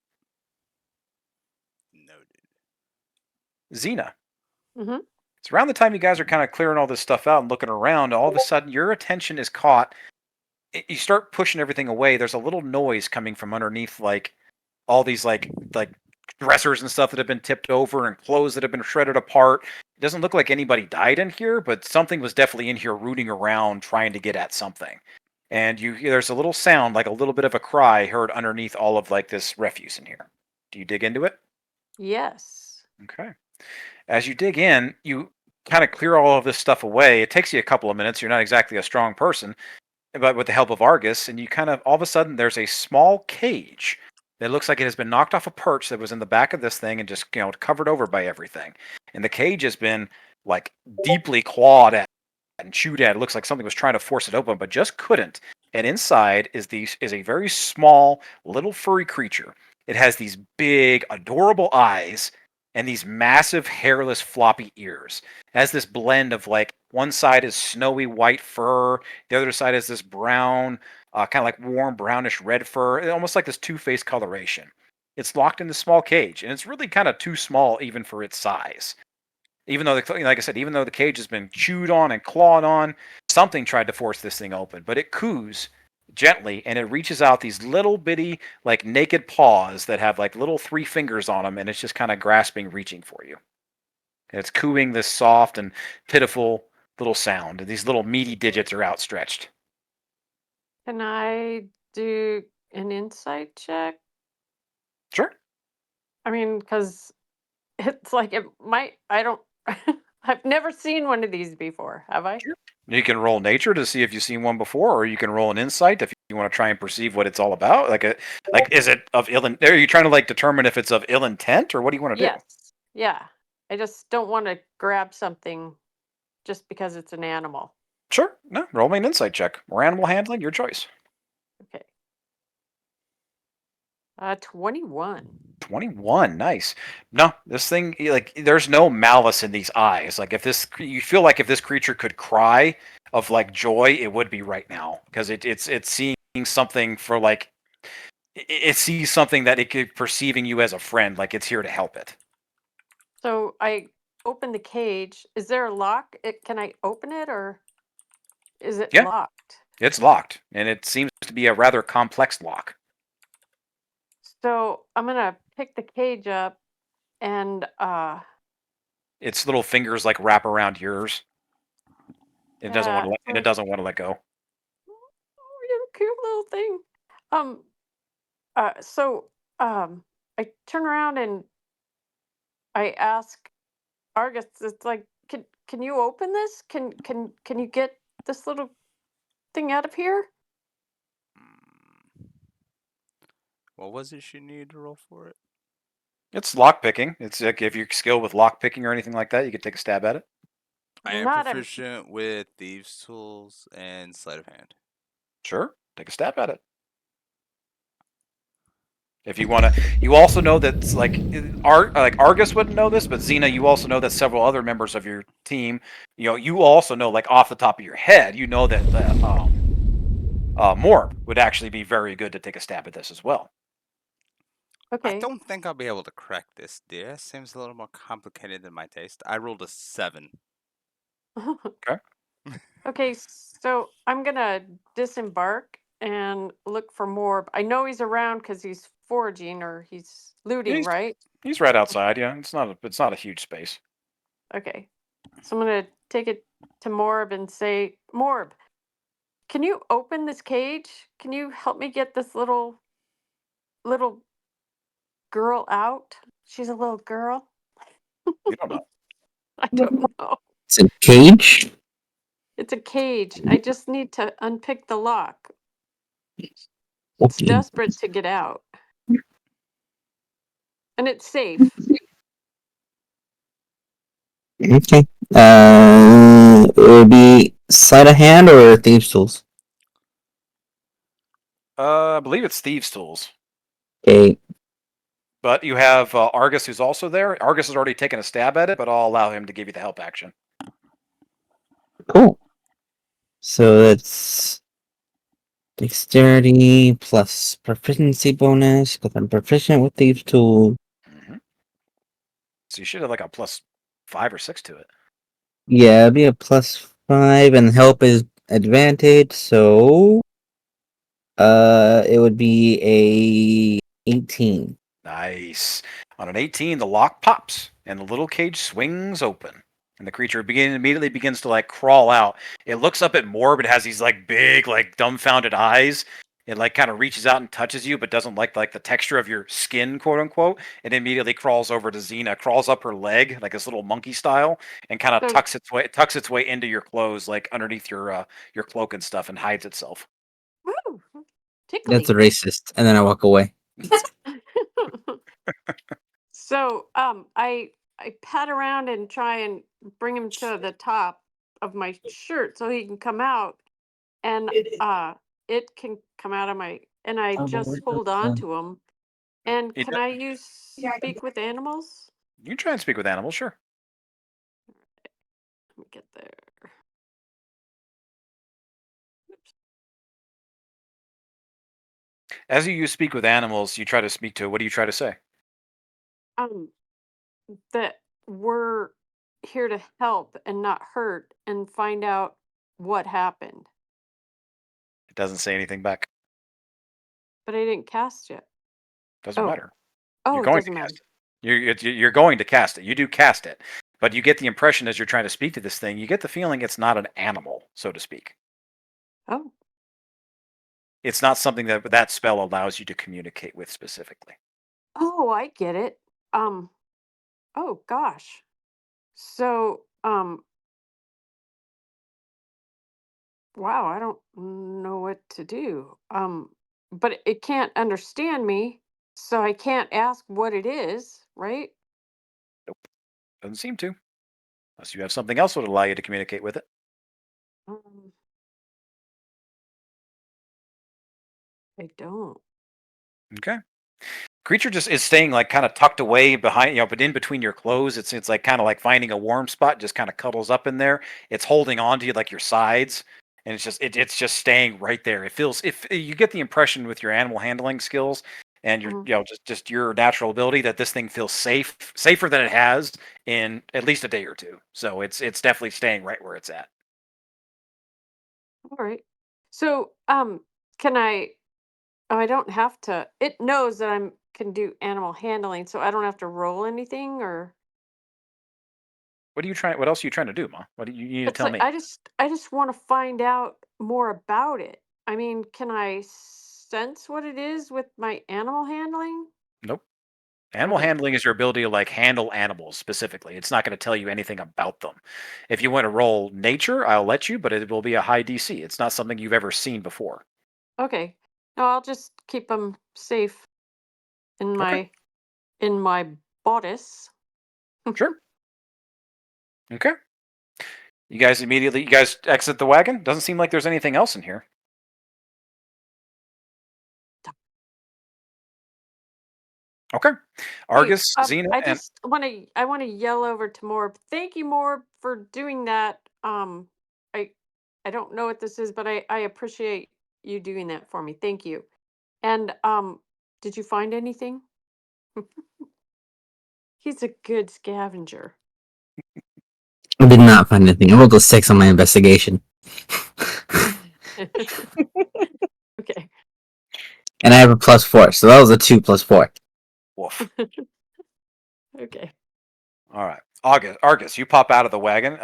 Noted. Xena. Mm-hmm. It's around the time you guys are kind of clearing all this stuff out and looking around, all of a sudden your attention is caught. You start pushing everything away. There's a little noise coming from underneath, like all these like dressers and stuff that have been tipped over and clothes that have been shredded apart. It doesn't look like anybody died in here, but something was definitely in here rooting around trying to get at something. And there's a little sound, like a little bit of a cry heard underneath all of like this refuse in here. Do you dig into it? Yes. Okay. As you dig in, you kind of clear all of this stuff away. It takes you a couple of minutes. You're not exactly a strong person, but with the help of Argus, and you kind of all of a sudden there's a small cage that looks like it has been knocked off a perch that was in the back of this thing and just covered over by everything. And the cage has been like deeply clawed at. and chewed at. It looks like something was trying to force it open, but just couldn't. And inside is a very small, little furry creature. It has these big, adorable eyes and these massive, hairless, floppy ears. It has this blend of like one side is snowy white fur, the other side is this brown, kind of like warm brownish red fur, almost like this two-faced coloration. It's locked in this small cage, and it's really kind of too small even for its size. Even though, like I said, even though the cage has been chewed on and clawed on, something tried to force this thing open. But it coos gently, and it reaches out these little bitty, like naked paws that have like little 3 fingers on them, and it's just kind of grasping, reaching for you. And it's cooing this soft and pitiful little sound, and these little meaty digits are outstretched. Can I do an insight check? Sure. I mean, because it's like it might. I don't. I've never seen one of these before. Have I? Sure. You can roll nature to see if you've seen one before, or you can roll an insight if you want to try and perceive what it's all about. Like is it of ill? Are you trying to like determine if it's of ill intent, or what do you want to do? Yes. Yeah. I just don't want to grab something just because it's an animal. Sure. No, roll me an insight check or animal handling, your choice. Okay. 21. 21, nice. No, this thing like there's no malice in these eyes. Like you feel like if this creature could cry of like joy, it would be right now because it's seeing something for like it sees something that it could perceiving you as a friend, like it's here to help it. So I open the cage. Is there a lock? Can I open it or is it Yeah. locked? It's locked, and it seems to be a rather complex lock. So I'm gonna pick the cage up and Its little fingers like wrap around yours. It doesn't want yeah. to and it doesn't want to let go. Oh, you're a cute little thing. Um so I turn around and I ask Argus, it's like, can you open this? Can you get this little thing out of here? What was it she needed to roll for it? It's lock picking. It's like if you're skilled with lock picking or anything like that, you could take a stab at it. I am Not a proficient with thieves' tools and sleight of hand. Sure, take a stab at it. If you want to, you also know that like Argus wouldn't know this, but Xena, you also know that several other members of your team, you also know like off the top of your head, you know that Morb would actually be very good to take a stab at this as well. I okay. don't think I'll be able to crack this, dear. Seems a little more complicated than my taste. I rolled a 7. Okay. Okay, so I'm gonna disembark and look for Morb. I know he's around because he's foraging or he's looting, He's, right? he's right outside. Yeah, it's not a huge space. Okay. So I'm gonna take it to Morb and say, Morb, can you open this cage? Can you help me get this little girl out? She's a little girl. You don't know. I don't know. It's a cage. It's a cage. I just need to unpick the lock. It's Okay. desperate to get out. And it's safe. Okay. It would be sleight of hand or thieves' tools. I believe it's thieves' tools. Okay. But you have Argus, who's also there. Argus has already taken a stab at it, but I'll allow him to give you the help action. Cool. So that's dexterity plus proficiency bonus because I'm proficient with thieves' tool. Mm-hmm. So you should have like a +5 or 6 to it. Yeah, it'd be a +5, and help is advantage. So, it would be a 18. Nice. On an 18, the lock pops and the little cage swings open. And the creature immediately begins to like crawl out. It looks up at Morb. It has these like big, like dumbfounded eyes. It like kind of reaches out and touches you, but doesn't like the texture of your skin, quote unquote. It immediately crawls over to Xena, crawls up her leg like this little monkey style, and kind of So- tucks its way into your clothes, like underneath your cloak and stuff, and hides itself. Woo! Tickly. That's a racist. And then I walk away. So I pat around and try and bring him to the top of my shirt so he can come out, and it can come out of my, and I Oh, but just we're hold not on done. to him. And It can I use speak with animals? You can try and speak with animals, sure. Let me get there. Oops. As you speak with animals, you try to speak to. What do you try to say? That we're here to help and not hurt and find out what happened. It doesn't say anything back. But I didn't cast yet. Doesn't Oh, matter. oh, You're it going to doesn't matter. cast it. You're going to cast it. You do cast it, but you get the impression as you're trying to speak to this thing, you get the feeling it's not an animal, so to speak. Oh, It's not something that that spell allows you to communicate with specifically. oh, I get it. Oh gosh. So, wow, I don't know what to do. But it can't understand me, so I can't ask what it is, right? Nope, doesn't seem to, unless you have something else that would allow you to communicate with it. Um, I don't. Okay. Creature just is staying like kind of tucked away behind, but in between your clothes. It's like kind of like finding a warm spot, just kind of cuddles up in there. It's holding on to you like your sides, and it's just staying right there. It feels, if you get the impression with your animal handling skills and your Mhm. just your natural ability, that this thing feels safer than it has in at least a day or two. So it's definitely staying right where it's at. All right. So, can I? Oh, I don't have to. It knows that I'm can do animal handling, so I don't have to roll anything, or What are you trying? What else are you trying to do, Ma? What do you need to it's tell like me? I just want to find out more about it. I mean, can I sense what it is with my animal handling? Nope. Animal Okay. handling is your ability to like handle animals specifically. It's not going to tell you anything about them. If you want to roll nature, I'll let you, but it will be a high DC. It's not something you've ever seen before. Okay. No, I'll just keep them safe in Okay, my bodice. sure. Okay. You guys exit the wagon. Doesn't seem like there's anything else in here. Okay. Hey, Argus, Xena, and I want to yell over to Morb. Thank you, Morb, for doing that. I I don't know what this is, but I appreciate you doing that for me. Thank you. And did you find anything? He's a good scavenger. I did not find anything. I rolled a 6 on my investigation. Okay. And I have a +4, so that was a 2 + 4. woof. Okay. All right. Argus, you pop out of the wagon.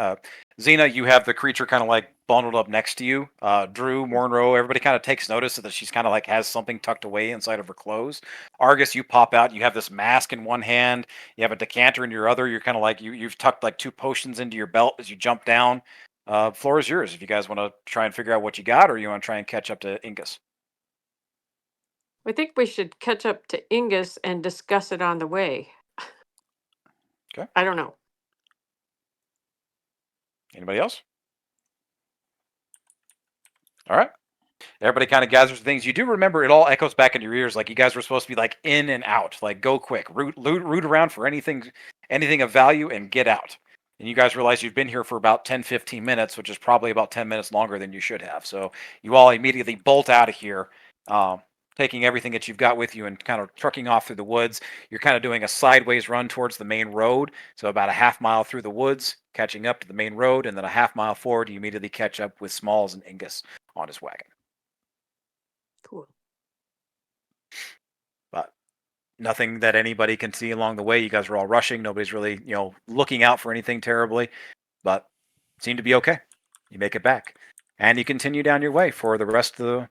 Xena, you have the creature kind of like bundled up next to you. Drew, Mornrow, everybody kind of takes notice that she's kind of like has something tucked away inside of her clothes. Argus, you pop out. You have this mask in one hand. You have a decanter in your other. You're kind of like you've tucked like 2 potions into your belt as you jump down. Floor is yours if you guys want to try and figure out what you got, or you want to try and catch up to Ingus. I think we should catch up to Ingus and discuss it on the way. Okay. I don't know. Anybody else? All right. Everybody kind of gathers things. You do remember it all echoes back in your ears, like you guys were supposed to be like in and out, like go quick, root around for anything of value, and get out. And you guys realize you've been here for about 10, 15 minutes, which is probably about 10 minutes longer than you should have. So you all immediately bolt out of here, taking everything that you've got with you and kind of trucking off through the woods. You're kind of doing a sideways run towards the main road. So about a half mile through the woods, catching up to the main road, and then a half mile forward, you immediately catch up with Smalls and Ingus on his wagon. Cool. But nothing that anybody can see along the way. You guys are all rushing. Nobody's really, looking out for anything terribly, but seem to be okay. You make it back, and you continue down your way for the rest of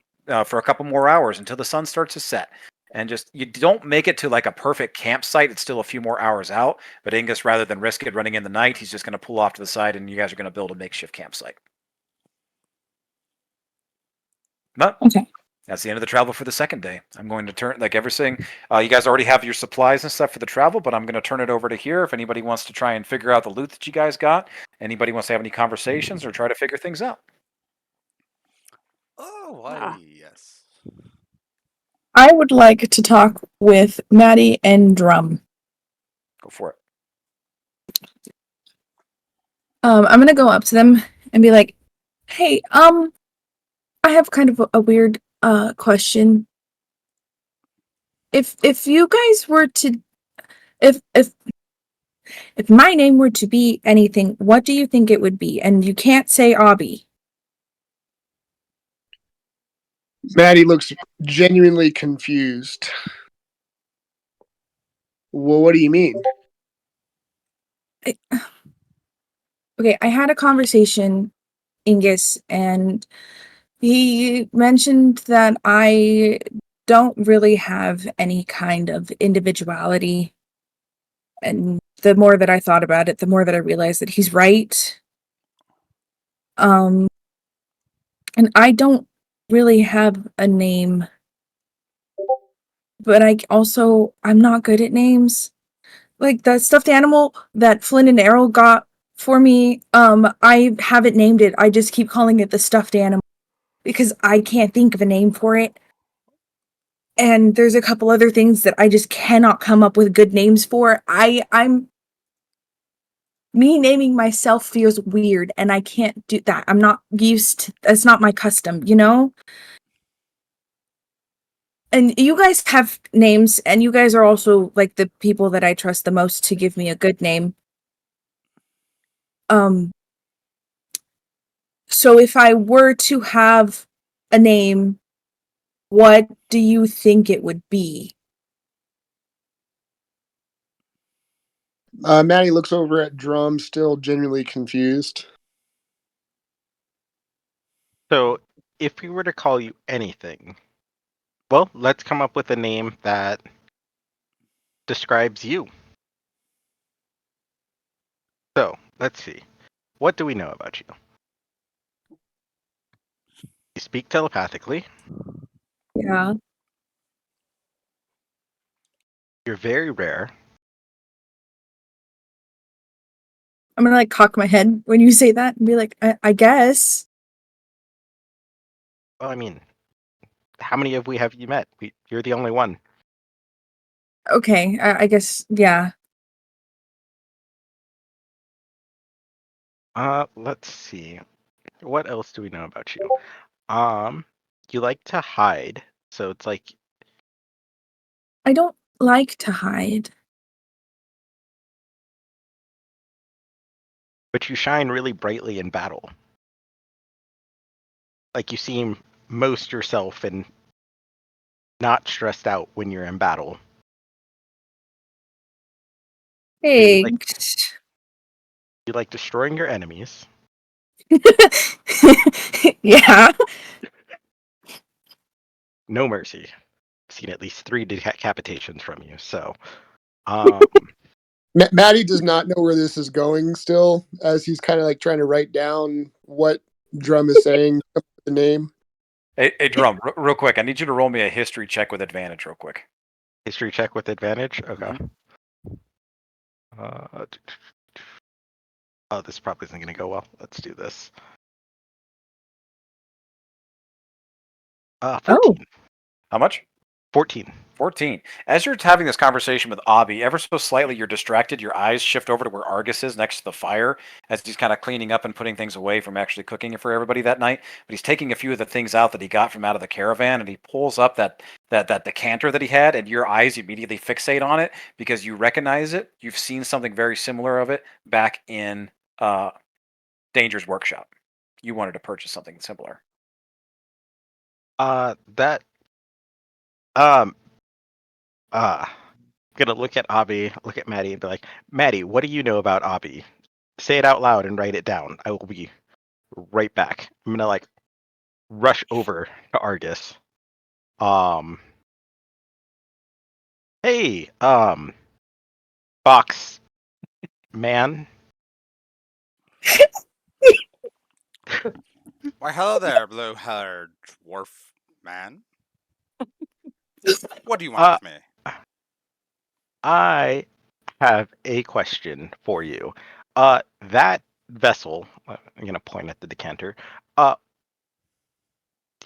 for a couple more hours until the sun starts to set. And just you don't make it to like a perfect campsite. It's still a few more hours out. But Ingus, rather than risk it running in the night, he's just going to pull off to the side, and you guys are going to build a makeshift campsite. But Okay. That's the end of the travel for the second day. I'm going to turn, like everything, you guys already have your supplies and stuff for the travel, but I'm going to turn it over to here if anybody wants to try and figure out the loot that you guys got. Anybody wants to have any conversations or try to figure things out. Oh, why, Ah. yes. I would like to talk with Maddie and Drum. Go for it. I'm gonna go up to them and be like, "Hey, I have kind of a weird question. If you guys were to, if my name were to be anything, what do you think it would be? And you can't say Obby." Maddie looks genuinely confused. Well, what do you mean? Okay, I had a conversation, Ingus, and he mentioned that I don't really have any kind of individuality. And the more that I thought about it, the more that I realized that he's right. And I don't really have a name, but I'm not good at names. Like the stuffed animal that Flynn and Errol got for me, I haven't named it. I just keep calling it the stuffed animal because I can't think of a name for it. And there's a couple other things that I just cannot come up with good names for. I'm me naming myself feels weird and I can't do that. I'm not used to, that's not my custom, you know? And you guys have names and you guys are also like the people that I trust the most to give me a good name. So if I were to have a name, what do you think it would be? Maddie looks over at Drum, still genuinely confused. So, if we were to call you anything, well, let's come up with a name that describes you. So, let's see. What do we know about you? You speak telepathically. Yeah. You're very rare. I'm gonna like cock my head when you say that and be like, I guess. Well, I mean, how many have you met? You're the only one. Okay, I guess, yeah. Let's see. What else do we know about you? You like to hide, so it's like, I don't like to hide. but you shine really brightly in battle. Like you seem most yourself and not stressed out when you're in battle. Hey. You like destroying your enemies. Yeah. No mercy. I've seen at least 3 decapitations from you. So, Maddie does not know where this is going still, as he's kind of like trying to write down what Drum is saying, the name. Hey Drum, real quick. I need you to roll me a history check with advantage, real quick. history check with advantage. Okay. Oh, this probably isn't going to go well. Let's do this. 14. Oh. How much? 14. 14. As you're having this conversation with Abby, ever so slightly you're distracted. Your eyes shift over to where Argus is next to the fire as he's kind of cleaning up and putting things away from actually cooking it for everybody that night. But he's taking a few of the things out that he got from out of the caravan, and he pulls up that decanter that he had, and your eyes immediately fixate on it because you recognize it. You've seen something very similar of it back in Danger's workshop. You wanted to purchase something similar. Gonna look at Abby, look at Maddie, and be like, Maddie, what do you know about Abby? Say it out loud and write it down. I will be right back. I'm gonna like rush over to Argus. Hey, Box man. Why, hello there, blue-haired dwarf man. What do you want with me? I have a question for you. That vessel, I'm gonna point at the decanter. Do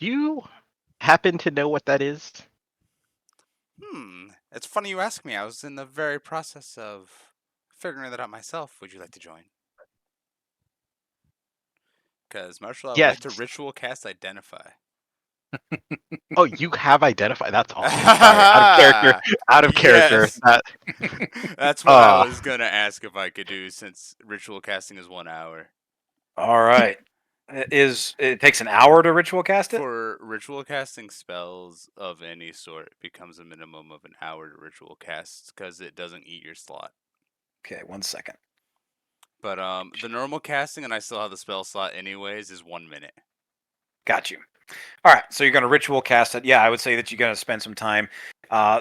you happen to know what that is? It's funny you ask me. I was in the very process of figuring that out myself. Would you like to join? Because, Marshall, I would like to Yes. ritual cast Identify. Oh, you have identified. That's awesome. Sorry, out of character. Out of character. Yes. That, That's what I was going to ask if I could do, since ritual casting is 1 hour. All right. It takes an hour to ritual cast it? For ritual casting spells of any sort, it becomes a minimum of an hour to ritual cast because it doesn't eat your slot. Okay, 1 second. But the normal casting, and I still have the spell slot anyways, is 1 minute. Got you. All right, so you're going to ritual cast it. Yeah, I would say that you're going to spend some time.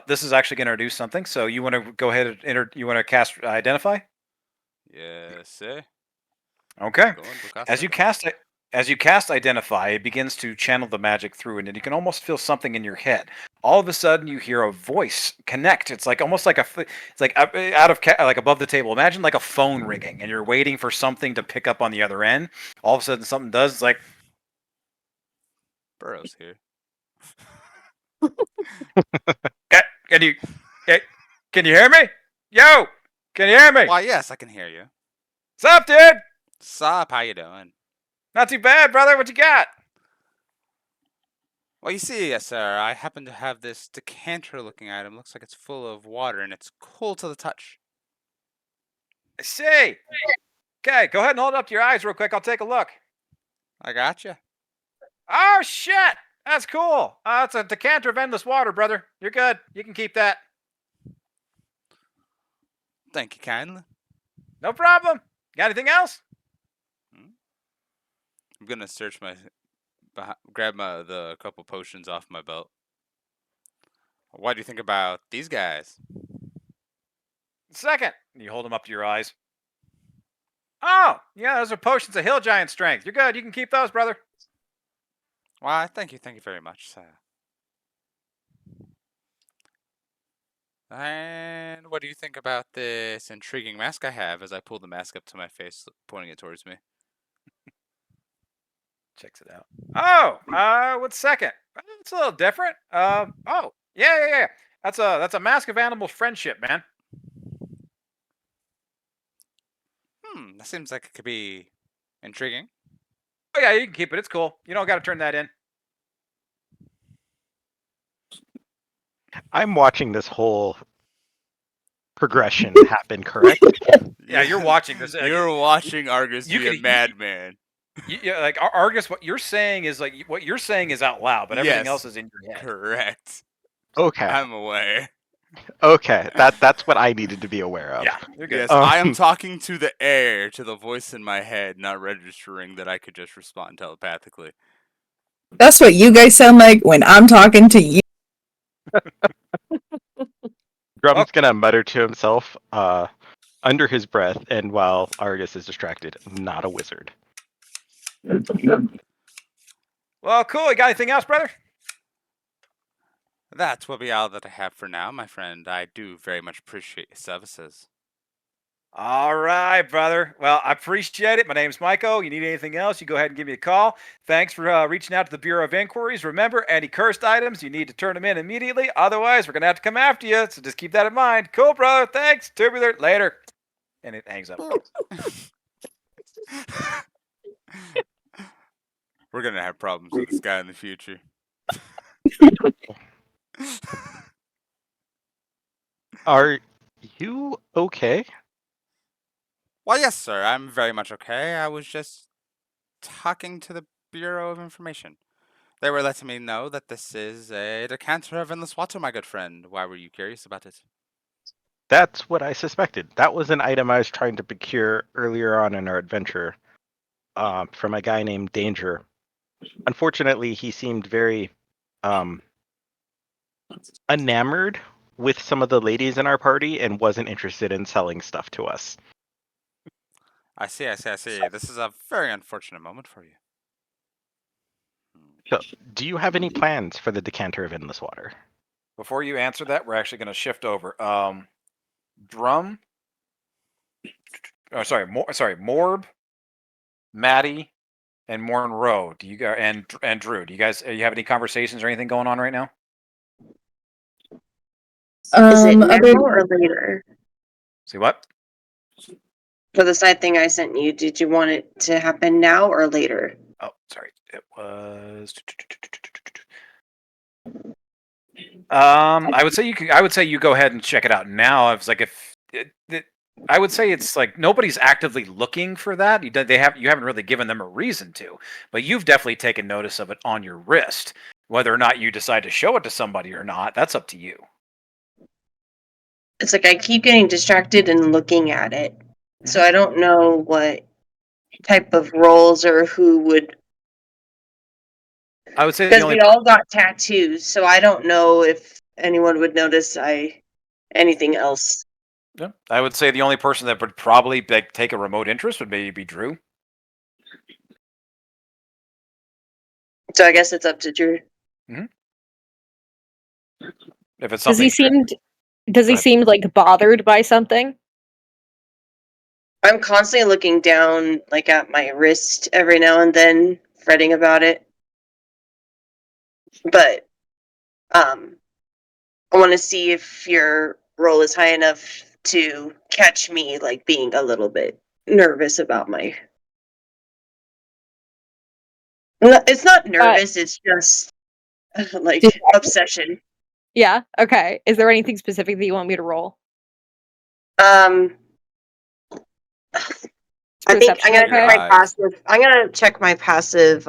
This is actually going to introduce something. So you want to go ahead and you want to cast Identify? Yes, eh? Okay. Go on, go cast As you it. cast it, as you cast Identify, it begins to channel the magic through it, and you can almost feel something in your head. All of a sudden, you hear a voice connect. It's like almost like it's like out of like above the table. Imagine like a phone ringing, and you're waiting for something to pick up on the other end. All of a sudden, something does. It's like Burrow's here. Can you can you hear me? Yo, can you hear me? Why, yes, I can hear you. What's up, dude? Sup, how you doing? Not too bad, brother. What you got? Well, you see, yes, sir, I happen to have this decanter-looking item. Looks like it's full of water, and it's cool to the touch. I see. Okay, go ahead and hold it up to your eyes real quick. I'll take a look. I gotcha. Oh, shit. That's cool. It's a decanter of endless water, brother. You're good. You can keep that. Thank you kindly. No problem. Got anything else? I'm gonna search grab the couple potions off my belt. What do you think about these guys? Second. You hold them up to your eyes. Oh, yeah, those are potions of hill giant strength. You're good. You can keep those, brother. Why, thank you very much, sir. And what do you think about this intriguing mask I have? As I pull the mask up to my face, pointing it towards me. Checks it out. Oh, what's second? It's a little different. Oh, yeah. That's a mask of animal friendship, man. That seems like it could be intriguing. Oh yeah, you can keep it. It's cool. You don't got to turn that in. I'm watching this whole progression happen, correct? Yeah, you're watching this. You're watching Argus be a madman. Yeah, like Argus, what you're saying is out loud, but everything else is in your head. Correct. Okay. I'm aware. Okay, that's what I needed to be aware of. Yeah, you're good. Yes, I am talking to the air, to the voice in my head, not registering that I could just respond telepathically. That's what you guys sound like when I'm talking to you. Drum's gonna mutter to himself under his breath, and while Argus is distracted, not a wizard. Well, cool. You got anything else, brother? That will be all that I have for now, my friend. I do very much appreciate your services. All right, brother. Well, I appreciate it. My name's Michael. You need anything else, you go ahead and give me a call. Thanks for reaching out to the Bureau of Inquiries. Remember, any cursed items, you need to turn them in immediately. Otherwise, we're going to have to come after you. So just keep that in mind. Cool, brother. Thanks. Tubular. Later. And it hangs up. We're going to have problems with this guy in the future. Are you okay? Well, yes, sir. I'm very much okay. I was just talking to the Bureau of Information. They were letting me know that this is a decanter of endless water, my good friend. Why were you curious about it? That's what I suspected. That was an item I was trying to procure earlier on in our adventure from a guy named Danger. Unfortunately, he seemed very enamored with some of the ladies in our party and wasn't interested in selling stuff to us. I see. This is a very unfortunate moment for you. So, do you have any plans for the decanter of endless water? before you answer that, we're actually going to shift over. Drum. Oh, sorry, Morb, Maddie, and Monroe. Do you guys and Drew? Do you have any conversations or anything going on right now? Is it now Other or later? See what? For the side thing I sent you, did you want it to happen now or later? Oh, sorry. It was. I would say you go ahead and check it out now. I was like, I would say it's like nobody's actively looking for that. You haven't really given them a reason to, but you've definitely taken notice of it on your wrist. Whether or not you decide to show it to somebody or not, that's up to you. It's like I keep getting distracted and looking at it. So I don't know what type of roles or who would. I would say Because we all got tattoos, so I don't know if anyone would notice anything else. Yeah, I would say the only person that would probably take a remote interest would maybe be Drew. So I guess it's up to Drew. If it's Does he something. seem like bothered by something? I'm constantly looking down, like at my wrist every now and then, fretting about it. But I want to see if your roll is high enough to catch me, like being a little bit nervous about my. It's not nervous. It's just like obsession. Yeah. Okay. Is there anything specific that you want me to roll? I think I'm gonna Perception, check okay? my passive. I'm gonna check my passive.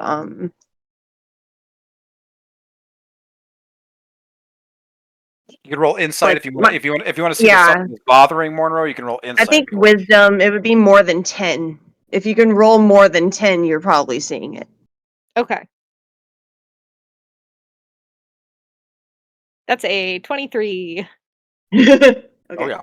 You can roll insight Like if you want. If you want to see if yeah. something is bothering Monroe, you can roll I insight. think wisdom. It would be more than 10. If you can roll more than 10, you're probably seeing it. Okay. That's a 23. Okay. Oh yeah.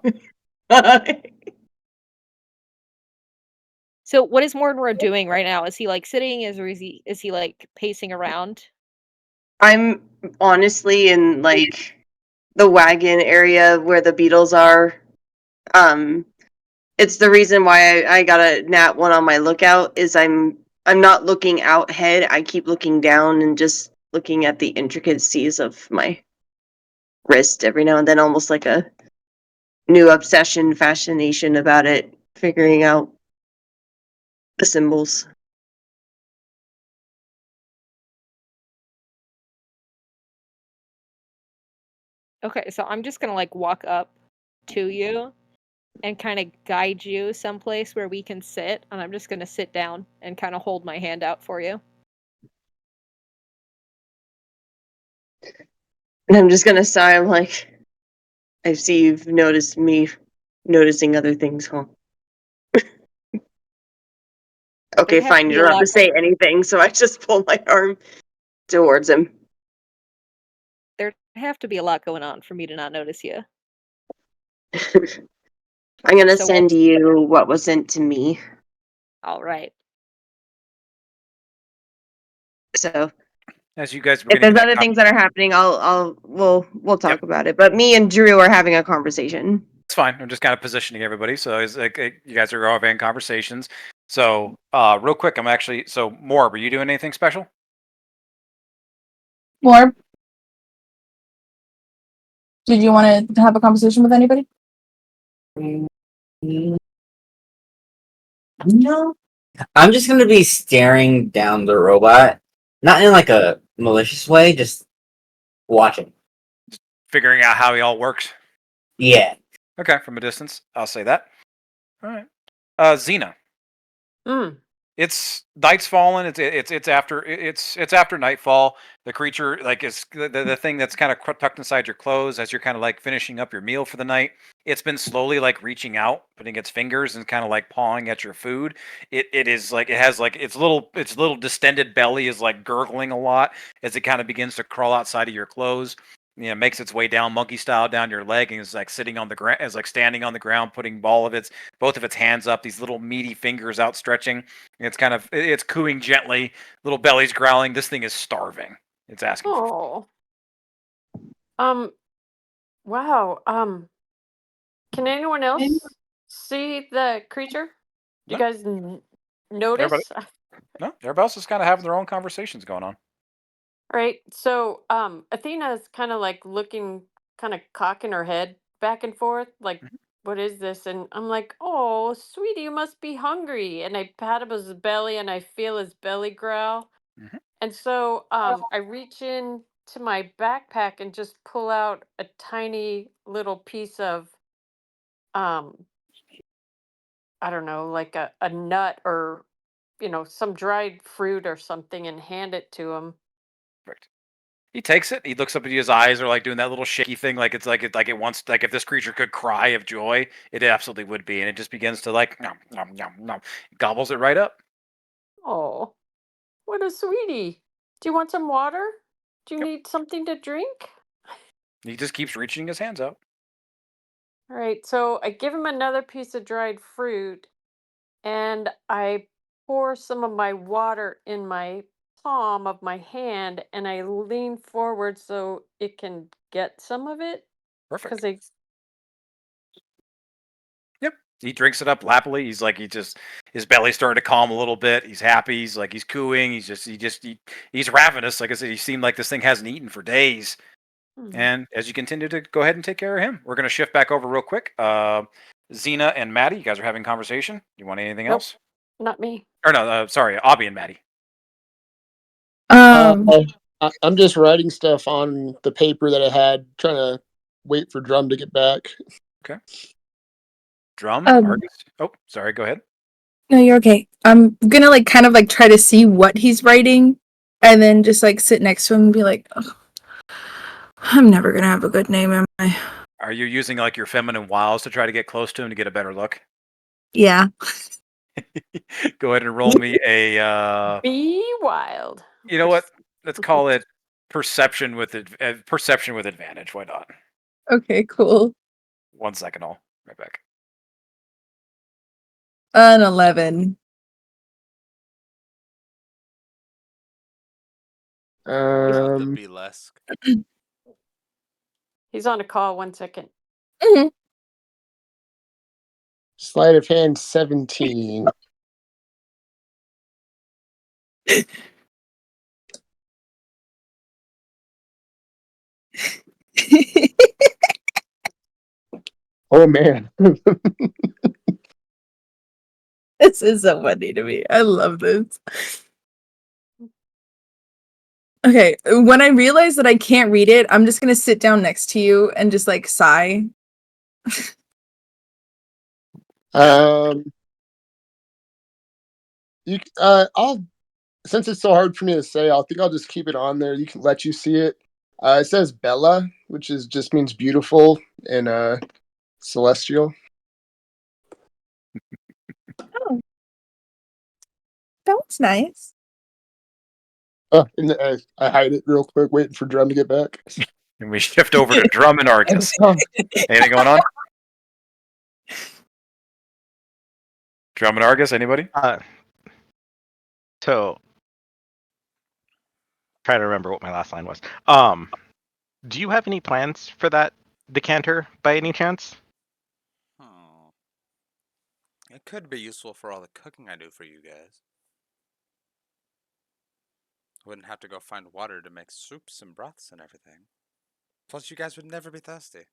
So what is Mornrow doing right now? Is he like sitting? Is he like pacing around? I'm honestly in like the wagon area where the beetles are. It's the reason why I got a nat 1 on my lookout is I'm not looking out head. I keep looking down and just looking at the intricacies of my wrist every now and then, almost like a new obsession, fascination about it, figuring out the symbols. Okay, so I'm just gonna like walk up to you and kind of guide you someplace where we can sit, and I'm just gonna sit down and kind of hold my hand out for you. And I'm just gonna sigh. I'm like, I see you've noticed me noticing other things, huh? Okay, There'd have to fine. be You a don't have lot. to say anything, so I just pull my arm towards him. There'd have to be a lot going on for me to not notice you. I'm gonna So send you what was sent to me. All right. So As you guys were if getting there's that other things that are happening, we'll talk about it. But me and Drew are having a conversation. It's fine. I'm just kind of positioning everybody. So it's like you guys are all having conversations. So real quick, Morb, are you doing anything special? More. Did you want to have a conversation with anybody? No. I'm just gonna be staring down the robot, not in like a malicious way, just watching. Figuring out how he all works. Yeah. Okay, from a distance, I'll say that. All right. Xena. It's night's fallen. It's after nightfall. The creature like is the thing that's kind of tucked inside your clothes as you're kind of like finishing up your meal for the night. It's been slowly like reaching out, putting its fingers and kind of like pawing at your food. It is like it has like its little distended belly is like gurgling a lot as it kind of begins to crawl outside of your clothes. Makes its way down monkey style down your leg and is like sitting on the ground, is like standing on the ground, putting both of its hands up, these little meaty fingers outstretching. It's cooing gently, little belly's growling. This thing is starving. It's asking for. Oh. Wow. Can anyone else see the creature? Do you No. guys notice? No, everybody else is kind of having their own conversations going on. Right. So, Athena is kind of like looking, kind of cocking her head back and forth, like, Mhm. what is this? And I'm like, oh, sweetie, you must be hungry. And I pat him his belly and I feel his belly growl. Mhm. And so, I reach in to my backpack and just pull out a tiny little piece of, um, I don't know, like a nut or, some dried fruit or something and hand it to him. Perfect. He takes it. He looks up at you. His eyes are like doing that little shaky thing, like it wants, like if this creature could cry of joy, it absolutely would be, and it just begins to like nom nom nom nom, gobbles it right up. Oh. What a sweetie. Do you want some water? Do you Yep. need something to drink? He just keeps reaching his hands out. All right, so I give him another piece of dried fruit and I pour some of my water in my palm of my hand and I lean forward so it can get some of it. Perfect. Because I. Yep. He drinks it up happily. He's like, his belly's starting to calm a little bit. He's happy. He's like, he's cooing. He's ravenous. Like I said, he seemed like this thing hasn't eaten for days. And as you continue to go ahead and take care of him, we're going to shift back over real quick. Xena and Maddie, you guys are having conversation. You want anything Nope, else? not me. Or no, sorry, Abby and Maddie. Uh, Um, I'm just writing stuff on the paper that I had, trying to wait for Drum to get back. Okay. Drum, um, Argus. Oh, sorry. Go ahead. no, you're okay. I'm gonna like kind of like try to see what he's writing, and then just like sit next to him and be like, "Ugh, I'm never gonna have a good name, am I?" Are you using like your feminine wiles to try to get close to him to get a better look? Yeah. Go ahead and roll me a. Be wild. You know what? Let's call it perception with perception with advantage. Why not? Okay, cool. 1 second, I'll right back. An 11. Love the Um, B-lesque. He's on a call. 1 second. Mhm. sleight of hand 17. Oh man. This is so funny to me. I love this. Okay, when I realize that I can't read it, I'm just gonna sit down next to you and just like sigh. Um, I'll since it's so hard for me to say, I'll just keep it on there. You can let you see it. It says Bella, which is just means beautiful in celestial. Oh, that was nice. Oh, and I hide it real quick, waiting for Drum to get back. And we shift over to Drum and Argus. Anything going on? Drum and Argus, anybody? So try to remember what my last line was. Do you have any plans for that decanter by any chance? Hmm. It could be useful for all the cooking I do for you guys. Wouldn't have to go find water to make soups and broths and everything. Plus, you guys would never be thirsty.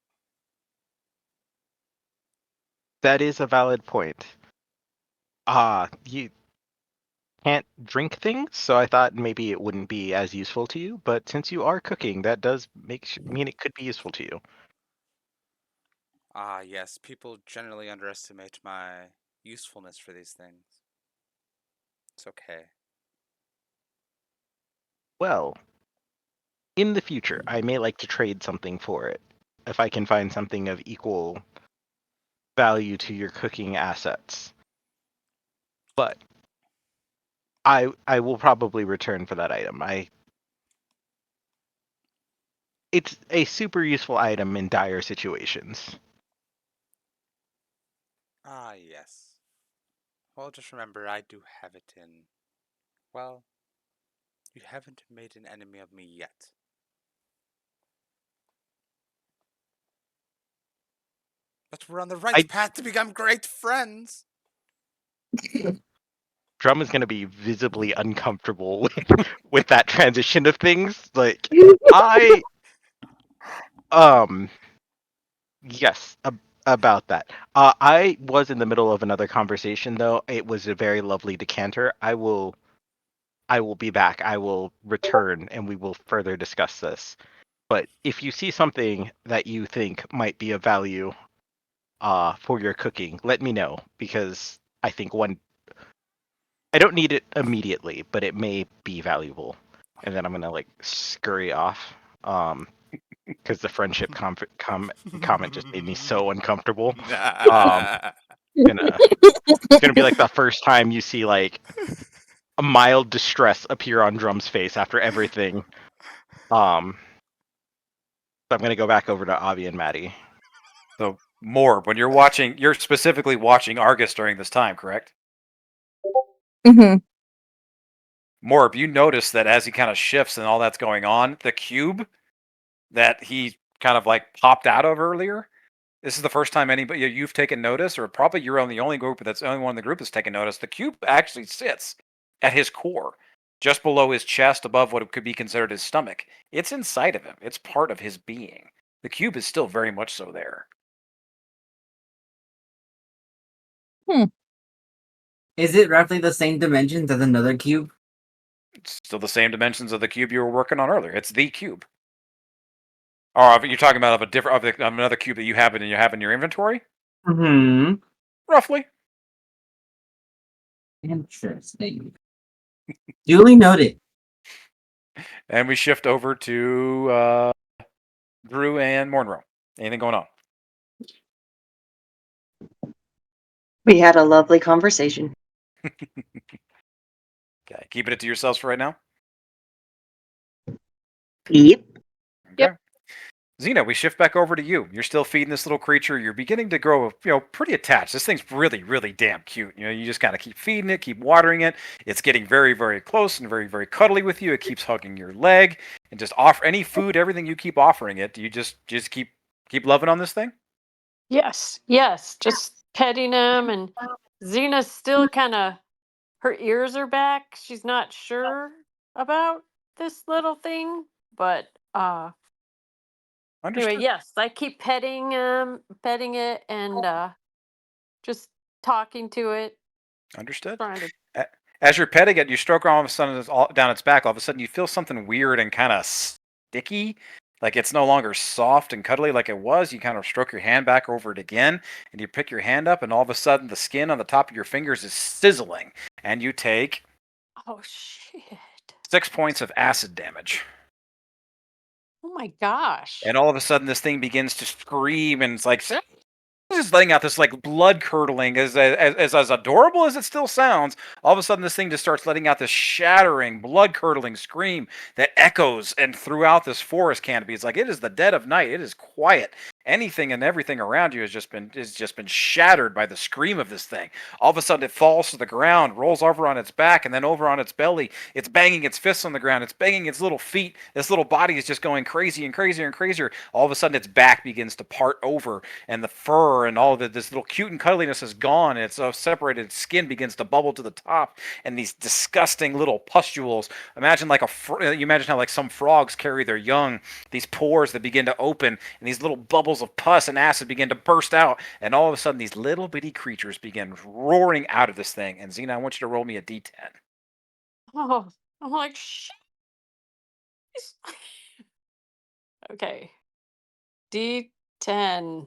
That is a valid point. You can't drink things, so I thought maybe it wouldn't be as useful to you. But since you are cooking, that does mean it could be useful to you. Ah, yes, people generally underestimate my usefulness for these things. It's okay. Well, in the future, I may like to trade something for it if I can find something of equal value to your cooking assets. But I will probably return for that item. It's a super useful item in dire situations. Ah, yes. Well, just remember, I do have it in. Well, you haven't made an enemy of me yet. But we're on the right path to become great friends. Drum is going to be visibly uncomfortable with that transition of things. Like, yes, about that. I was in the middle of another conversation, though. It was a very lovely decanter. I will be back. I will return, and we will further discuss this. But if you see something that you think might be of value, for your cooking, let me know, because I think I don't need it immediately, but it may be valuable. And then I'm gonna like scurry off. Because the friendship comment just made me so uncomfortable. Gonna It's gonna be like the first time you see like a mild distress appear on Drum's face after everything. So I'm gonna go back over to Avi and Maddie. So, more when you're specifically watching Argus during this time, correct? Mm-hmm. Morb, you notice that as he kind of shifts and all that's going on, the cube that he kind of like popped out of earlier, this is the first time anybody you've taken notice, or probably you're on the only group that's the only one in the group that's taken notice. The cube actually sits at his core, just below his chest, above what could be considered his stomach. It's inside of him. It's part of his being. The cube is still very much so there. Is it roughly the same dimensions as another cube? It's still the same dimensions of the cube you were working on earlier. It's the cube. Or you're talking about of another cube that you have in your inventory? Mm-hmm. Roughly. Interesting. Duly noted. And we shift over to Drew and Mornrow. Anything going on? We had a lovely conversation. Okay, keeping it to yourselves for right now. Yep. Okay. Xena, we shift back over to you. You're still feeding this little creature. You're beginning to grow, pretty attached. This thing's really, really damn cute. You just kind of keep feeding it, keep watering it. It's getting very, very close and very, very cuddly with you. It keeps hugging your leg and just offer any food, everything you keep offering it. Do you just keep loving on this thing? Yes, just petting him, and Xena's still kind of, her ears are back. She's not sure about this little thing, but anyway, Understood. yes, I keep petting it, and just talking to it, Understood. trying to. As you're petting it, you stroke all of a sudden down its back. All of a sudden, you feel something weird and kind of sticky. Like it's no longer soft and cuddly like it was. You kind of stroke your hand back over it again, and you pick your hand up, and all of a sudden, the skin on the top of your fingers is sizzling, and you take Oh shit! 6 points of acid damage. Oh my gosh! And all of a sudden, this thing begins to scream, and it's like just letting out this like blood curdling, as adorable as it still sounds. All of a sudden, this thing just starts letting out this shattering, blood curdling scream that echoes and throughout this forest canopy. It's like it is the dead of night. It is quiet. Anything and everything around you has just been shattered by the scream of this thing. All of a sudden, it falls to the ground, rolls over on its back, and then over on its belly. It's banging its fists on the ground. It's banging its little feet. This little body is just going crazy and crazier and crazier. All of a sudden, its back begins to part over, and the fur and all of this little cute and cuddliness is gone. And its separated skin begins to bubble to the top, and these disgusting little pustules. Imagine you imagine how like some frogs carry their young. These pores that begin to open, and these little bubbles of pus and acid begin to burst out, and all of a sudden these little bitty creatures begin roaring out of this thing. And Xena, I want you to roll me a d10. Oh, I'm like shit. Okay, D10.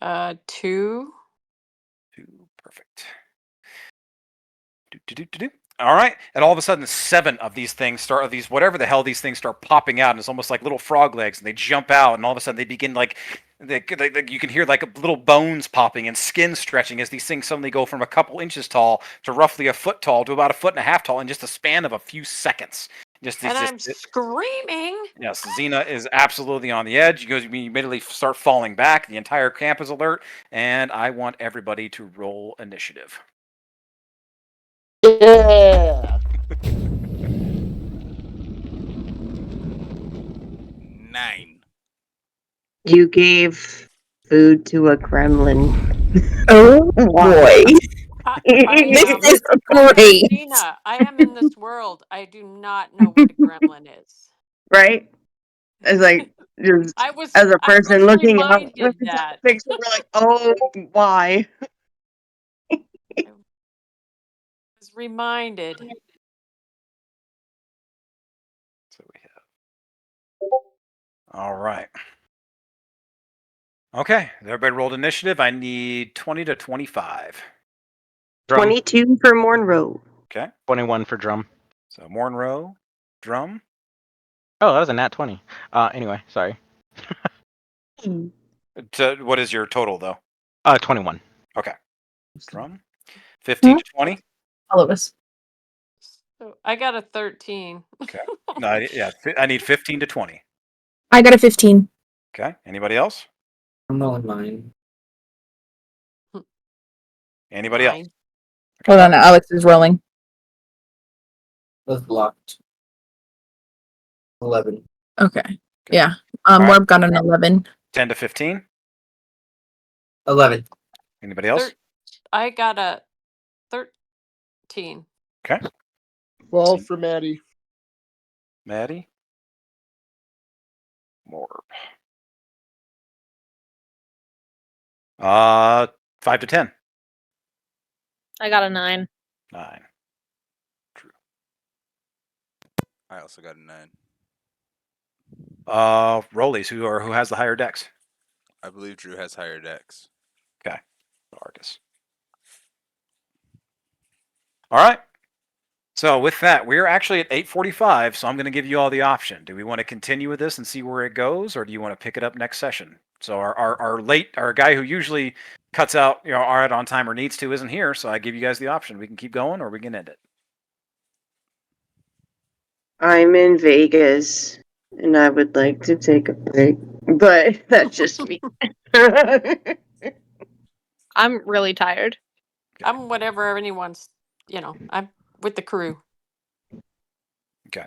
2. 2, perfect. Do. All right, and all of a sudden, 7 of these things whatever the hell these things start popping out, and it's almost like little frog legs, and they jump out, and all of a sudden they begin like, you can hear like little bones popping and skin stretching as these things suddenly go from a couple inches tall to roughly a foot tall to about a foot and a half tall in just a span of a few seconds. I'm screaming. Yes, Xena is absolutely on the edge. You immediately start falling back. The entire camp is alert, and I want everybody to roll initiative. Yeah. 9. You gave food to a gremlin. Oh Why? boy. This is great. Gina, I am in this world. I do not know what a gremlin is. Right? It's like just I was as a person looking out at reminded that that. picture, we're like, oh, why? I was reminded. So we have. All right. Okay, everybody rolled initiative. I need 20 to 25. Drum. 22 for Monroe. Okay, 21 for drum. so Mornrow, drum. Oh, that was a nat 20. Anyway, sorry. What is your total though? 21. Okay, drum. 15 to 20. All of us. So I got a 13. Okay. No, I need 15 to 20. I got a 15. Okay. Anybody else? I'm rolling mine. Anybody else? Nine. Hold on, Alex is rolling. Was blocked. 11. Okay. Yeah. All right. Morb got an 11. 10 to 15. 11. Anybody else? I got a 13. Okay. 12 for Maddie. Maddie. Morb. 5 to 10. I got a 9. 9. I also got a 9. Rollies, who has the higher dex? I believe Drew has higher decks. Okay. Argus. All right. So with that, we're actually at 8:45. So I'm going to give you all the option. Do we want to continue with this and see where it goes, or do you want to pick it up next session? So our guy who usually cuts out, right on time or needs to isn't here. So I give you guys the option. We can keep going, or we can end it. I'm in Vegas and I would like to take a break, but that's just me. I'm really tired. I'm whatever anyone's, I'm with the crew. Okay.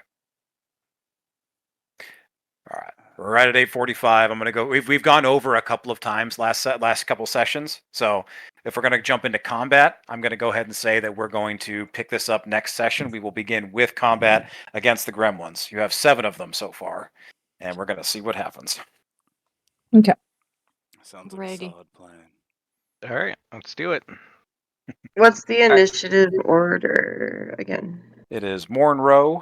All right. We're right at 8:45. I'm going to go. We've gone over a couple of times last couple sessions. So if we're going to jump into combat, I'm going to go ahead and say that we're going to pick this up next session. We will begin with combat against the gremlins. You have 7 of them so far, and we're going to see what happens. Okay. Sounds like Ready. a solid plan. All right, let's do it. What's the initiative order again? It is Mornrow,